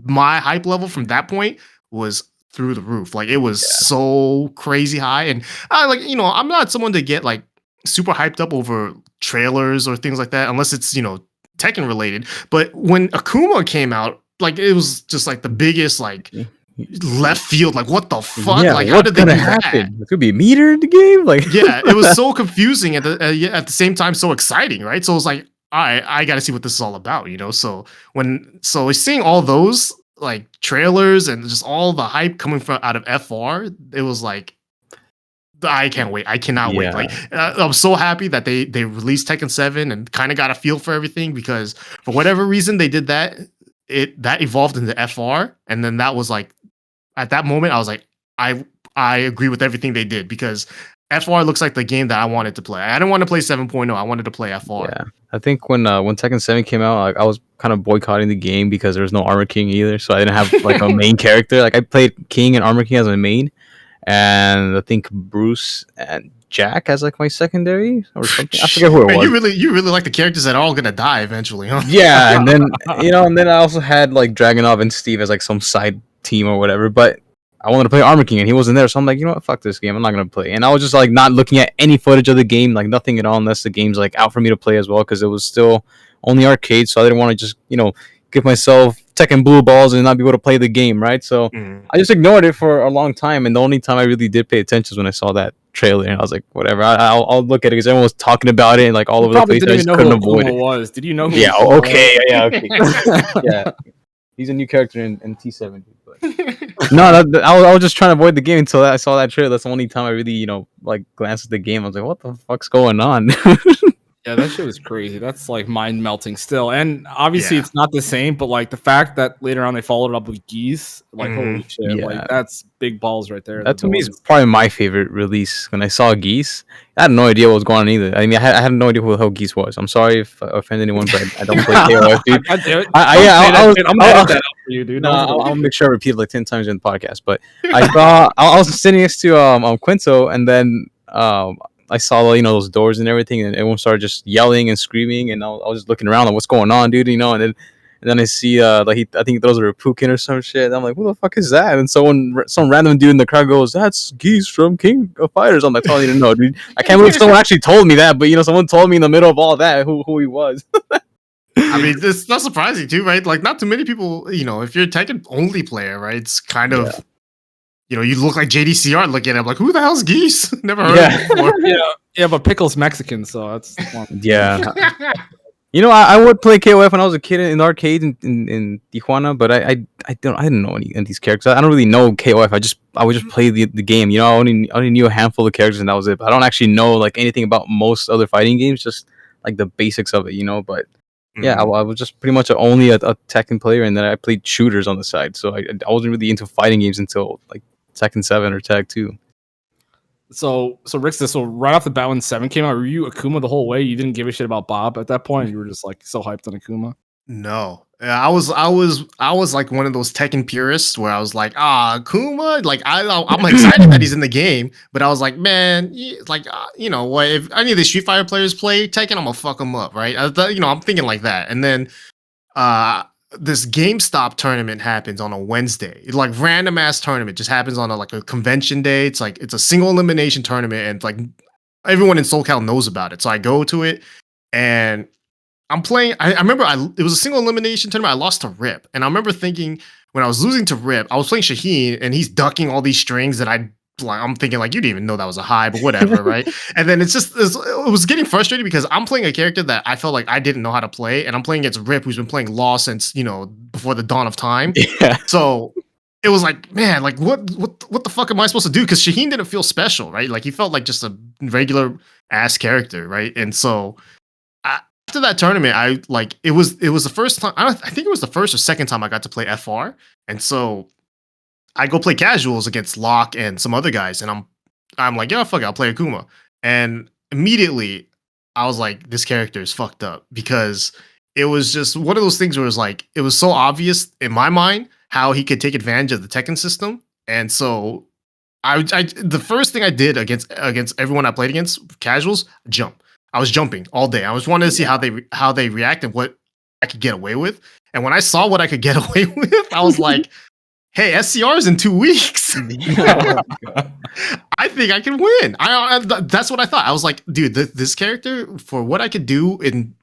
my hype level from that point was through the roof. Like it was so crazy high, and I'm not someone to get like super hyped up over trailers or things like that unless it's Tekken related. But when Akuma came out, like it was just like the biggest like left field. Like what the fuck? Like how did they do happen? There could be a meter in the game. Like it was so confusing at the same time, so exciting, right? So it was like, all right, I got to see what this is all about, So seeing all those like trailers and just all the hype coming out of FR, it was like, I can't wait. I cannot wait. Like I'm so happy that they released Tekken 7 and kind of got a feel for everything, because for whatever reason they did that, that evolved into FR, and then that was like at that moment I was like, I agree with everything they did, because FR looks like the game that I wanted to play. I didn't want to play 7.0. I wanted to play FR. Yeah. I think when Tekken 7 came out, like, I was kind of boycotting the game because there was no Armor King either, so I didn't have like a main character. Like I played King and Armor King as my main, and I think Bruce and Jack as like my secondary or something. I forget who it was. You really like the characters that are all gonna die eventually, huh? Yeah, and then and then I also had like Dragunov and Steve as like some side team or whatever. But I wanted to play Armor King and he wasn't there, so I'm like, you know what, fuck this game. I'm not gonna play. And I was just like not looking at any footage of the game, like nothing at all, unless the game's like out for me to play as well, because it was still only arcade, so I didn't want to just give myself Tekken blue balls and not be able to play the game, right? So I just ignored it for a long time, and the only time I really did pay attention was when I saw that trailer, and I was like, whatever, I'll look at it because everyone was talking about it and like all over the place. Didn't even know who Akuma was. Did you know? Who yeah. Okay. Yeah. Okay. Yeah. He's a new character in T70. But no, I was just trying to avoid the game until I saw that trailer. That's the only time I really like glanced at the game. I was like, what the fuck's going on? Yeah, that shit was crazy. That's like mind melting still. And obviously it's not the same, but like the fact that later on they followed it up with Geese, like holy shit, like that's big balls right there. That to me is probably my favorite release. When I saw Geese, I had no idea what was going on either. I mean, I had no idea who the hell Geese was. I'm sorry if I offend anyone, but I don't play KOF, dude. I'm gonna edit that out for you, dude. I'll make sure I repeat it like 10 times in the podcast. But I was sitting next to Quinto, and then I saw those doors and everything, and everyone started just yelling and screaming, and I was just looking around like, what's going on, dude? And then I see I think those are Pukin or some shit. And I'm like, who the fuck is that? And some random dude in the crowd goes, that's Geese from King of Fighters. I'm like, I don't even know, dude. I can't believe someone actually told me that, but someone told me in the middle of all that who he was. I mean, it's not surprising too, right? Like, not too many people, if you're a Tekken only player, right? It's kind of. You look like JDCR looking at him like, who the hell's Geese? Never heard of him before. Yeah, but Pickle's Mexican, so that's yeah. I would play KOF when I was a kid in the arcade in Tijuana, but I didn't know any of these characters. I don't really know KOF. I would just play the game. I only knew a handful of characters, and that was it. But I don't actually know like anything about most other fighting games, just like the basics of it, But yeah, I was just pretty much only a Tekken player, and then I played shooters on the side. So I wasn't really into fighting games until like Tekken 7 or Tag 2. So Rickstah, so right off the bat when 7 came out, were you Akuma the whole way? You didn't give a shit about Bob at that point? You were just like so hyped on Akuma? No. I was like one of those Tekken purists where I was like, Akuma, like I'm excited that he's in the game, but I was like, man, like what, if any of the Street Fighter players play Tekken, I'm gonna fuck them up, right? I'm thinking like that. And then this GameStop tournament happens on a Wednesday. It's like random ass tournament, just happens on a convention day. It's like it's a single elimination tournament, and like everyone in Socal knows about it. So I go to it, and I'm playing. I remember it was a single elimination tournament. I lost to Rip, and I remember thinking when I was losing to Rip, I was playing Shaheen, and he's ducking all these strings that I'm thinking like, you didn't even know that was a high, but whatever, right? And then it was getting frustrating because I'm playing a character that I felt like I didn't know how to play, and I'm playing against Rip, who's been playing Law since before the dawn of time. Yeah. So it was like, man, like what the fuck am I supposed to do? Because Shaheen didn't feel special, right? Like he felt like just a regular ass character, right? And so after that tournament, I like it was the first time. I think it was the first or second time I got to play FR, and so I go play casuals against Locke and some other guys, and I'm like, yeah, fuck it, I'll play Akuma, and immediately I was like, this character is fucked up because it was just one of those things where it was like it was so obvious in my mind how he could take advantage of the Tekken system, and so I the first thing I did against everyone I played against casuals, jump. I was jumping all day. I was wanting to see how they react and what I could get away with. And when I saw what I could get away with, I was like, "Hey, SCR is in 2 weeks. I think I can win." That's what I thought. I was like, "Dude, this character for what I could do in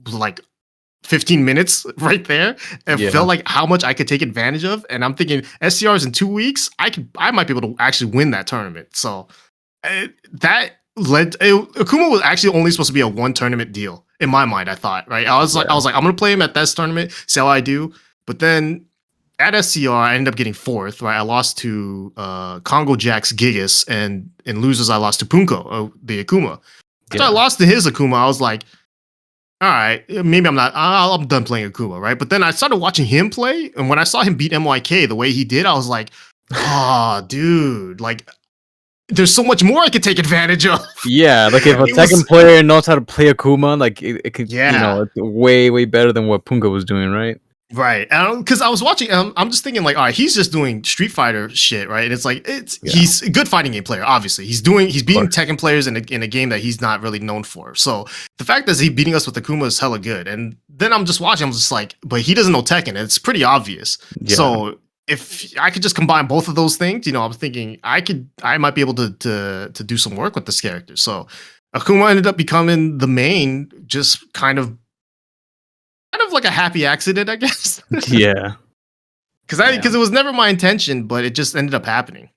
like 15 minutes right there, it felt like how much I could take advantage of." And I'm thinking SCRs in 2 weeks, I might be able to actually win that tournament. So that led Akuma was actually only supposed to be a 1 tournament deal in my mind. I thought, right? I was like, I'm gonna play him at this tournament, see how I do. But then at SCR, I ended up getting 4th, right? I lost to Congo Jack's Gigas, and in losers, I lost to Punko, the Akuma. After I lost to his Akuma, I was like, all right, maybe I'm done playing Akuma, right? But then I started watching him play, and when I saw him beat MYK the way he did, I was like, oh, dude, like, there's so much more I could take advantage of. Yeah, like if a Tekken player knows how to play Akuma, like it could, it's way, way better than what Punko was doing, right? Right, because I was watching. I'm just thinking like, all right, he's just doing Street Fighter shit, right? And it's like he's a good fighting game player. Obviously, he's beating Tekken players in a game that he's not really known for. So the fact that he's beating us with Akuma is hella good. And then I'm just watching. I'm just like, but he doesn't know Tekken. It's pretty obvious. Yeah. So if I could just combine both of those things, I'm thinking I might be able to do some work with this character. So Akuma ended up becoming the main, just kind of like a happy accident, I guess. Yeah. Because it was never my intention, but it just ended up happening.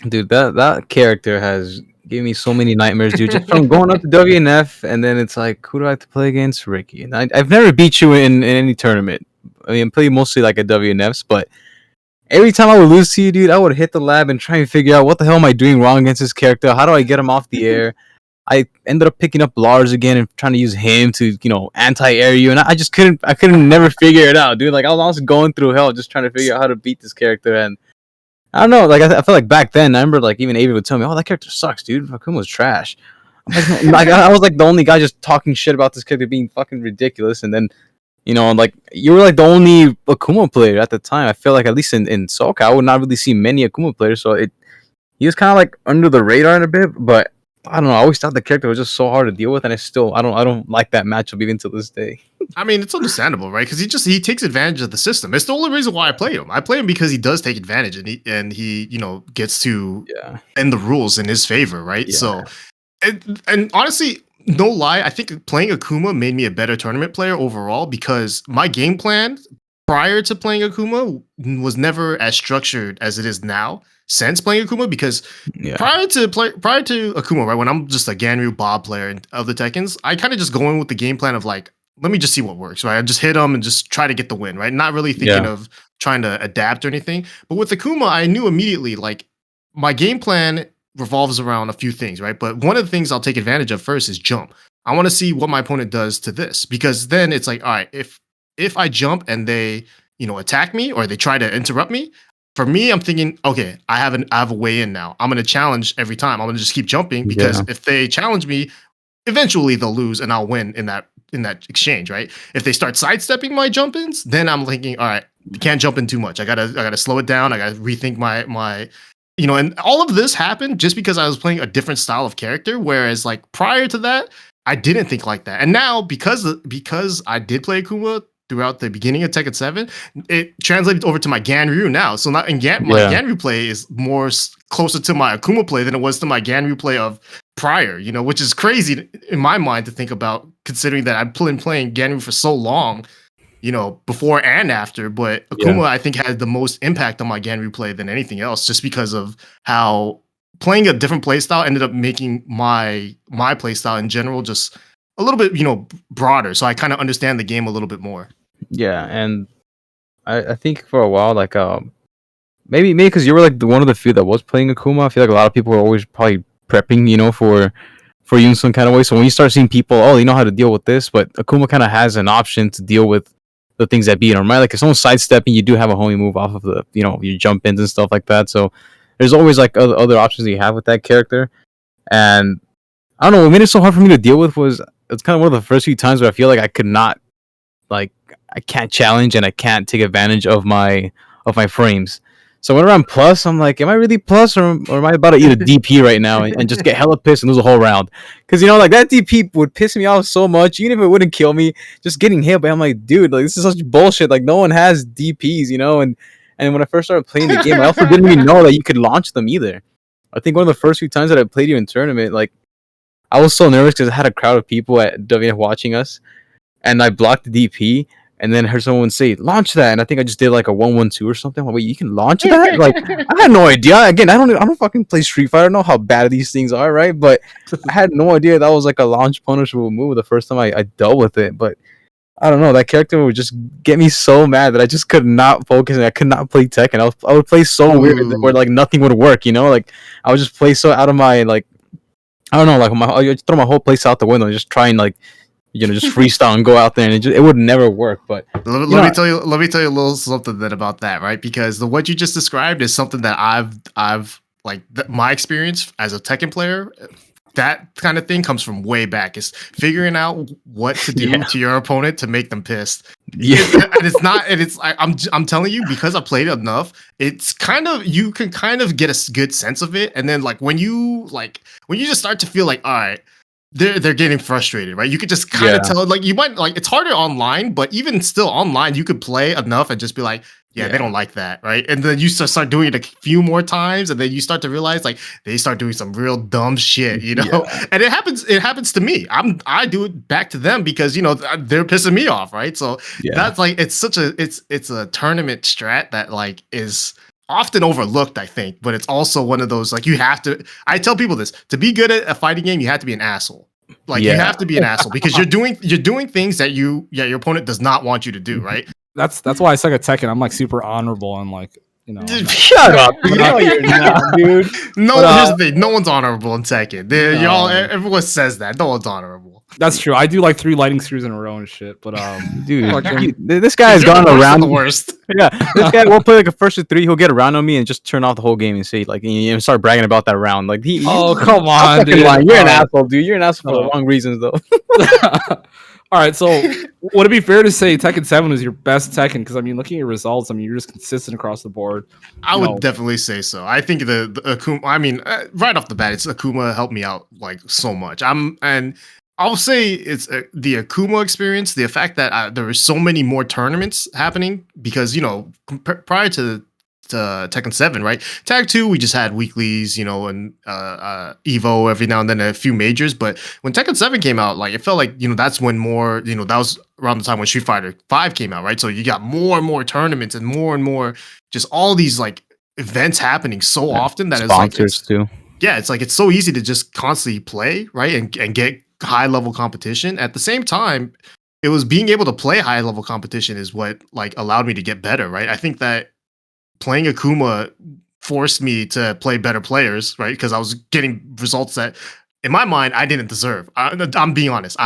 Dude, that character has given me so many nightmares, dude. Just from going up to WNF, and then it's like, who do I have to play against? Ricky. And I've never beat you in any tournament. I mean, I play mostly like at WNFs, but every time I would lose to you, dude, I would hit the lab and try and figure out what the hell am I doing wrong against this character? How do I get him off the air? I ended up picking up Lars again and trying to use him to, anti-air you, and I couldn't never figure it out, dude. Like I was going through hell just trying to figure out how to beat this character, and I don't know, like I feel like back then, I remember like even Avi would tell me, "Oh, that character sucks, dude. Akuma was trash." I'm like I was like the only guy just talking shit about this character being fucking ridiculous, and then like you were like the only Akuma player at the time. I feel like at least in Socal, I would not really see many Akuma players, so he was kind of like under the radar in a bit, but I don't know. I always thought the character was just so hard to deal with, and I don't like that matchup even to this day. I mean, it's understandable, right? Because he takes advantage of the system. It's the only reason why I play him. I play him because he does take advantage, and he gets to end the rules in his favor, right? Yeah. So, and honestly, no lie, I think playing Akuma made me a better tournament player overall because my game plan prior to playing Akuma was never as structured as it is now since playing Akuma, because prior to Akuma, right, when I'm just a Ganryu Bob player of the Tekkens, I kind of just go in with the game plan of like, let me just see what works, right? I just hit them and just try to get the win, right? Not really thinking of trying to adapt or anything. But with Akuma, I knew immediately, like, my game plan revolves around a few things, right? But one of the things I'll take advantage of first is jump. I want to see what my opponent does to this, because then it's like, all right, if I jump and they, attack me or they try to interrupt me, for me, I'm thinking, okay, I have a way in now. I'm going to challenge every time. I'm going to just keep jumping, because if they challenge me, eventually they'll lose and I'll win in that exchange, right? If they start sidestepping my jump-ins, then I'm thinking, all right, you can't jump in too much. I gotta slow it down. I gotta rethink my and all of this happened just because I was playing a different style of character. Whereas like prior to that, I didn't think like that. And now because I did play Akuma throughout the beginning of Tekken 7, it translated over to my Ganryu now. So not my Ganryu play is more closer to my Akuma play than it was to my Ganryu play of prior, which is crazy in my mind to think about, considering that I've been playing Ganryu for so long, before and after. But Akuma, I think, had the most impact on my Ganryu play than anything else, just because of how playing a different playstyle ended up making my playstyle in general just a little bit, broader. So I kind of understand the game a little bit more. Yeah, and I think for a while, like maybe because you were like one of the few that was playing Akuma. I feel like a lot of people were always probably prepping, for you in some kind of way. So when you start seeing people, oh, you know how to deal with this, but Akuma kind of has an option to deal with the things that beat him, right? Like if someone's sidestepping, you do have a homie move off of the, your jump ins and stuff like that. So there's always like other options that you have with that character. And I don't know, what made it so hard for me to deal with was it's kind of one of the first few times where I feel like I could not, like, I can't challenge and I can't take advantage of my frames. So whenever I'm plus, I'm like, am I really plus or am I about to eat a DP right now and just get hella pissed and lose a whole round? Because, like that DP would piss me off so much, even if it wouldn't kill me, just getting hit. But I'm like, dude, like this is such bullshit. Like no one has DPs, and when I first started playing the game, I also didn't even know that you could launch them either. I think one of the first few times that I played you in tournament, like I was so nervous because I had a crowd of people at WF watching us, and I blocked the DP. And then heard someone say, launch that. And I think I just did like a 1-1-2 or something. I'm like, wait, you can launch that? Like, I had no idea. Again, I don't fucking play Street Fighter. I don't know how bad these things are, right? But I had no idea that was like a launch punishable move the first time I dealt with it. But I don't know. That character would just get me so mad that I just could not focus and I could not play Tekken. I would play so weird where like nothing would work, Like I would just play so out of my, like, I don't know, like I would throw my whole place out the window and just try and like, just freestyle and go out there, and it would never work. But let me tell you a little something then about that, right? Because what you just described is something that I've like my experience as a Tekken player. That kind of thing comes from way back. It's figuring out what to do to your opponent to make them pissed. Yeah, and it's not. And it's I'm telling you, because I played enough. It's kind of, you can kind of get a good sense of it, and then like when you just start to feel like, all right, they're getting frustrated, right? You could just kind of tell, like you might, like it's harder online, but even still online, you could play enough and just be like, they don't like that, right? And then you start doing it a few more times, and then you start to realize like they start doing some real dumb shit, And it happens to me. I do it back to them because they're pissing me off, right? So that's like, it's a tournament strat that like is often overlooked, I think, but it's also one of those, like, you have to, I tell people this, to be good at a fighting game, you have to be an asshole. Like you have to be an asshole because you're doing things that your opponent does not want you to do, right? That's why I suck at Tekken. I'm like super honorable and like, shut up. No, you're not, dude. No, here's the thing. No one's honorable in Tekken. Everyone says that. No one's honorable. That's true. I do like 3 lightning screws in a row and shit. But dude, this guy has gone around the worst. Yeah, this guy will play like a first to 3. He'll get around on me and just turn off the whole game and say like, and start bragging about that round. Like come on, dude. You're an asshole, dude. You're an asshole for the wrong reasons, though. All right, so would it be fair to say Tekken 7 was your best Tekken? Because I mean, looking at your results, I mean, you're just consistent across the board. I would definitely say so. I think the Akuma. I mean, right off the bat, it's Akuma helped me out like so much. And I'll say it's the Akuma experience. The fact that there were so many more tournaments happening because prior to Tekken 7, right? Tag 2, we just had weeklies, and Evo every now and then, a few majors. But when Tekken 7 came out, like it felt like that's when more, that was around the time when Street Fighter 5 came out, right? So you got more and more tournaments and more just all these like events happening so often that sponsors too. Yeah, it's like it's so easy to just constantly play, right, and get high level competition. At the same time, it was being able to play high level competition is what like allowed me to get better, right? I think that playing Akuma forced me to play better players, right? Because I was getting results that, in my mind, I didn't deserve. I'm being honest.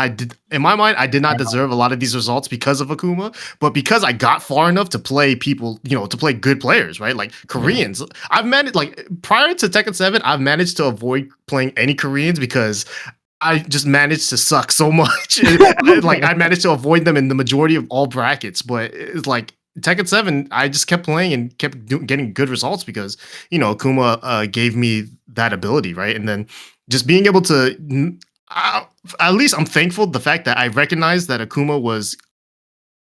In my mind, I did not deserve a lot of these results because of Akuma, but because I got far enough to play people, to play good players, right? Like Koreans. I've managed, like, prior to Tekken 7, I've managed to avoid playing any Koreans because I just managed to suck so much. Like, I managed to avoid them in the majority of all brackets, but it's like, Tekken 7, I just kept playing and kept getting good results because, Akuma gave me that ability, right? And then just being able to, at least I'm thankful the fact that I recognized that Akuma was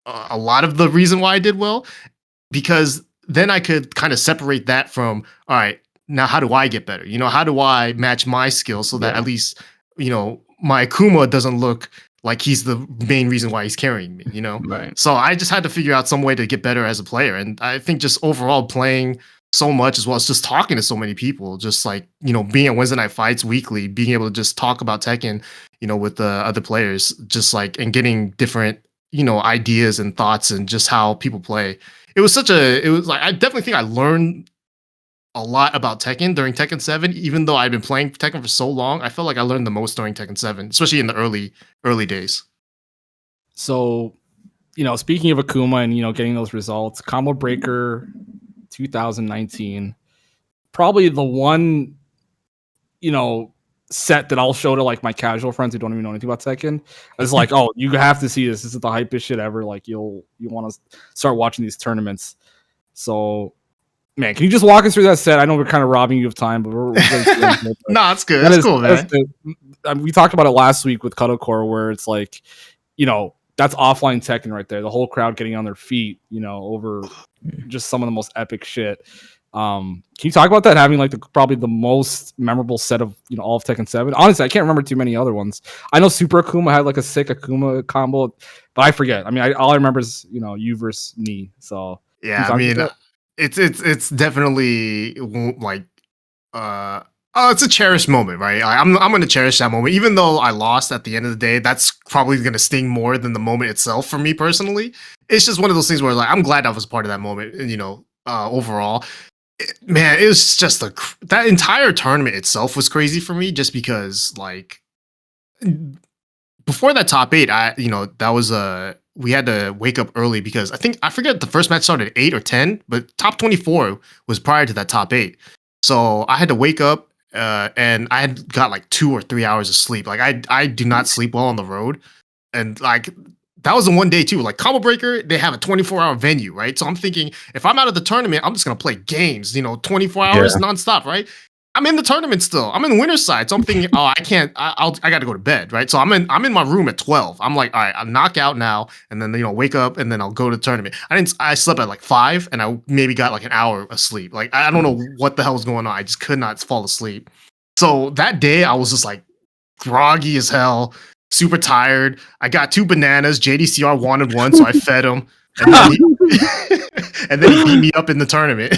a lot of the reason why I did well, because then I could kind of separate that from, all right, now how do I get better? How do I match my skills so that at least, my Akuma doesn't look like he's the main reason why he's carrying me, Right. So I just had to figure out some way to get better as a player. And I think just overall playing so much, as well as just talking to so many people, just like, being at Wednesday night fights weekly, being able to just talk about Tekken, with the other players, just like, and getting different, ideas and thoughts and just how people play. It was like, I definitely think I learned a lot about Tekken during Tekken 7, even though I've been playing Tekken for so long. I felt like I learned the most during Tekken 7, especially in the early days. So, speaking of Akuma and getting those results, Combo Breaker 2019, probably the one set that I'll show to like my casual friends who don't even know anything about Tekken. It's like, oh, you have to see this. This is the hypest shit ever. Like you want to start watching these tournaments. So, man, can you just walk us through that set? I know we're kind of robbing you of time, but we're No, it's good. That's cool, man. We talked about it last week with Cuddlecore, where it's like, that's offline Tekken right there. The whole crowd getting on their feet, over just some of the most epic shit. Can you talk about that having like probably the most memorable set of all of Tekken 7? Honestly, I can't remember too many other ones. I know Super Akuma had like a sick Akuma combo, but I forget. I mean, all I remember is you versus Knee. So yeah, I mean, it's definitely like it's a cherished moment, right? I'm gonna cherish that moment, even though I lost at the end of the day. That's probably gonna sting more than the moment itself for me personally. It's just one of those things where like I'm glad I was part of that moment, overall. Man, it was just that entire tournament itself was crazy for me, just because like before that top 8, that was we had to wake up early because I forget the first match started at 8 or 10, but top 24 was prior to that top 8. So I had to wake up and I had got like 2 or 3 hours of sleep. Like I do not sleep well on the road, and like that was the one day too. Like Combo Breaker, they have a 24-hour venue, right? So I'm thinking if I'm out of the tournament, I'm just gonna play games, 24 hours nonstop, right? I'm in the tournament still. I'm in winner's side, so I'm thinking, oh, I can't. I got to go to bed, right? So I'm in my room at 12. I'm like, all right, I'll knock out now, and then wake up, and then I'll go to the tournament. I slept at like 5, and I maybe got like an hour of sleep. Like I don't know what the hell was going on. I just could not fall asleep. So that day I was just like groggy as hell, super tired. I got 2 bananas. JDCR wanted one, so I fed him, and then he beat me up in the tournament.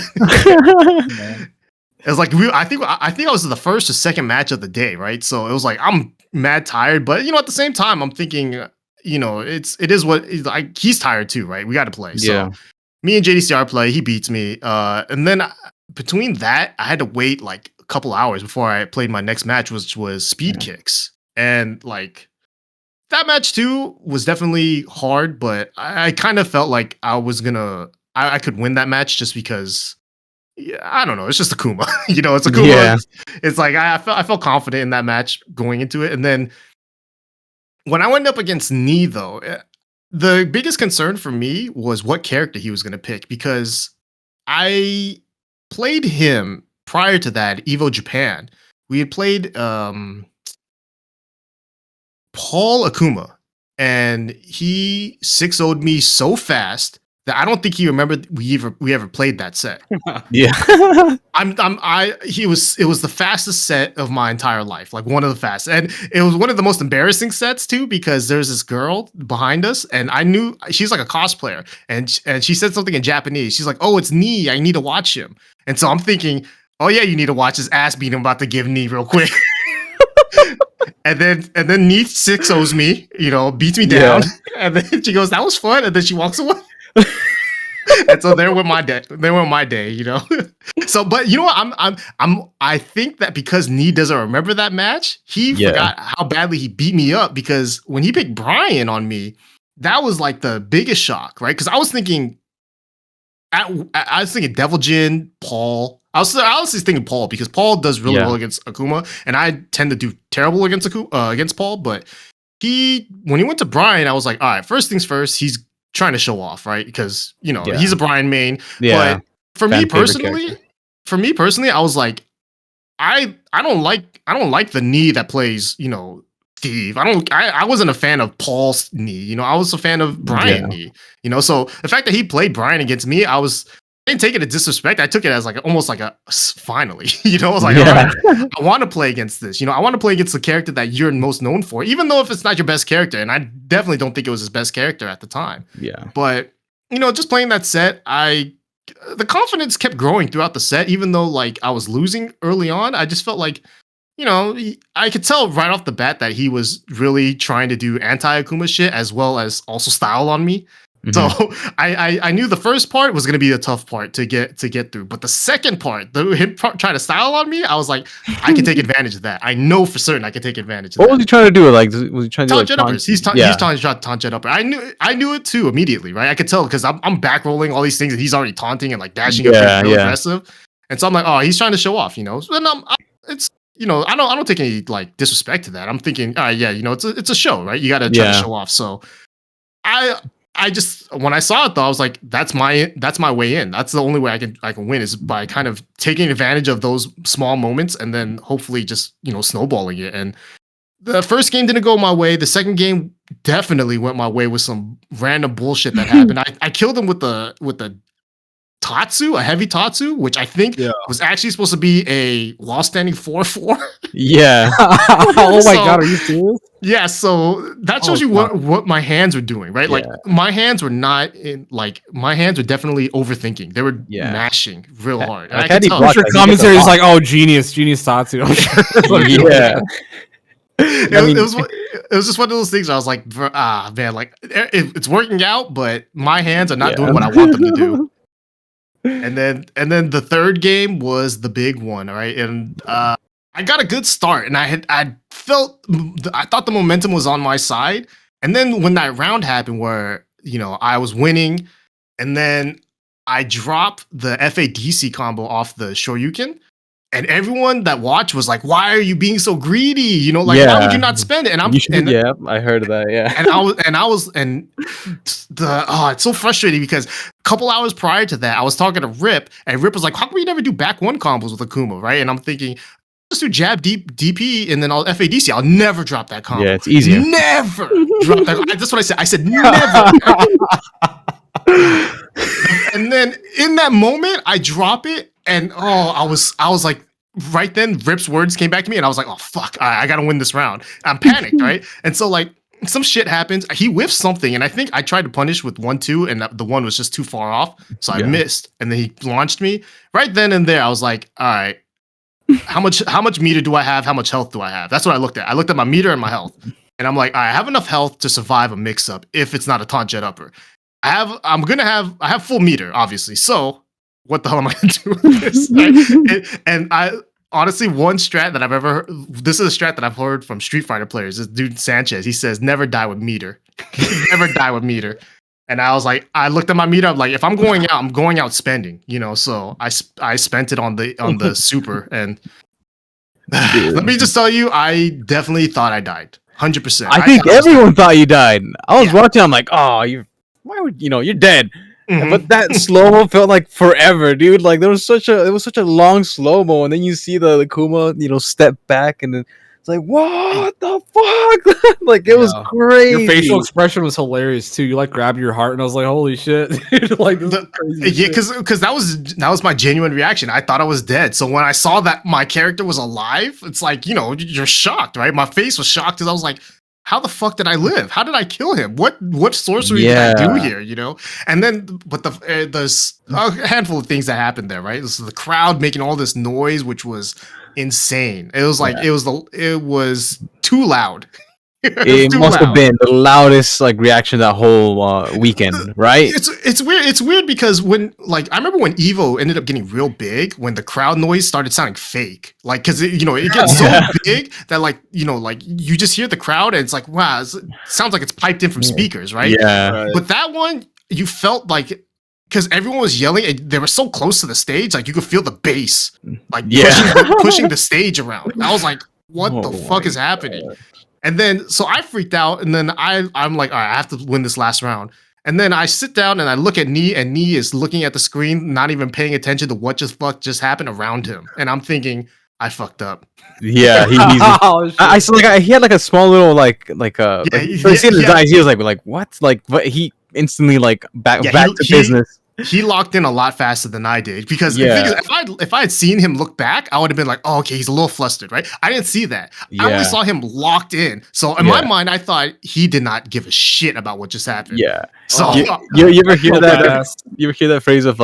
It was like I think I was the first or second match of the day, right? So it was like I'm mad tired, but at the same time I'm thinking, it is what he's tired too, right? We got to play. So me and JDCR play. He beats me, and then between that, I had to wait like a couple hours before I played my next match, which was Speed Kicks, and like that match too was definitely hard, but I kind of felt like I could win that match just because. Yeah, I don't know. It's just Akuma. It's Akuma. Yeah. It's like I felt confident in that match going into it. And then when I went up against Knee, though, the biggest concern for me was what character he was going to pick, because I played him prior to that, Evo Japan. We had played Paul Akuma, and he 6-0'd me so fast that I don't think he remembered we ever played that set. Yeah. It was the fastest set of my entire life, like one of the fastest. And it was one of the most embarrassing sets too, because there's this girl behind us, and I knew she's like a cosplayer, and she said something in Japanese. She's like, "Oh, it's Knee. I need to watch him." And so I'm thinking, "Oh yeah, you need to watch his ass beat. I'm about to give Knee real quick." And then Knee 6-0's me, beats me down. Yeah. And then she goes, "That was fun." And then she walks away. And so there went my day. So, but you know what? I think that because Knee doesn't remember that match, he forgot how badly he beat me up, because when he picked Brian on me, that was like the biggest shock, right? Because I was thinking Devil Jin, Paul. I was honestly thinking Paul, because Paul does really well against Akuma, and I tend to do terrible against Paul. But when he went to Brian, I was like, all right, first things first, he's trying to show off, right? Because he's a Brian main. But for me personally, I was like, I don't like the Knee that plays Steve. I wasn't a fan of Paul's Knee. I was a fan of Brian Knee. So the fact that he played Brian against me, I didn't take it as disrespect. I took it as like almost like a finally. I was like, all right, I want to play against this. I want to play against the character that you're most known for, even though if it's not your best character, and I definitely don't think it was his best character at the time. Yeah. But just playing that set, the confidence kept growing throughout the set, even though like I was losing early on. I just felt like, I could tell right off the bat that he was really trying to do anti-Akuma shit as well as also style on me. So I knew the first part was gonna be a tough part to get through, but the second part, him trying to style on me, I was like, I can take advantage of that. I know for certain I can take advantage of What that. was he trying to do? Like, was he trying to do like Taunt uppers. He's trying to taunt jet upper. I knew it too immediately, right? I could tell because I'm back rolling all these things and he's already taunting and like dashing up real aggressive. And so I'm like, oh, he's trying to show off, you know. And it's I don't take any like disrespect to that. I'm thinking, all right, yeah, it's a show, right? You got to try to show off. So I just when I saw it though, I was like, that's my way in. That's the only way I can win is by kind of taking advantage of those small moments and then hopefully just snowballing it. And the first game didn't go my way. The second game definitely went my way with some random bullshit that happened. I killed him with the Tatsu, a heavy Tatsu, which I think was actually supposed to be a while standing 4-4. Yeah. Oh my god, are you serious? Yeah, so that shows you what my hands were doing, right? Like my hands were not in my hands were definitely overthinking. They were mashing real hard. And I could tell. Your commentary is like, oh, genius Tatsu. I'm sure. Yeah. It was just one of those things where I was like, man, like it's working out, but my hands are not doing what I want them to do. And then the third game was the big one, right? And I got a good start, and I thought the momentum was on my side. And then when that round happened, where I was winning, and then I dropped the FADC combo off the Shoryuken. And everyone that watched was like, "Why are you being so greedy? Why would you not spend it?" And I heard of that. Yeah, it's so frustrating because a couple hours prior to that, I was talking to Rip, and Rip was like, "How come you never do back one combos with Akuma?" Right? And I'm thinking, just do jab DP and then I'll FADC. I'll never drop that combo. Yeah, it's easier. Never drop that. That's what I said. I said never. And then in that moment, I drop it. And I was like, right then, Rip's words came back to me, and I was like, oh fuck, I gotta win this round. I'm panicked, right? And so like some shit happens. He whiffs something, and I think I tried to punish with 1-2, and the one was just too far off, so I missed. And then he launched me right then and there. I was like, all right, how much meter do I have? How much health do I have? That's what I looked at. I looked at my meter and my health, and I'm like, all right, I have enough health to survive a mix up if it's not a taunt jet upper. I have full meter, obviously, so. What the hell am I going to do with this? And I honestly, one strat that I've ever heard, this is a strat that I've heard from Street Fighter players. This dude Sanchez, he says, never die with meter. Never die with meter. And I was like, I looked at my meter. I'm like, if I'm going out spending, so I spent it on the super. And let me just tell you, I definitely thought I died. 100%. I think everyone thought you died. I was watching. I'm like, oh, you're dead. Mm-hmm. But that slow-mo felt like forever, dude. Like it was such a long slow-mo, and then you see the Kuma, step back, and then it's like, what the fuck? Like it was crazy. Your facial expression was hilarious too. You like grabbed your heart, and I was like, holy shit. Like this is crazy. Yeah, because that was my genuine reaction. I thought I was dead. So when I saw that my character was alive, it's like, you're shocked, right? My face was shocked because I was like, how the fuck did I live? How did I kill him? What sorcery did I do here? And then, but there's a handful of things that happened there, right? This is the crowd making all this noise, which was insane. It was like it was too loud. It must have been the loudest reaction that whole weekend, right? It's weird. It's weird because when I remember when Evo ended up getting real big, when the crowd noise started sounding fake, because it gets so big that you just hear the crowd and it's like, wow, it sounds like it's piped in from speakers, right? Yeah. Right. But that one, you felt like because everyone was yelling, and they were so close to the stage, you could feel the bass, pushing the stage around. I was like, what the fuck is happening? And then, so I freaked out, and then I'm like, all right, I have to win this last round. And then I sit down and I look at Nee, and Nee is looking at the screen, not even paying attention to what just happened around him. And I'm thinking, I fucked up. Yeah, he had a small little he was like what? But he instantly back to business. He locked in a lot faster than I did because if I had seen him look back, I would have been like, oh, okay, he's a little flustered, right? I didn't see that. I only saw him locked in. So in my mind, I thought he did not give a shit about what just happened. Yeah. So you ever hear that? You ever hear that phrase of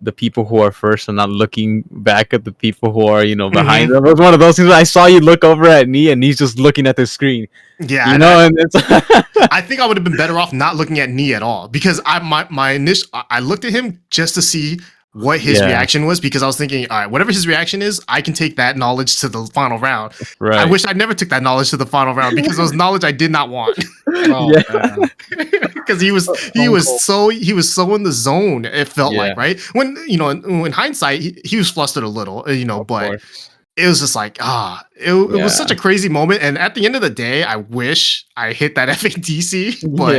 the people who are first and not looking back at the people who are behind them. It was one of those things where I saw you look over at Nee and he's just looking at the screen. Yeah, and it's I think I would have been better off not looking at Nee at all, because I looked at him just to see what his reaction was, because I was thinking, all right, whatever his reaction is, I can take that knowledge to the final round. Right. I wish I never took that knowledge to the final round, because it was knowledge I did not want. Because he was so in the zone. It felt like, right, when in hindsight he was flustered a little, but it was just like it was such a crazy moment. And at the end of the day, I wish I hit that FADC, but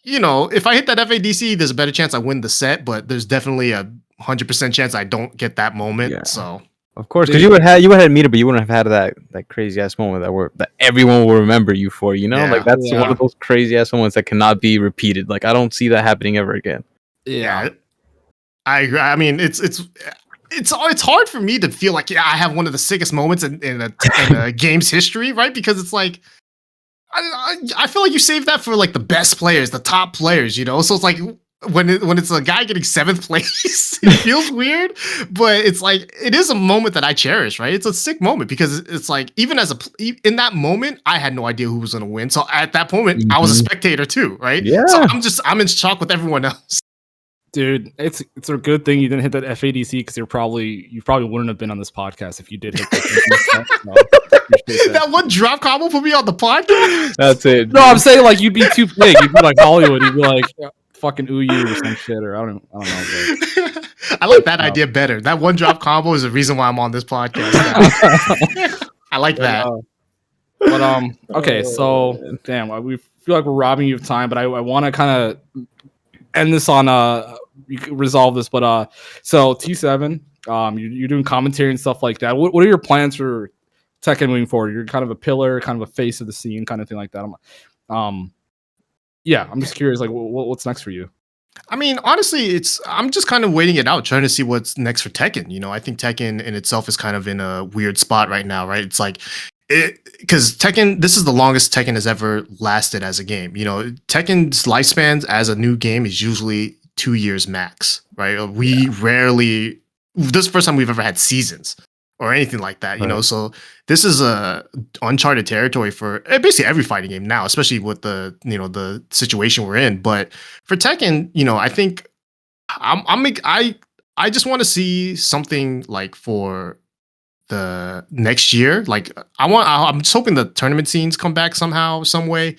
if I hit that FADC, there's a better chance I win the set, but there's definitely a 100% chance I don't get that moment. So of course, because you would have had meter, but you wouldn't have had that crazy ass moment that everyone will remember you for. Like that's one of those crazy ass moments that cannot be repeated. Like I don't see that happening ever again. Yeah, I agree. I mean, it's hard for me to feel like I have one of the sickest moments in a game's history, right? Because it's like I feel like you save that for like the best players, the top players, So it's like when it's a guy getting 7th place, it feels weird, but it's like it is a moment that I cherish, right? It's a sick moment because it's like even in that moment, I had no idea who was going to win. So at that moment, I was a spectator too, right? Yeah. So I'm in shock with everyone else. Dude, it's a good thing you didn't hit that FADC, because you probably wouldn't have been on this podcast if you did hit that. That one drop combo put me on the podcast. That's it. No, I'm saying like you'd be too big. You'd be like Hollywood. You'd be like fucking Uyu or some shit, or I don't know. I like that idea better. That one drop combo is the reason why I'm on this podcast. I like that. But okay, so damn, we feel like we're robbing you of time, but I want to kind of end this on you can resolve this, but so T7, you're doing commentary and stuff like that. What are your plans for Tekken moving forward? You're kind of a pillar, kind of a face of the scene, kind of thing like that. I'm just curious, like what's next for you? I mean, honestly, I'm just kind of waiting it out, trying to see what's next for Tekken. I think Tekken in itself is kind of in a weird spot right now, right? It's like because Tekken, this is the longest Tekken has ever lasted as a game. Tekken's lifespans as a new game is usually 2 years max, right? We rarely, this is the first time we've ever had seasons or anything like that, So this is a uncharted territory for basically every fighting game now, especially with the the situation we're in. But for Tekken, I think I just want to see something like for the next year. Like I'm just hoping the tournament scenes come back somehow, some way,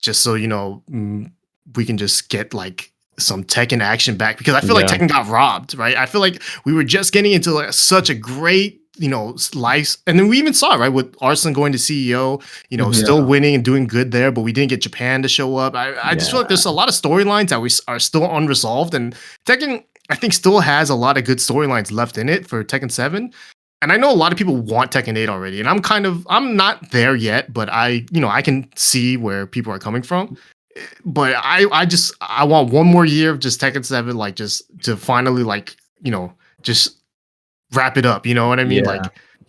just so we can just get like some Tekken action back, because I feel like Tekken got robbed, right? I feel like we were just getting into like such a great life, and then we even saw, right, with Arslan going to CEO, still winning and doing good there, but we didn't get Japan to show up. I just feel like there's a lot of storylines that we are still unresolved, and Tekken I think still has a lot of good storylines left in it for Tekken 7. And I know a lot of people want Tekken 8 already, and I'm not there yet, but I can see where people are coming from. But I want one more year of just Tekken 7, like just to finally like, just wrap it up. You know what I mean? Like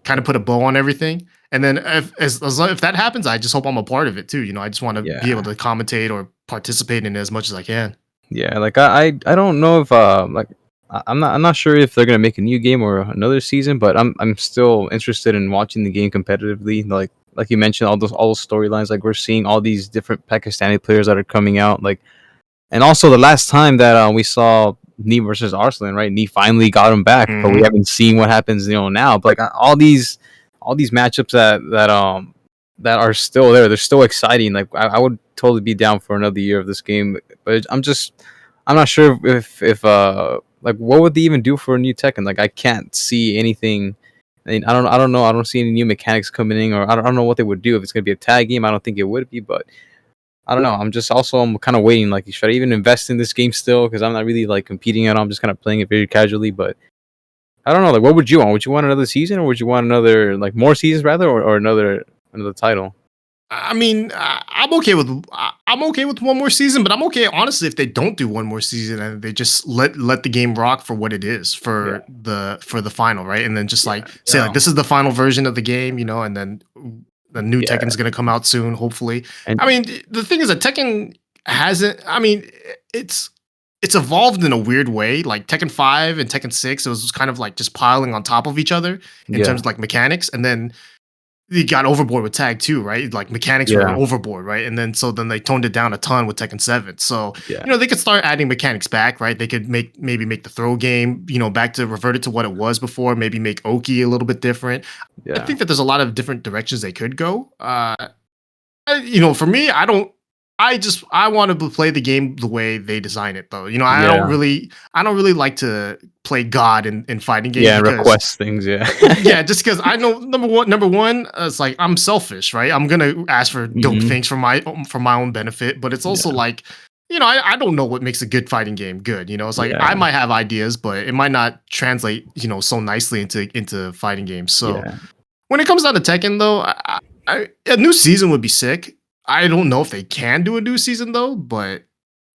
kind of put a bow on everything. And then if that happens, I just hope I'm a part of it too. I just want to be able to commentate or participate in it as much as I can. Yeah, like I don't know if like I'm not sure if they're gonna make a new game or another season, but I'm still interested in watching the game competitively. Like you mentioned, all those storylines. Like we're seeing all these different Pakistani players that are coming out. Like, and also the last time that we saw Nee versus Arslan, right? Nee finally got him back, but we haven't seen what happens, now. But like all these matchups that are still there, they're still exciting. Like I would totally be down for another year of this game, but I'm not sure if like what would they even do for a new Tekken? Like I can't see anything. I mean, I don't know. I don't see any new mechanics coming in, or I don't know what they would do if it's gonna be a tag game. I don't think it would be, but I don't know. I'm kind of waiting. Like, should I even invest in this game still? Because I'm not really like competing at all. I'm just kind of playing it very casually. But I don't know. Like, what would you want? Would you want another season, or would you want another more seasons rather, or another title? I mean, I'm okay with one more season, but I'm okay honestly if they don't do one more season and they just let the game rock for what it is for the final, right? And then just say like this is the final version of the game, and then the new Tekken's gonna come out soon, hopefully. And I mean, the thing is that Tekken hasn't. I mean, it's it's evolved in a weird way. Like Tekken 5 and Tekken 6, it was kind of like just piling on top of each other in terms of like mechanics, and then you got overboard with Tag 2, right? Like mechanics were overboard, right? And then they toned it down a ton with Tekken 7. So they could start adding mechanics back, right? They could maybe make the throw game, back to revert it to what it was before. Maybe make Oki a little bit different. I think that there's a lot of different directions they could go. For me, I want to play the game the way they design it, though. I don't really like to play God in fighting games. Yeah, request things. Yeah, yeah, just because I know number one, it's like I'm selfish, right? I'm gonna ask for dope things for my own benefit, but it's also like, I don't know what makes a good fighting game good. It's like I might have ideas, but it might not translate, so nicely into fighting games. So when it comes down to Tekken, though, a new season would be sick. I don't know if they can do a new season though,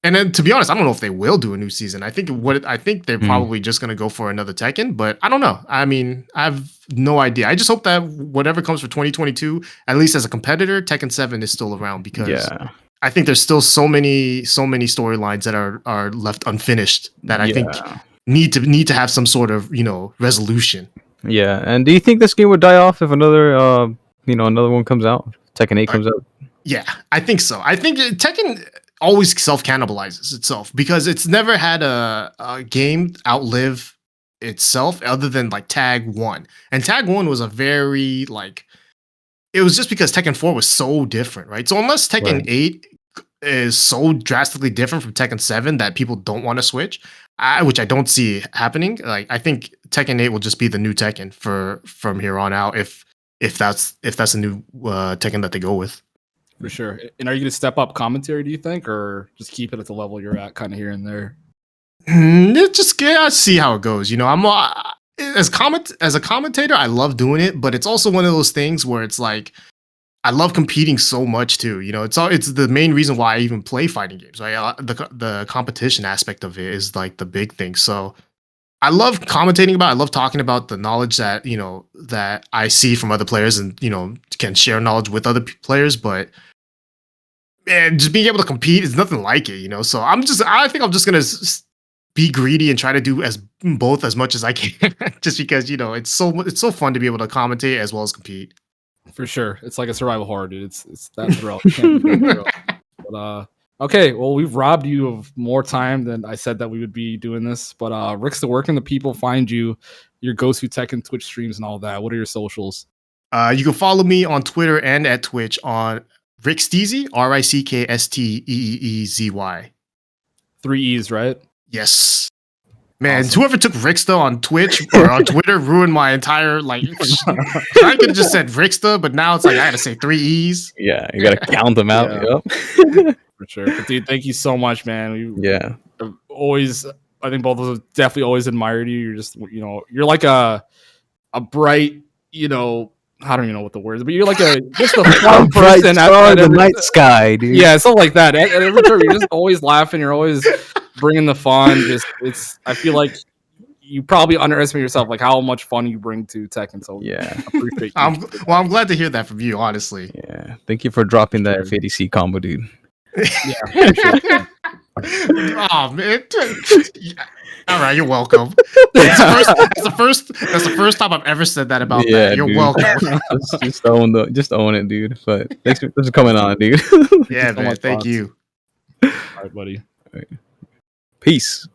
and then to be honest, I don't know if they will do a new season. I think they're probably just gonna go for another Tekken, but I don't know. I mean, I have no idea. I just hope that whatever comes for 2022, at least as a competitor, Tekken 7 is still around because I think there's still so many storylines that are left unfinished that I think need to have some sort of resolution. Yeah, and do you think this game would die off if another another one comes out? Tekken 8 comes out? Yeah, I think so. I think Tekken always self-cannibalizes itself because it's never had a game outlive itself other than like Tag 1. And Tag 1 was a very it was just because Tekken 4 was so different, right? So unless Tekken 8 is so drastically different from Tekken 7 that people don't want to switch, which I don't see happening. I think Tekken 8 will just be the new Tekken from here on out if that's a new Tekken that they go with. For sure. And are you going to step up commentary, do you think, or just keep it at the level you're at kind of here and there? Just see how it goes. I'm as a commentator, I love doing it, but it's also one of those things where it's like I love competing so much too. It's the main reason why I even play fighting games. Right, the competition aspect of it is like the big thing. So I love commentating about. I love talking about the knowledge that that I see from other players, and can share knowledge with other players, but. And just being able to compete is nothing like it, So I think I'm just gonna be greedy and try to do both as much as I can, just because it's so fun to be able to commentate as well as compete. For sure, it's like a survival horror, dude. It's that thrill. It can't be that thrill. But okay, well, we've robbed you of more time than I said that we would be doing this. But Rickstah, where can the people find you? Your go-to Tekken Twitch streams and all that. What are your socials? You can follow me on Twitter and at Twitch on Ricksteezy, Ricksteezy. 3 E's, right? Yes. Man, awesome. Whoever took Rickstah on Twitch or on Twitter ruined my entire I could have just said Rickstah, but now it's like I gotta say 3 E's. Yeah, you gotta count them out. Yep. For sure. But dude, thank you so much, man. I think both of us definitely always admired you. You're just you're like a bright, I don't even know what the word is, but you're like just a fun person out the night sky, dude. Yeah, something like that. At every turn, you're just always laughing. You're always bringing the fun. I feel like you probably underestimate yourself, like how much fun you bring to Tekken. So yeah, appreciate you. I'm glad to hear that from you, honestly. Yeah, thank you for dropping that FGC combo, dude. Yeah. Sure. Oh man. All right, you're welcome. That's the first time I've ever said that about that. You're welcome. just own it, dude. But thanks for coming on, dude. Yeah, man. Thank you. All right, buddy. All right. Peace.